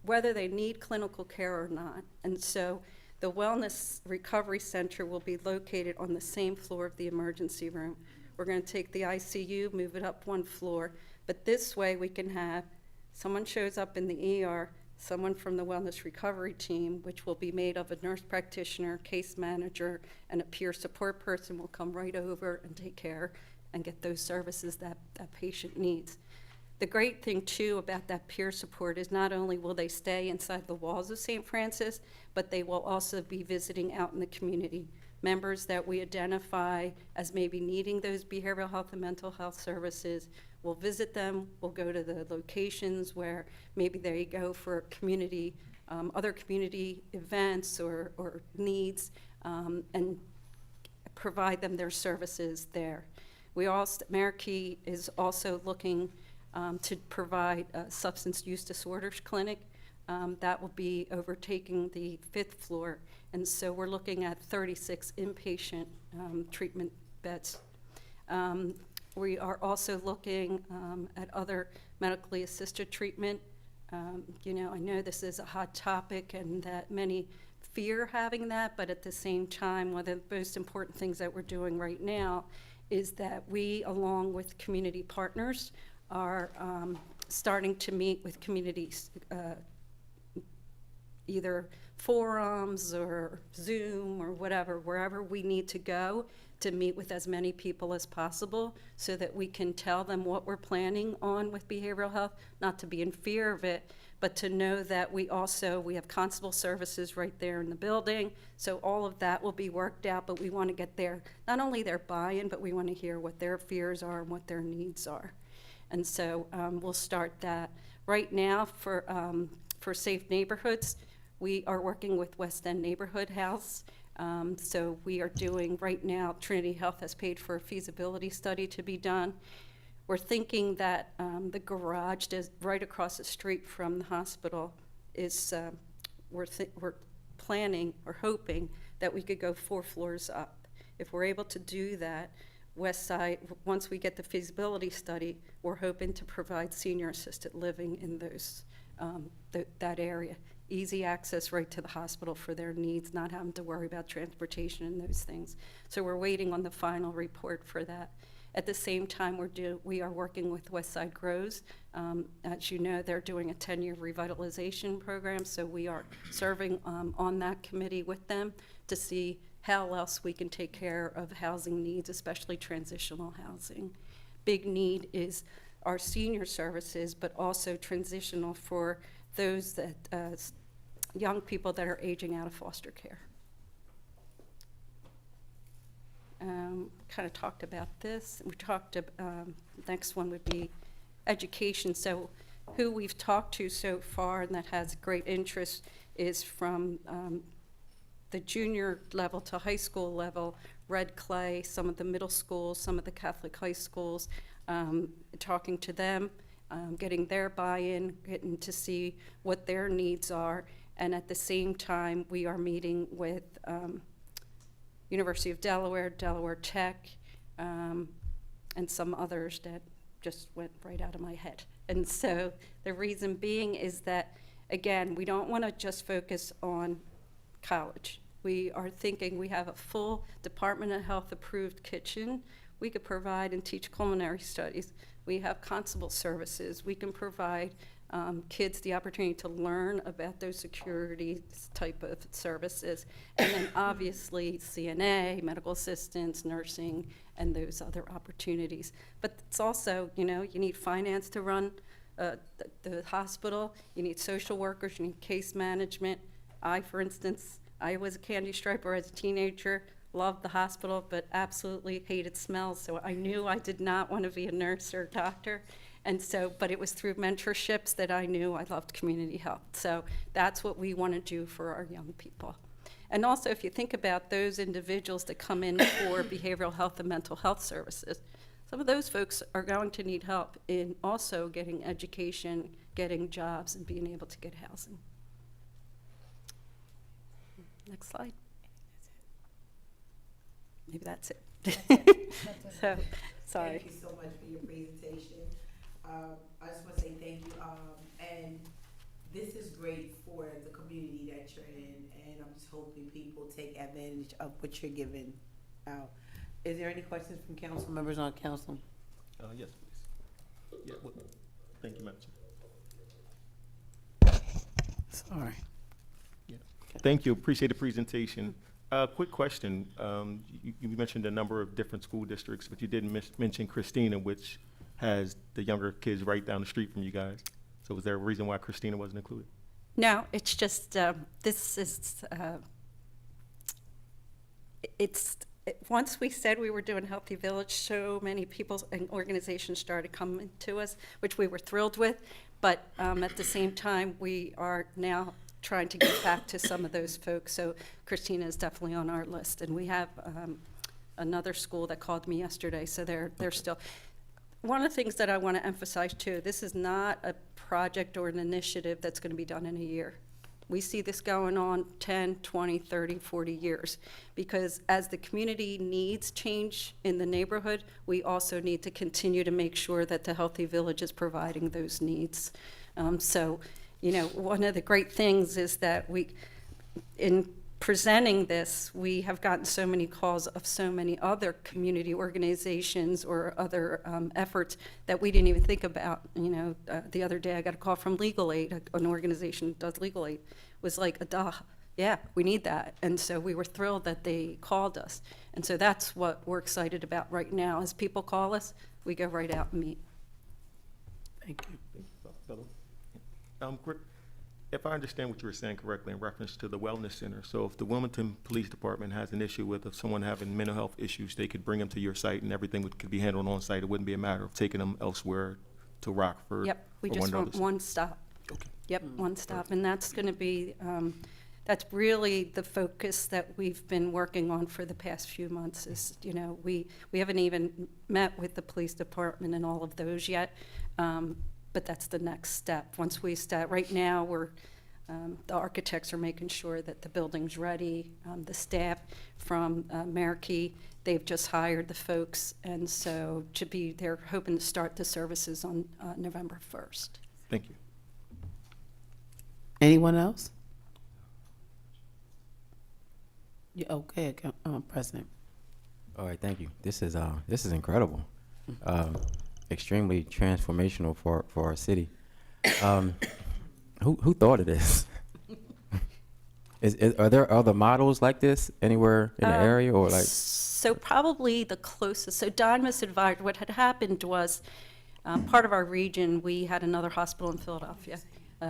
they need clinical care or not. And so the Wellness Recovery Center will be located on the same floor of the emergency room. We're going to take the ICU, move it up one floor, but this way we can have someone shows up in the ER, someone from the Wellness Recovery team, which will be made of a nurse practitioner, case manager, and a peer support person will come right over and take care and get those services that that patient needs. The great thing, too, about that peer support is not only will they stay inside the walls of St. Francis, but they will also be visiting out in the community. Members that we identify as maybe needing those behavioral health and mental health services, we'll visit them, we'll go to the locations where maybe they go for community, other community events or needs, and provide them their services there. Marikey is also looking to provide a substance use disorders clinic. That will be overtaking the 5th floor. And so we're looking at 36 inpatient treatment beds. We are also looking at other medically assisted treatment. I know this is a hot topic and that many fear having that, but at the same time, one of the most important things that we're doing right now is that we, along with community partners, are starting to meet with communities, either forums or Zoom or whatever, wherever we need to go to meet with as many people as possible so that we can tell them what we're planning on with behavioral health, not to be in fear of it, but to know that we have constable services right there in the building. So all of that will be worked out, but we want to get not only their buy-in, but we want to hear what their fears are and what their needs are. And so we'll start that. Right now for Safe Neighborhoods, we are working with West End Neighborhood House. So we are doing, right now, Trinity Health has paid for a feasibility study to be done. We're thinking that the garage right across the street from the hospital is, we're planning or hoping that we could go 4 floors up. If we're able to do that, West Side, once we get the feasibility study, we're hoping to provide senior assisted living in that area. Easy access right to the hospital for their needs, not having to worry about transportation and those things. So we're waiting on the final report for that. At the same time, we are working with West Side Grows. As you know, they're doing a 10-year revitalization program, so we are serving on that committee with them to see how else we can take care of housing needs, especially transitional housing. Big need is our senior services, but also transitional for those that, young people that are aging out of foster care. Kind of talked about this. We talked, next one would be education. So who we've talked to so far and that has great interest is from the junior level to high school level, Red Clay, some of the middle schools, some of the Catholic high schools, talking to them, getting their buy-in, getting to see what their needs are. And at the same time, we are meeting with University of Delaware, Delaware Tech, and some others that just went right out of my head. And so the reason being is that, again, we don't want to just focus on college. We are thinking we have a full Department of Health approved kitchen. We could provide and teach culinary studies. We have constable services. We can provide kids the opportunity to learn about those security type of services. And then obviously CNA, medical assistants, nursing, and those other opportunities. But it's also, you know, you need finance to run the hospital. You need social workers, you need case management. For instance, I was a candy striper as a teenager, loved the hospital, but absolutely hated smells. So I knew I did not want to be a nurse or a doctor. And so, but it was through mentorships that I knew I loved community health. So that's what we want to do for our young people. And also, if you think about those individuals that come in for behavioral health and mental health services, some of those folks are going to need help in also getting education, getting jobs, and being able to get housing. Next slide. Maybe that's it. So, sorry. Thank you so much for your presentation. I just want to say thank you. And this is great for the community that you're in, and I'm just hoping people take advantage of what you're giving out. Is there any questions from council members on council? Yes, please. Yeah, well, thank you, Madam Chair. Sorry. Yeah. Thank you, appreciate the presentation. Quick question. You mentioned a number of different school districts, but you didn't mention Christina, which has the younger kids right down the street from you guys. So was there a reason why Christina wasn't included? No, it's just, once we said we were doing Healthy Village, so many people and organizations started coming to us, which we were thrilled with. But at the same time, we are now trying to get back to some of those folks. So Christina is definitely on our list. And we have another school that called me yesterday, so they're still. One of the things that I want to emphasize too, this is not a project or an initiative that's going to be done in a year. We see this going on 10, 20, 30, 40 years, because as the community needs change in the neighborhood, we also need to continue to make sure that the Healthy Village is providing those needs. So, you know, one of the great things is that in presenting this, we have gotten so many calls of so many other community organizations or other efforts that we didn't even think about. You know, the other day I got a call from Legal Aid, an organization that does legal aid. It was like, yeah, we need that. And so we were thrilled that they called us. And so that's what we're excited about right now. As people call us, we go right out and meet. Thank you. If I understand what you were saying correctly in reference to the wellness center, so if the Wilmington Police Department has an issue with someone having mental health issues, they could bring them to your site and everything could be handled on site. It wouldn't be a matter of taking them elsewhere to Rockford. Yep, we or just one want other one stop. Okay. Yep, one stop, and that's going to be, that's really the focus that we've been working on for the past few months is, you know, we haven't even met with the police department and all of those yet, but that's the next step. Once we start, right now, the architects are making sure that the building's ready. The staff from Marquee, they've just hired the folks, and so they're hoping to start the services on November 1st. Thank you. Anyone else? Yeah, okay, President. All right, thank you. This is incredible. Extremely transformational for our city. Who thought of this? Are there other models like this anywhere in the area, or like? So probably the closest, so Dynamis advised, what had happened was, part of our region, we had another hospital in Philadelphia.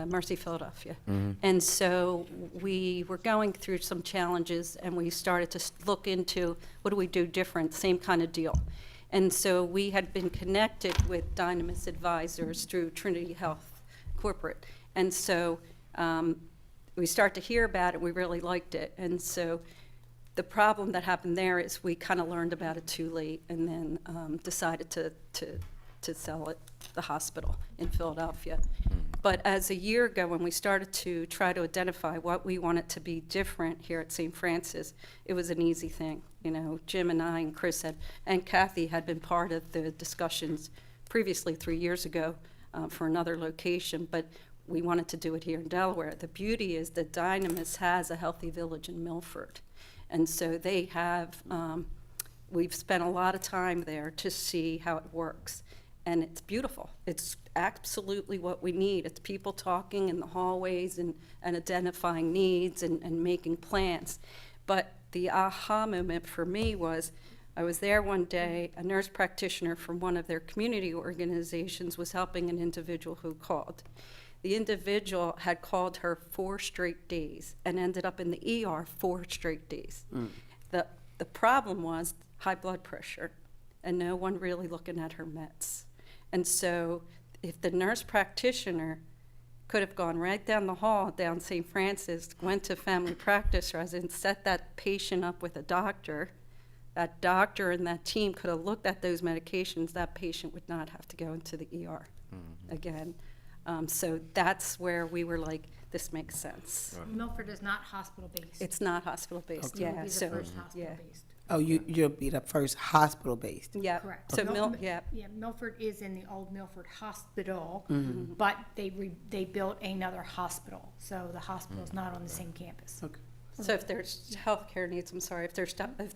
Mercy Philadelphia. And so we were going through some challenges, and we started to look into what do we do different, same kind of deal. And so we had been connected with Dynamis Advisors through Trinity Health Corporate. And so we started to hear about it, we really liked it. And so the problem that happened there is we kind of learned about it too late, and then decided to sell it, the hospital in Philadelphia. But as a year ago, when we started to try to identify what we wanted to be different here at St. Francis, it was an easy thing. You know, Jim and I and Chris and Kathy had been part of the discussions previously 3 years ago for another location, but we wanted to do it here in Delaware. The beauty is that Dynamis has a Healthy Village in Milford. And so they have, we've spent a lot of time there to see how it works. And it's beautiful. It's absolutely what we need. It's people talking in the hallways and identifying needs and making plans. But the aha moment for me was, I was there one day, a nurse practitioner from one of their community organizations was helping an individual who called. The individual had called her 4 straight days and ended up in the ER 4 straight days. The problem was high blood pressure and no one really looking at her meds. And so if the nurse practitioner could have gone right down the hall, down St. Francis, went to family practice residence, set that patient up with a doctor, that doctor and that team could have looked at those medications, that patient would not have to go into the ER again. So that's where we were like, this makes sense. Milford is not hospital-based. It's not hospital-based, It will yeah, be the so, first yeah. hospital-based. Oh, you'll be the first hospital-based. Yeah, Correct. so Mil- yeah, Yeah, Milford is in the old Milford Hospital, Mm-hmm. but they built another hospital, so the hospital is not on the same campus. Okay. so if there's healthcare needs, I'm sorry, if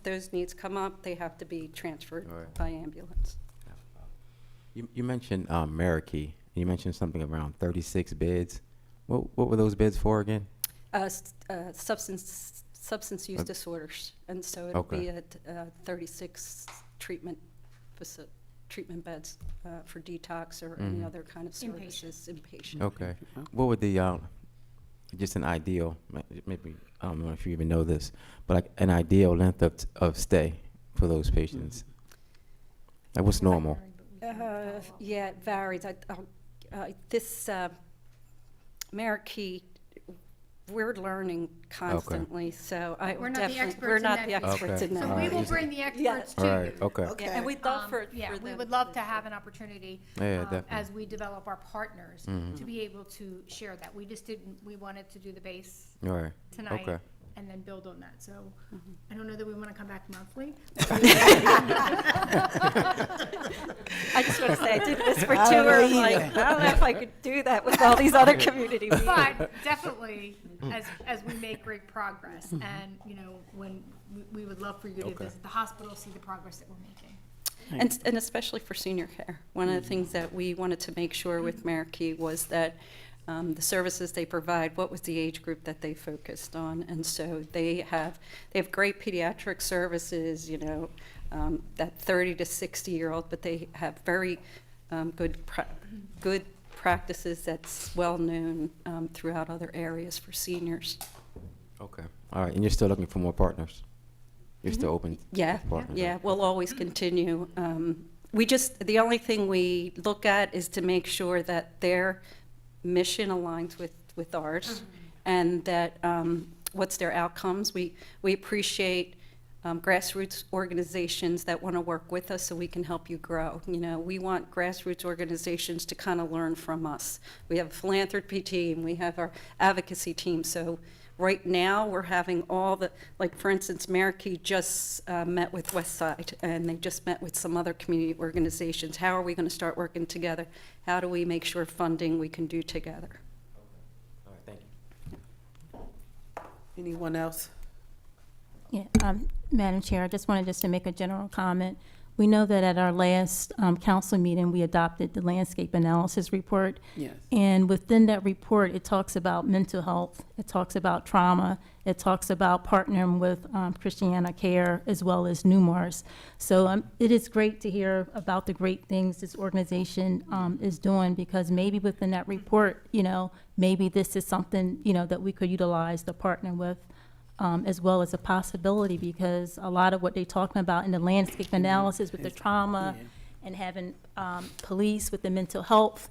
those needs come up, they have to be transferred Right. by ambulance. You mentioned Marikey. You mentioned something around 36 bids. What were those bids for again? Substance use disorders, and so it'll Okay. be at 36 treatment beds for detox or any other kind of services, inpatient. Okay. What would the just an ideal, maybe I don't know if you even know this, but like an ideal length of stay for those patients? Like what's normal? Yeah, it varies. This Marikey, we're learning constantly, so We're not the experts we're in not that the field. experts in Okay. that. So All we right. will bring the experts to All you. right. Okay. Okay. Yeah, and we'd love for Yeah, we them would love to have an opportunity, Yeah, definitely. as we develop our partners, to be able to share that. We just didn't, we wanted to do the base All right. tonight Okay. and then build on that. So Mm-hmm. I don't know that we want to come back monthly. I just want to say, I did whisper to I don't her, know like, either. I don't know if I could do that with all these other community meetings. But definitely, as we make great progress, and, you know, when, we would love for you to Okay. visit the hospital, see the progress that we're making. And especially for senior care. One of the things that we wanted to make sure with Marikey was that the services they provide, what was the age group that they focused on? And so they have great pediatric services, you know, that 30 to 60-year-old, but they have very good practices that's well-known throughout other areas for seniors. Okay. All right. And you're still looking for more partners? You're still open? Yeah, to partners? yeah, we'll always continue. The only thing we look at is to make sure that their mission aligns with ours, and that what's their outcomes. We appreciate grassroots organizations that want to work with us so we can help you grow. You know, we want grassroots organizations to kind of learn from us. We have a philanthropy team, we have our advocacy team, so right now, we're having all the, like, for instance, Marikey just met with Westside, and they just met with some other community organizations. How are we going to start working together? How do we make sure funding we can do together? All right. Thank you. Anyone else? Yeah, Madam Chair, I just wanted to make a general comment. We know that at our last council meeting, we adopted the landscape analysis report. Yes. And within that report, it talks about mental health, it talks about trauma, it talks about partnering with Christiana Care as well as Newmars. So it is great to hear about the great things this organization is doing, because maybe within that report, maybe this is something, that we could utilize to partner with, as well as a possibility, because a lot of what they're talking about in the landscape analysis with the trauma and having police with the mental health,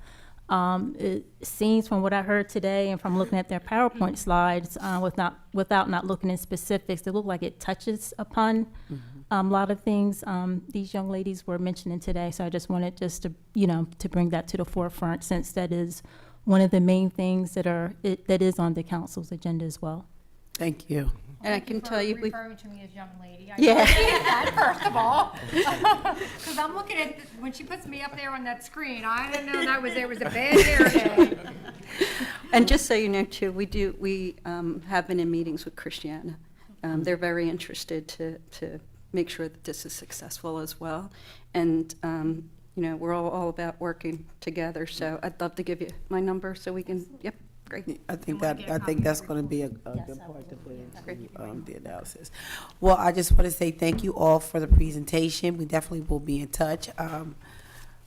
it seems from what I heard today and from looking at their PowerPoint slides, without not looking in specifics, it looked like it touches upon a lot of things these young ladies were mentioning today. So I just wanted to bring that to the forefront, since that is one of the main things that is on the council's agenda as well. Thank you. And I can tell you, Referring to me as young lady. I Yeah. appreciate that, first of all. Because I'm looking at, when she puts me up there on that screen, I didn't know there was a bad hair day. and just so you know too, we have been in meetings with Christiana. They're very interested to make sure that this is successful as well. And, we're all about working together. So I'd love to give you my number so we can, yep. Great. I think that's going to be a good part to put into the analysis. Well, I just want to say thank you all for the presentation. We definitely will be in touch.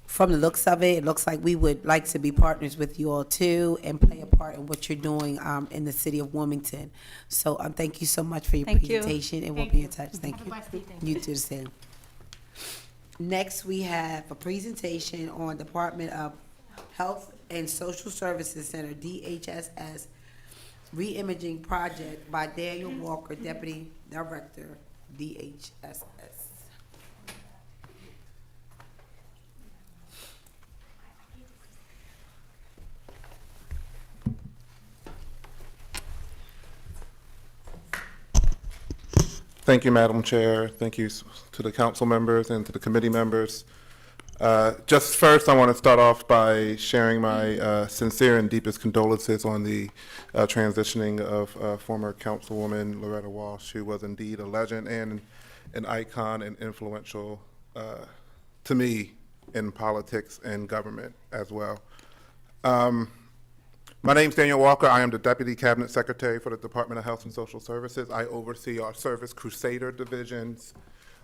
From the looks of it looks like we would like to be partners with you all too, and play a part in what you're doing in the city of Wilmington. So thank you so much for your Thank you. presentation, and we'll Thank be you. in touch. Thank Have a you. blessed evening. You too, the same. Next, we have a presentation on Department of Health and Social Services Center, DHSS, Reimaging Project by Daniel Walker, Deputy Director, DHSS. Thank you, Madam Chair. Thank you to the council members and to the committee members. Just first, I want to start off by sharing my sincere and deepest condolences on the transitioning of former Councilwoman Loretta Walsh, who was indeed a legend and an icon and influential to me in politics and government as well. My name's Daniel Walker. I am the Deputy Cabinet Secretary for the Department of Health and Social Services. I oversee our Service Crusader divisions,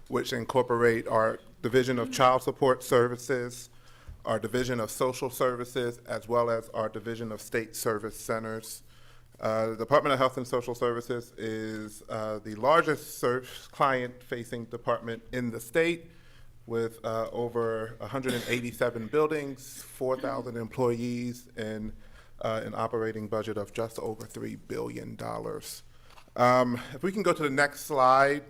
which incorporate our Division of Child Support Services, our Division of Social Services, as well as our Division of State Service Centers. The Department of Health and Social Services is the largest client-facing department in the state, with over 187 buildings, 4,000 employees, and an operating budget of just over $3 billion. If we can go to the next slide.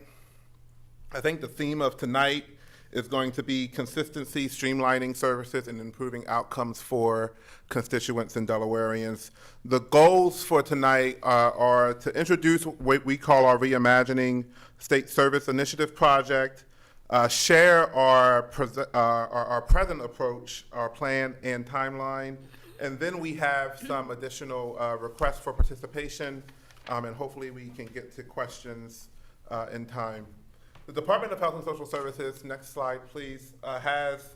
I think the theme of tonight is going to be consistency, streamlining services, and improving outcomes for constituents and Delawareans. The goals for tonight are to introduce what we call our Reimagining State Service Initiative project, share our present approach, our plan and timeline, and then we have some additional requests for participation, and hopefully we can get to questions in time. The Department of Health and Social Services, next slide please, has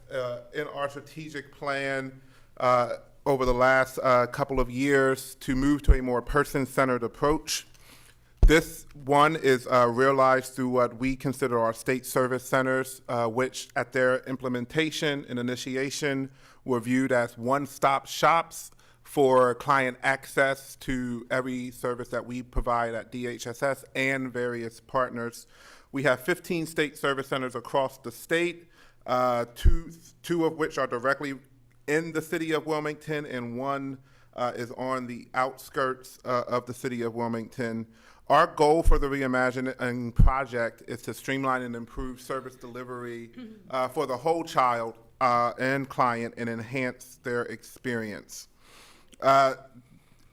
in our strategic plan over the last couple of years to move to a more person-centered approach. This one is realized through what we consider our state service centers, which at their implementation and initiation were viewed as one-stop shops for client access to every service that we provide at DHSS and various partners. We have 15 state service centers across the state, two of which are directly in the city of Wilmington, and one is on the outskirts of the city of Wilmington. Our goal for the Reimagining project is to streamline and improve service delivery for the whole child and client and enhance their experience.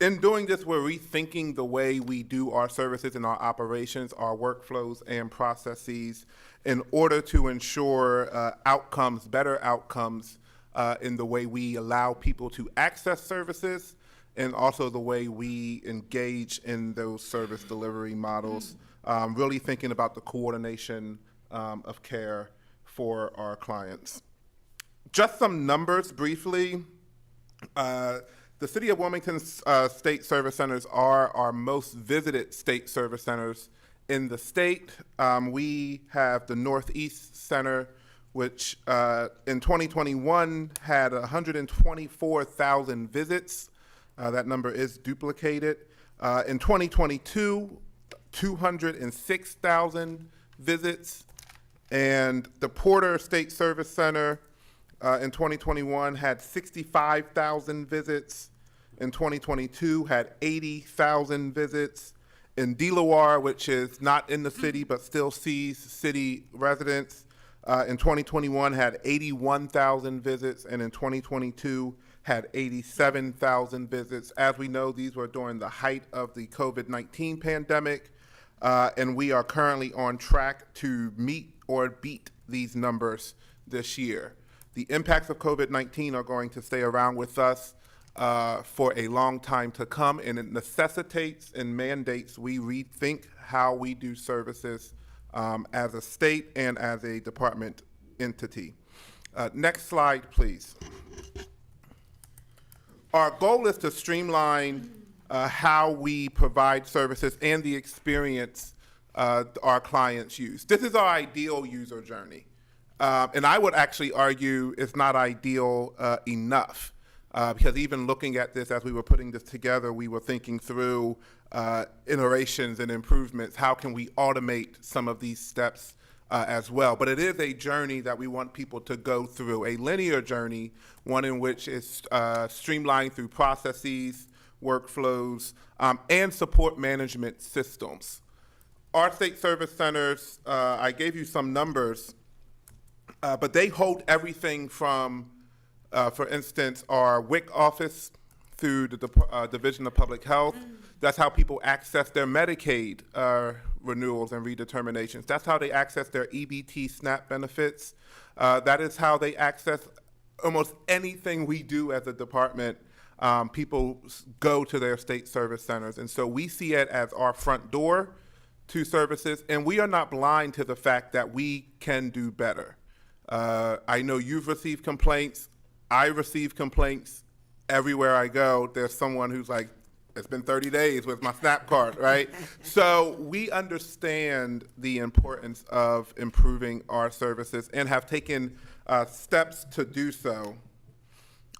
In doing this, we're rethinking the way we do our services and our operations, our workflows and processes in order to ensure outcomes, better outcomes in the way we allow people to access services and also the way we engage in those service delivery models, really thinking about the coordination of care for our clients. Just some numbers briefly. The City of Wilmington's state service centers are our most visited state service centers in the state. We have the Northeast Center, which in 2021 had 124,000 visits. That number is duplicated. In 2022, 206,000 visits. And the Porter State Service Center in 2021 had 65,000 visits. In 2022 had 80,000 visits. In Delaware, which is not in the city but still sees city residents, in 2021 had 81,000 visits, and in 2022 had 87,000 visits. As we know, these were during the height of the COVID-19 pandemic, and we are currently on track to meet or beat these numbers this year. The impacts of COVID-19 are going to stay around with us for a long time to come, and it necessitates and mandates we rethink how we do services as a state and as a department entity. Next slide, please. Our goal is to streamline how we provide services and the experience our clients use. This is our ideal user journey. And I would actually argue it's not ideal enough. Because even looking at this as we were putting this together, we were thinking through iterations and improvements. How can we automate some of these steps as well? But it is a journey that we want people to go through, a linear journey, one in which is streamlined through processes, workflows, and support management systems. Our state service centers, I gave you some numbers, but they hold everything from for instance, our WIC office through the Division of Public Health. That's how people access their Medicaid renewals and redeterminations. That's how they access their EBT SNAP benefits. That is how they access almost anything we do as a department. People go to their state service centers. And so we see it as our front door to services, and we are not blind to the fact that we can do better. I know you've received complaints. I receive complaints everywhere I go. There's someone who's like, it's been 30 days with my SNAP card, right? So we understand the importance of improving our services and have taken steps to do so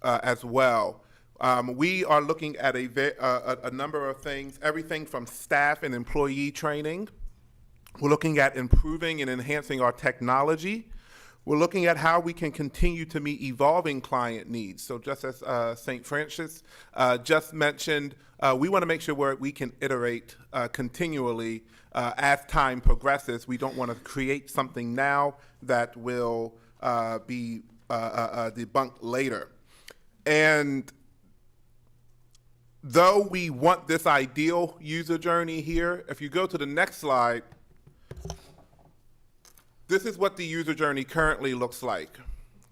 as well. We are looking at a number of things, everything from staff and employee training. We're looking at improving and enhancing our technology. We're looking at how we can continue to meet evolving client needs. So just as St. Francis just mentioned, we want to make sure we can iterate continually as time progresses. We don't want to create something now that will be debunked later. And though we want this ideal user journey here, if you go to the next slide, this is what the user journey currently looks like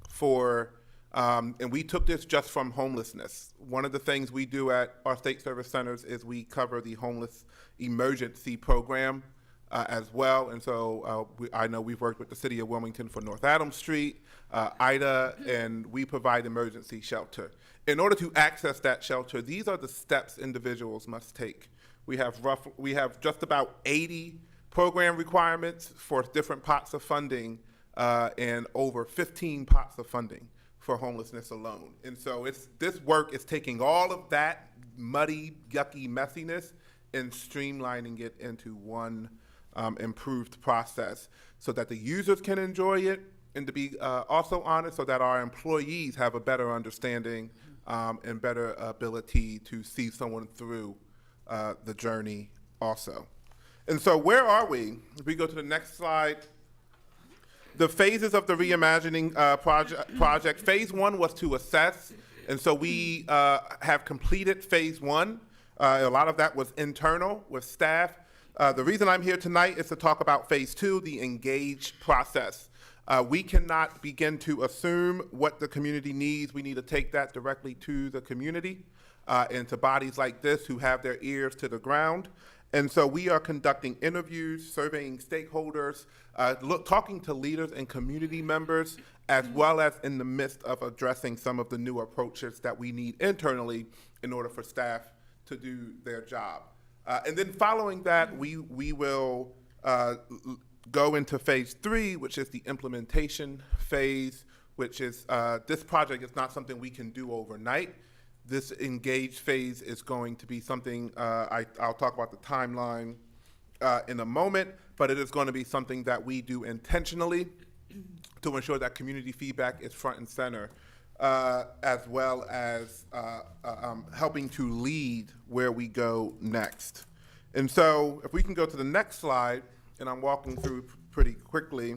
for, and we took this just from homelessness. One of the things we do at our state service centers is we cover the homeless emergency program as well. And so I know we've worked with the City of Wilmington for North Adams Street, IDA, and we provide emergency shelter. In order to access that shelter, these are the steps individuals must take. We have just about 80 program requirements for different pots of funding and over 15 pots of funding for homelessness alone. And so this work is taking all of that muddy, yucky messiness and streamlining it into one improved process so that the users can enjoy it, and to be also honest, so that our employees have a better understanding and better ability to see someone through the journey also. And so where are we? If we go to the next slide, the phases of the reimagining project. Phase one was to assess, and so we have completed phase one. A lot of that was internal with staff. The reason I'm here tonight is to talk about phase two, the engage process. We cannot begin to assume what the community needs. We need to take that directly to the community and to bodies like this who have their ears to the ground. And so we are conducting interviews, surveying stakeholders, talking to leaders and community members, as well as in the midst of addressing some of the new approaches that we need internally in order for staff to do their job. And then following that, we will go into phase 3, which is the implementation phase, which is this project is not something we can do overnight. This engaged phase is going to be something, I'll talk about the timeline in a moment, but it is going to be something that we do intentionally to ensure that community feedback is front and center, as well as helping to lead where we go next. And so if we can go to the next slide, and I'm walking through pretty quickly.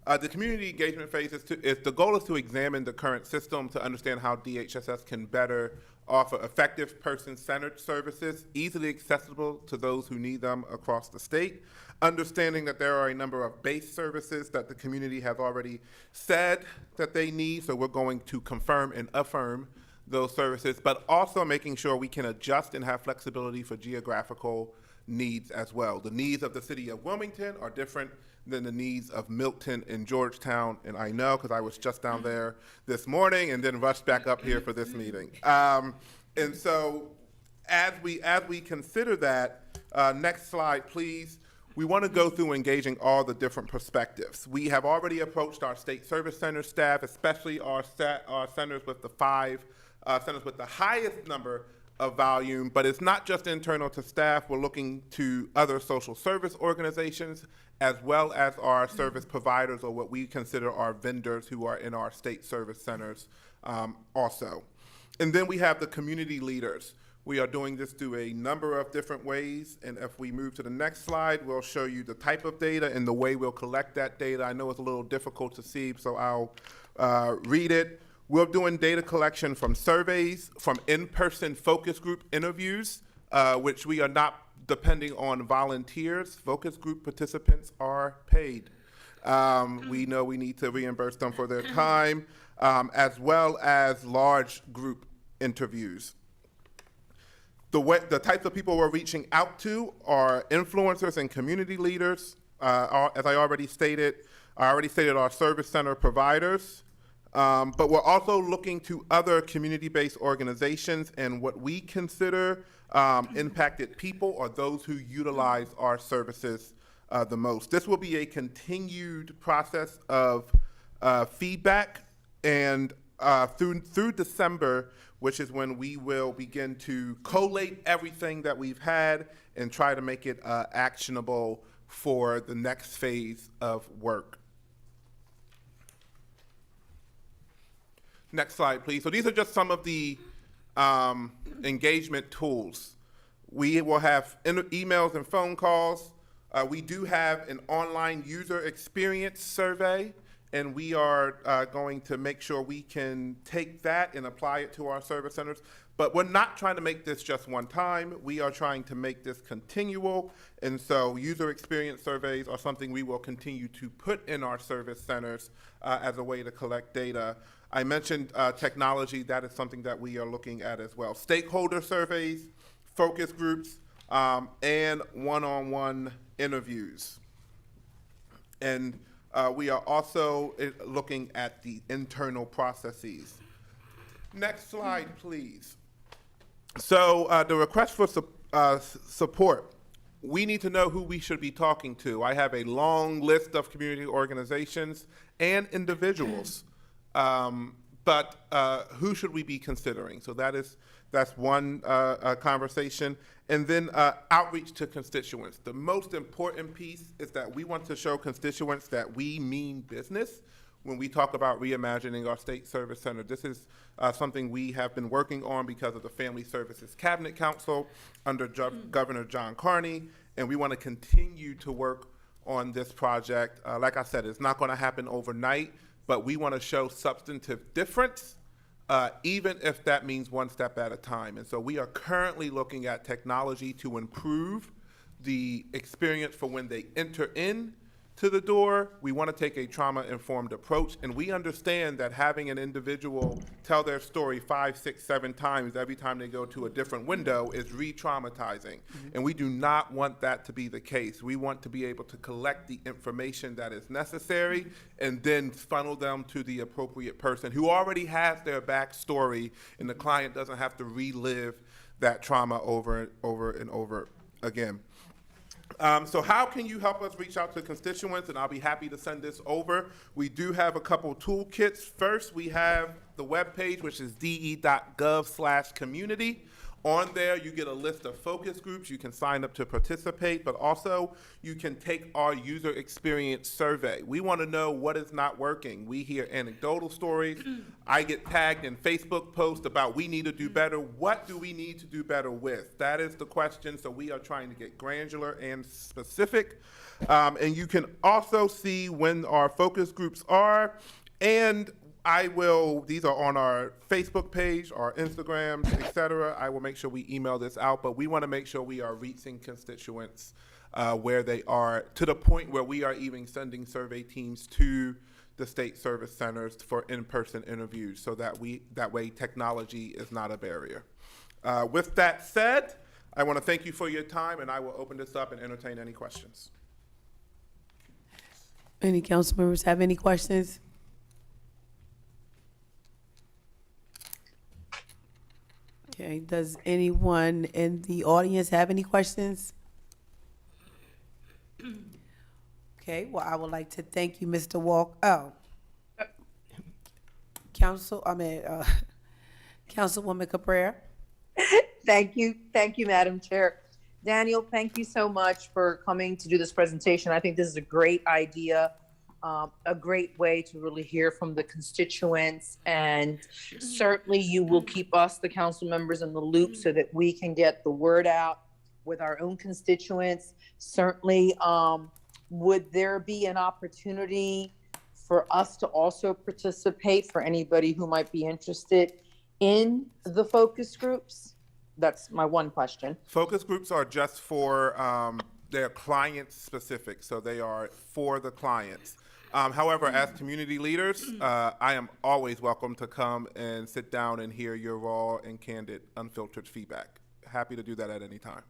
The community engagement phase the goal is to examine the current system to understand how DHSS can better offer effective person-centered services, easily accessible to those who need them across the state, understanding that there are a number of base services that the community has already said that they need, so we're going to confirm and affirm those services, but also making sure we can adjust and have flexibility for geographical needs as well. The needs of the city of Wilmington are different than the needs of Milton and Georgetown, and I know because I was just down there this morning and then rushed back up here for this meeting. And so as we consider that, next slide please, we want to go through engaging all the different perspectives. We have already approached our state service center staff, especially our centers with the 5 centers with the highest number of volume, but it's not just internal to staff. We're looking to other social service organizations as well as our service providers, or what we consider our vendors who are in our state service centers also. And then we have the community leaders. We are doing this through a number of different ways, and if we move to the next slide, we'll show you the type of data and the way we'll collect that data. I know it's a little difficult to see, so I'll read it. We're doing data collection from surveys, from in-person focus group interviews, which we are not depending on volunteers. Focus group participants are paid. We know we need to reimburse them for their time, as well as large group interviews. The types of people we're reaching out to are influencers and community leaders. As I already stated our service center providers. But we're also looking to other community-based organizations and what we consider impacted people, or those who utilize our services the most. This will be a continued process of feedback, and through December, which is when we will begin to collate everything that we've had and try to make it actionable for the next phase of work. Next slide, please. So these are just some of the engagement tools. We will have emails and phone calls. We do have an online user experience survey, and we are going to make sure we can take that and apply it to our service centers. But we're not trying to make this just one time. We are trying to make this continual, and so user experience surveys are something we will continue to put in our service centers as a way to collect data. I mentioned technology. That is something that we are looking at as well. Stakeholder surveys, focus groups, and one-on-one interviews. And we are also looking at the internal processes. Next slide, please. So the request for support. We need to know who we should be talking to. I have a long list of community organizations and individuals. But who should we be considering? So that's one conversation. And then outreach to constituents. The most important piece is that we want to show constituents that we mean business when we talk about reimagining our state service center. This is something we have been working on because of the Family Services Cabinet Council under Governor John Carney, and we want to continue to work on this project. Like I said, it's not going to happen overnight, but we want to show substantive difference, even if that means one step at a time. And so we are currently looking at technology to improve the experience for when they enter in to the door. We want to take a trauma-informed approach, and we understand that having an individual tell their story 5, 6, 7 times every time they go to a different window is re-traumatizing. And we do not want that to be the case. We want to be able to collect the information that is necessary and then funnel them to the appropriate person who already has their backstory, and the client doesn't have to relive that trauma over and over again. So how can you help us reach out to constituents? And I'll be happy to send this over. We do have a couple toolkits. First, we have the webpage, which is de.gov/community. On there, you get a list of focus groups. You can sign up to participate, but also you can take our user experience survey. We want to know what is not working. We hear anecdotal stories. I get tagged in Facebook posts about we need to do better. What do we need to do better with? That is the question. So we are trying to get granular and specific. And you can also see when our focus groups are, and these are on our Facebook page, our Instagrams, et cetera. I will make sure we email this out, but we want to make sure we are reaching constituents where they are, to the point where we are even sending survey teams to the state service centers for in-person interviews, so that way technology is not a barrier. With that said, I want to thank you for your time, and I will open this up and entertain any questions. Any council members have any questions? Okay, does anyone in the audience have any questions? Okay, well, I would like to thank you, Mr. Councilwoman Cabrera. Thank you, Madam Chair. Daniel, thank you so much for coming to do this presentation. I think this is a great idea, a great way to really hear from the constituents, and certainly you will keep us, the council members, in the loop so that we can get the word out with our own constituents. Certainly, would there be an opportunity for us to also participate for anybody who might be interested in the focus groups? That's my one question. Focus groups are just for, they're client specific, so they are for the clients. However, as community leaders, I am always welcome to come and sit down and hear your raw and candid, unfiltered feedback. Happy to do that at any time.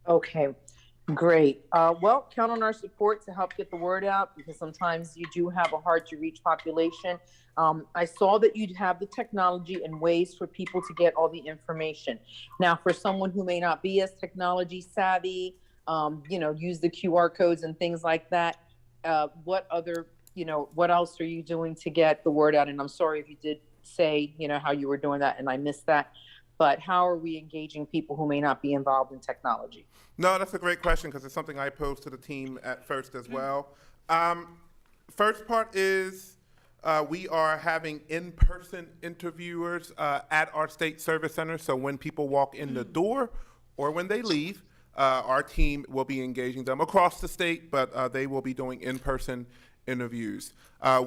Okay, great. Well, count on our support to help get the word out, because sometimes you do have a hard to reach population. I saw that you'd have the technology and ways for people to get all the information. Now, for someone who may not be as technology savvy, use the QR codes and things like that, what else are you doing to get the word out? And I'm sorry if you did say, how you were doing that and I missed that, but how are we engaging people who may not be involved in technology? No, that's a great question, because it's something I posed to the team at first as well. First part is we are having in-person interviewers at our state service center. So when people walk in the door or when they leave, our team will be engaging them across the state, but they will be doing in-person interviews.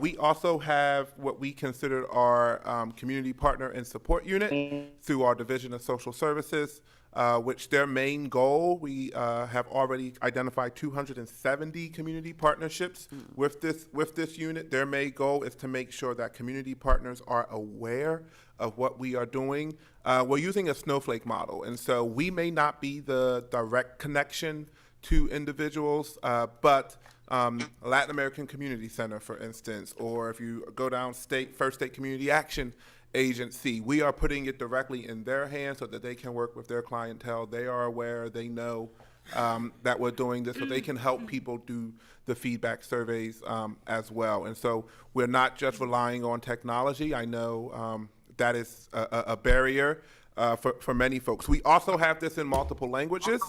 We also have what we consider our community partner and support unit through our Division of Social Services, which their main goal, we have already identified 270 community partnerships with this unit. Their main goal is to make sure that community partners are aware of what we are doing. We're using a snowflake model, and so we may not be the direct connection to individuals, but Latin American Community Center, for instance, or if you go down First State Community Action Agency, we are putting it directly in their hands so that they can work with their clientele. They are aware, they know that we're doing this, so they can help people do the feedback surveys as well. And so we're not just relying on technology. I know that is a barrier for many folks. We also have this in multiple languages.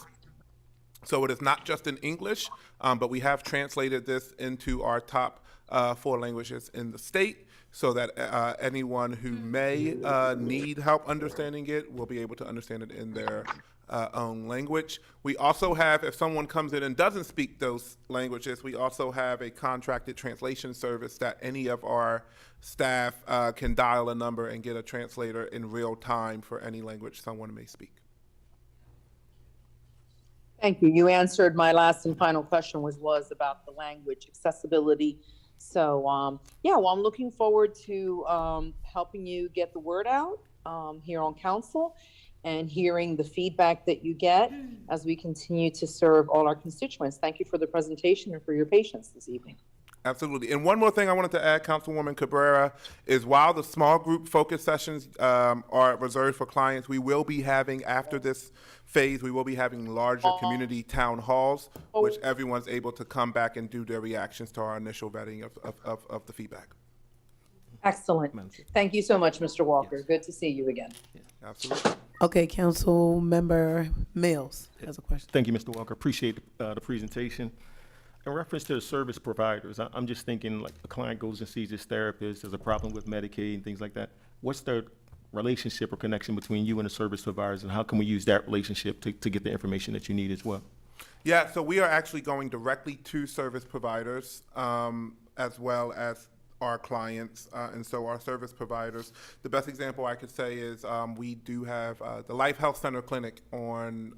So it is not just in English, but we have translated this into our top 4 languages in the state, so that anyone who may need help understanding it will be able to understand it in their own language. We also have, if someone comes in and doesn't speak those languages, we also have a contracted translation service that any of our staff can dial a number and get a translator in real time for any language someone may speak. Thank you. You answered my last and final question was about the language accessibility. So, yeah, well, I'm looking forward to helping you get the word out here on council and hearing the feedback that you get as we continue to serve all our constituents. Thank you for the presentation and for your patience this evening. Absolutely. And one more thing I wanted to add, Councilwoman Cabrera, is while the small group focus sessions are reserved for clients, we will be having, after this phase, we will be having larger community town halls, which everyone's able to come back and do their reactions to our initial vetting of the feedback. Excellent. Thank you so much, Mr. Walker. Yes. Good to see you again. Absolutely. Okay, Council Member Mills has a question. Thank you, Mr. Walker. Appreciate the presentation. In reference to the service providers, I'm just thinking, like, a client goes and sees his therapist, there's a problem with Medicaid and things like that. What's the relationship or connection between you and the service providers, and how can we use that relationship to get the information that you need as well? Yeah, so we are actually going directly to service providers as well as our clients. And so our service providers, the best example I could say is we do have the Life Health Center Clinic on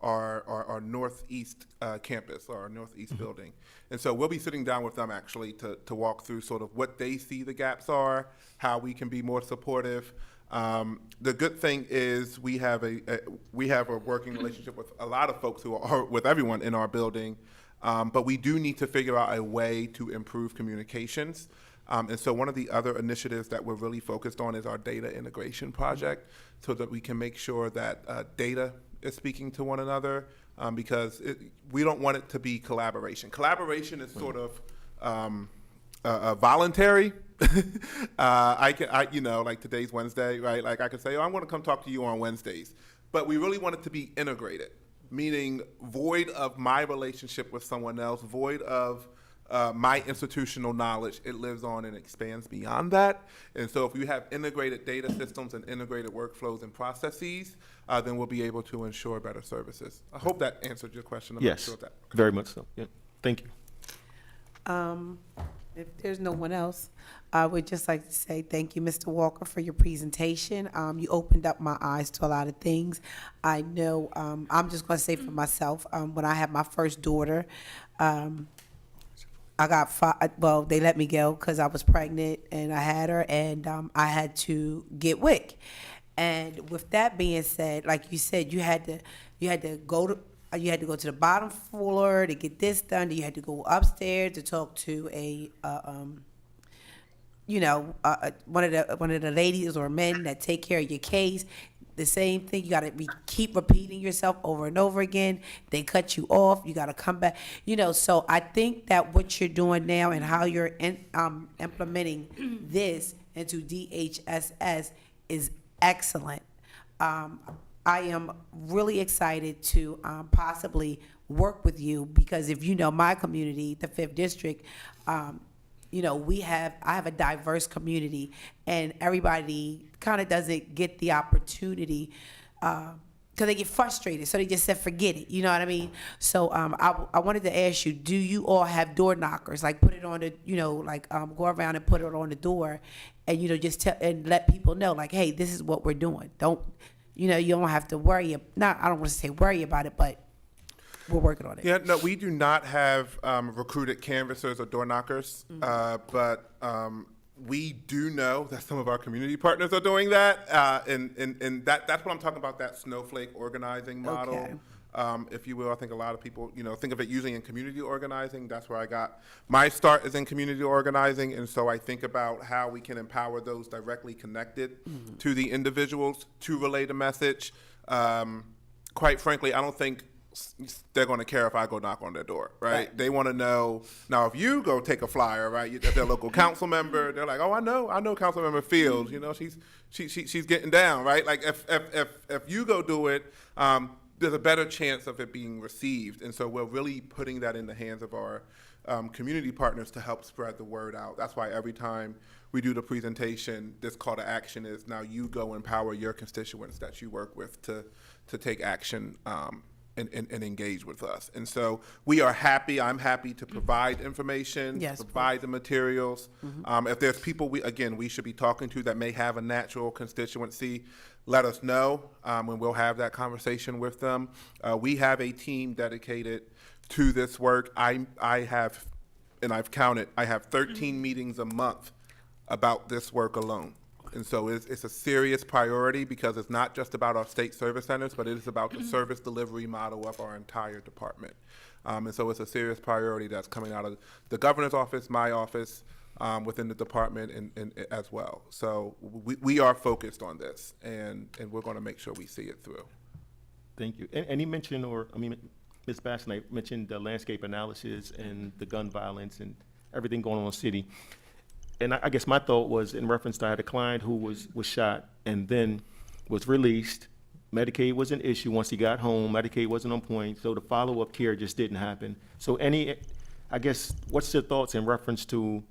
our northeast campus, or our northeast building. And so we'll be sitting down with them actually to walk through sort of what they see the gaps are, how we can be more supportive. The good thing is we have a working relationship with a lot of folks who are with everyone in our building, but we do need to figure out a way to improve communications. And so one of the other initiatives that we're really focused on is our data integration project, so that we can make sure that data is speaking to one another, because we don't want it to be collaboration. Collaboration is sort of voluntary. Like today's Wednesday, right? Like I could say, oh, I'm going to come talk to you on Wednesdays, but we really want it to be integrated, meaning void of my relationship with someone else, void of my institutional knowledge. It lives on and expands beyond that. And so if you have integrated data systems and integrated workflows and processes, then we'll be able to ensure better services. I hope that answered your question. I'm not Yes, sure of that. very much so. Yeah. Thank you. If there's no one else, I would just like to say thank you, Mr. Walker, for your presentation. You opened up my eyes to a lot of things. I know, I'm just going to say for myself, when I had my first daughter, I got well, they let me go because I was pregnant and I had her, and I had to get WIC. And with that being said, like you said, you had to go to the bottom floor to get this done. Then you had to go upstairs to talk to one of the ladies or men that take care of your case. The same thing, you got to keep repeating yourself over and over again. They cut you off, you got to come back. So I think that what you're doing now and how you're implementing this into DHSS is excellent. I am really excited to possibly work with you, because if you know my community, the 5th District, I have a diverse community, and everybody kind of doesn't get the opportunity because they get frustrated. So they just said, forget it. You know what I mean? So I wanted to ask you, do you all have door knockers? Like put it on the, go around and put it on the door and, just tell and let people know, like, hey, this is what we're doing. You don't have to worry. I don't want to say worry about it, but we're working on it. Yeah, no, we do not have recruited canvassers or door knockers, but we do know that some of our community partners are doing that, and that's what I'm talking about, that snowflake organizing model, Okay. if you will. I think a lot of people, think of it usually in community organizing. That's where I got my start, is in community organizing, and so I think about how we can empower those directly connected to the individuals to relay the message. Quite frankly, I don't think they're going to care if I go knock on their door, right? They want to know. Now, if you go take a flyer, right, if they're a local council member, they're like, oh, I know Council Member Fields, she's getting down, right? Like if you go do it, there's a better chance of it being received. And so we're really putting that in the hands of our community partners to help spread the word out. That's why every time we do the presentation, this call to action is, now you go empower your constituents that you work with to take action and engage with us. And so we are happy, I'm happy to provide information, Yes, provide the materials. If there's people we should be talking to that may have a natural constituency, let us know, and we'll have that conversation with them. We have a team dedicated to this work. I have, and I've counted, I have 13 meetings a month about this work alone. And so it's a serious priority because it's not just about our state service centers, but it is about the service delivery model of our entire department. And so it's a serious priority that's coming out of the governor's office, my office, within the department and as well. So we are focused on this, and we're going to make sure we see it through. Thank you. And he mentioned, Ms. Basson mentioned the landscape analysis and the gun violence and everything going on in the city. And I guess my thought was in reference to I had a client who was shot and then was released. Medicaid was an issue once he got home. Medicaid wasn't on point, so the follow-up care just didn't happen. So I guess, what's your thoughts in reference to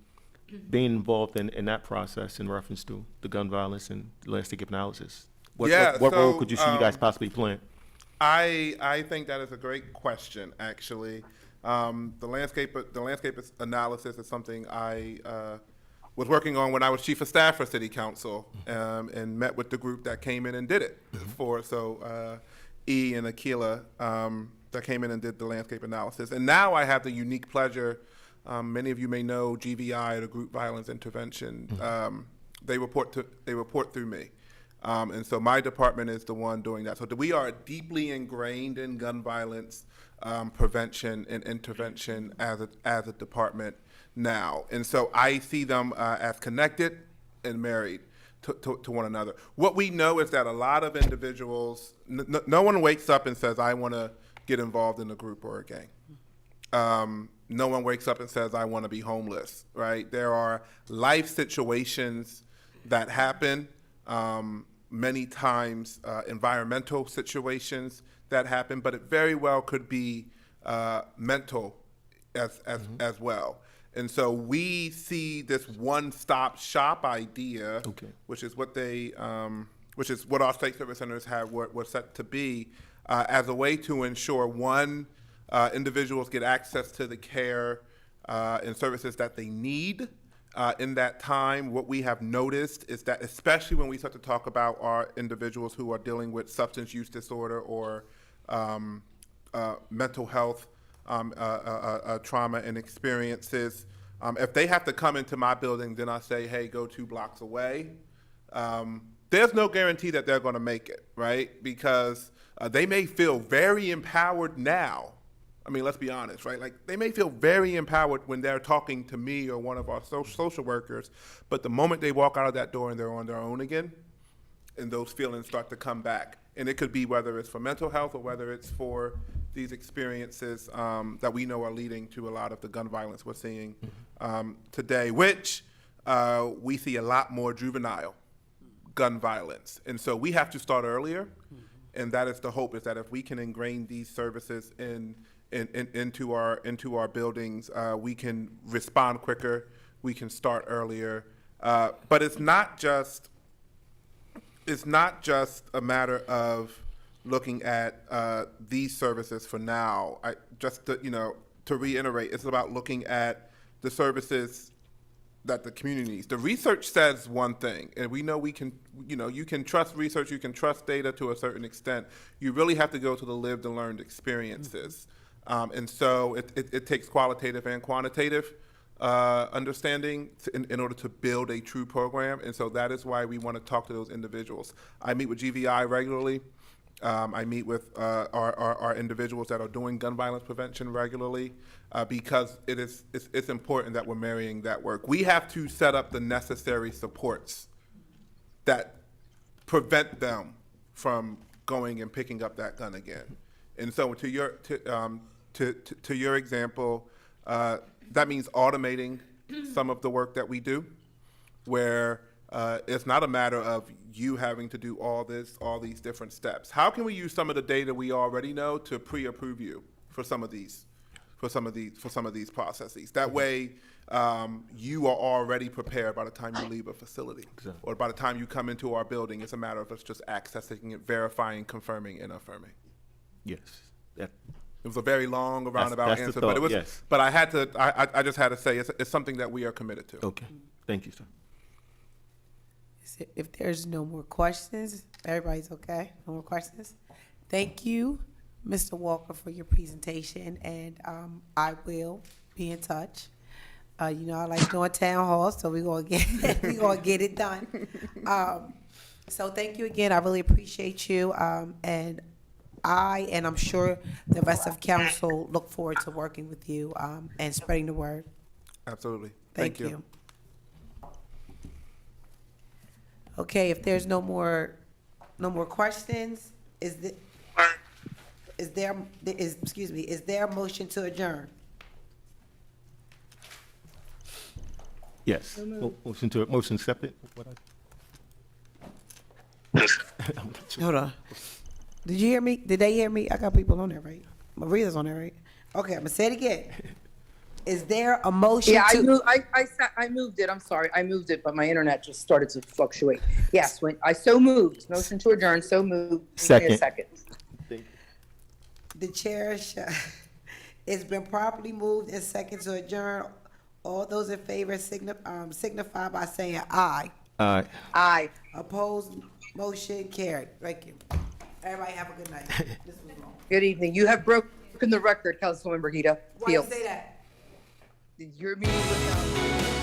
being involved in that process in reference to the gun violence and landscape analysis? What role could you see you guys possibly playing? I think that is a great question, actually. The landscape analysis is something I was working on when I was chief of staff for city council, and met with the group that came in and did it E and Aquila that came in and did the landscape analysis. And now I have the unique pleasure, many of you may know GVI, the Group Violence Intervention, they report through me. And so my department is the one doing that. So we are deeply ingrained in gun violence prevention and intervention as a department now. And so I see them as connected and married to one another. What we know is that a lot of individuals, no one wakes up and says, I want to get involved in a group or a gang. No one wakes up and says, I want to be homeless, right? There are life situations that happen, many times environmental situations that happen, but it very well could be mental as well. And so we see this one-stop shop idea, which is what our state service centers were set to be, as a way to ensure, one, individuals get access to the care and services that they need in that time. What we have noticed is that, especially when we start to talk about our individuals who are dealing with substance use disorder or mental health trauma and experiences, if they have to come into my building, then I say, hey, go 2 blocks away. There's no guarantee that they're going to make it, right? Because they may feel very empowered now. I mean, let's be honest, right? Like, they may feel very empowered when they're talking to me or one of our social workers, but the moment they walk out of that door and they're on their own again, and those feelings start to come back. And it could be whether it's for mental health or whether it's for these experiences that we know are leading to a lot of the gun violence we're seeing today, which we see a lot more juvenile gun violence. And so we have to start earlier, and that is the hope, is that if we can ingrain these services into our buildings, we can respond quicker, we can start earlier. But it's not just a matter of looking at these services for now. To reiterate, it's about looking at the services that the community needs. The research says one thing, and we know we can, you can trust research, you can trust data to a certain extent. You really have to go to the lived and learned experiences. And so it takes qualitative and quantitative understanding in order to build a true program. And so that is why we want to talk to those individuals. I meet with GVI regularly. I meet with our individuals that are doing gun violence prevention regularly because it's important that we're marrying that work. We have to set up the necessary supports that prevent them from going and picking up that gun again. And so to your example, that means automating some of the work that we do, where it's not a matter of you having to do all these different steps. How can we use some of the data we already know to pre-approve you for some of these processes? That way, you are already prepared by the time you leave a facility, or by the time you come into our building. It's a matter of us just accessing it, verifying, confirming, and affirming. Yes. That- It was a very long roundabout that's the answer, thought, but it was, yes. but I had to, I just had to say, it's something that we are committed to. Okay, thank you, sir. If there's no more questions, everybody's okay? No more questions? Thank you, Mr. Walker, for your presentation, and I will be in touch. You know, I like doing town halls, so we're gonna get, we gonna get it done. So thank you again. I really appreciate you, and I'm sure the rest of council look forward to working with you, and spreading the word. Absolutely. Thank you. Okay, if there's no more questions, is there a motion to adjourn? Yes. Motion accepted? Hold on. Did you hear me? Did they hear me? I got people on there, right? Maria's on there, right? Okay, I'm gonna say it again. Is there a motion Yeah, to? I moved it. I'm sorry. I moved it, but my internet just started to fluctuate. Yes, when I so moved, motion to adjourn, so moved. Give me a Second. The chair it's been properly moved and second to adjourn. All those in favor signify by saying aye. Aye. Opposed, motion carried. Thank you. Everybody have a good night. This was long. Good evening. You have broken the record, Councilwoman Brigida. Why you say that? Your meeting was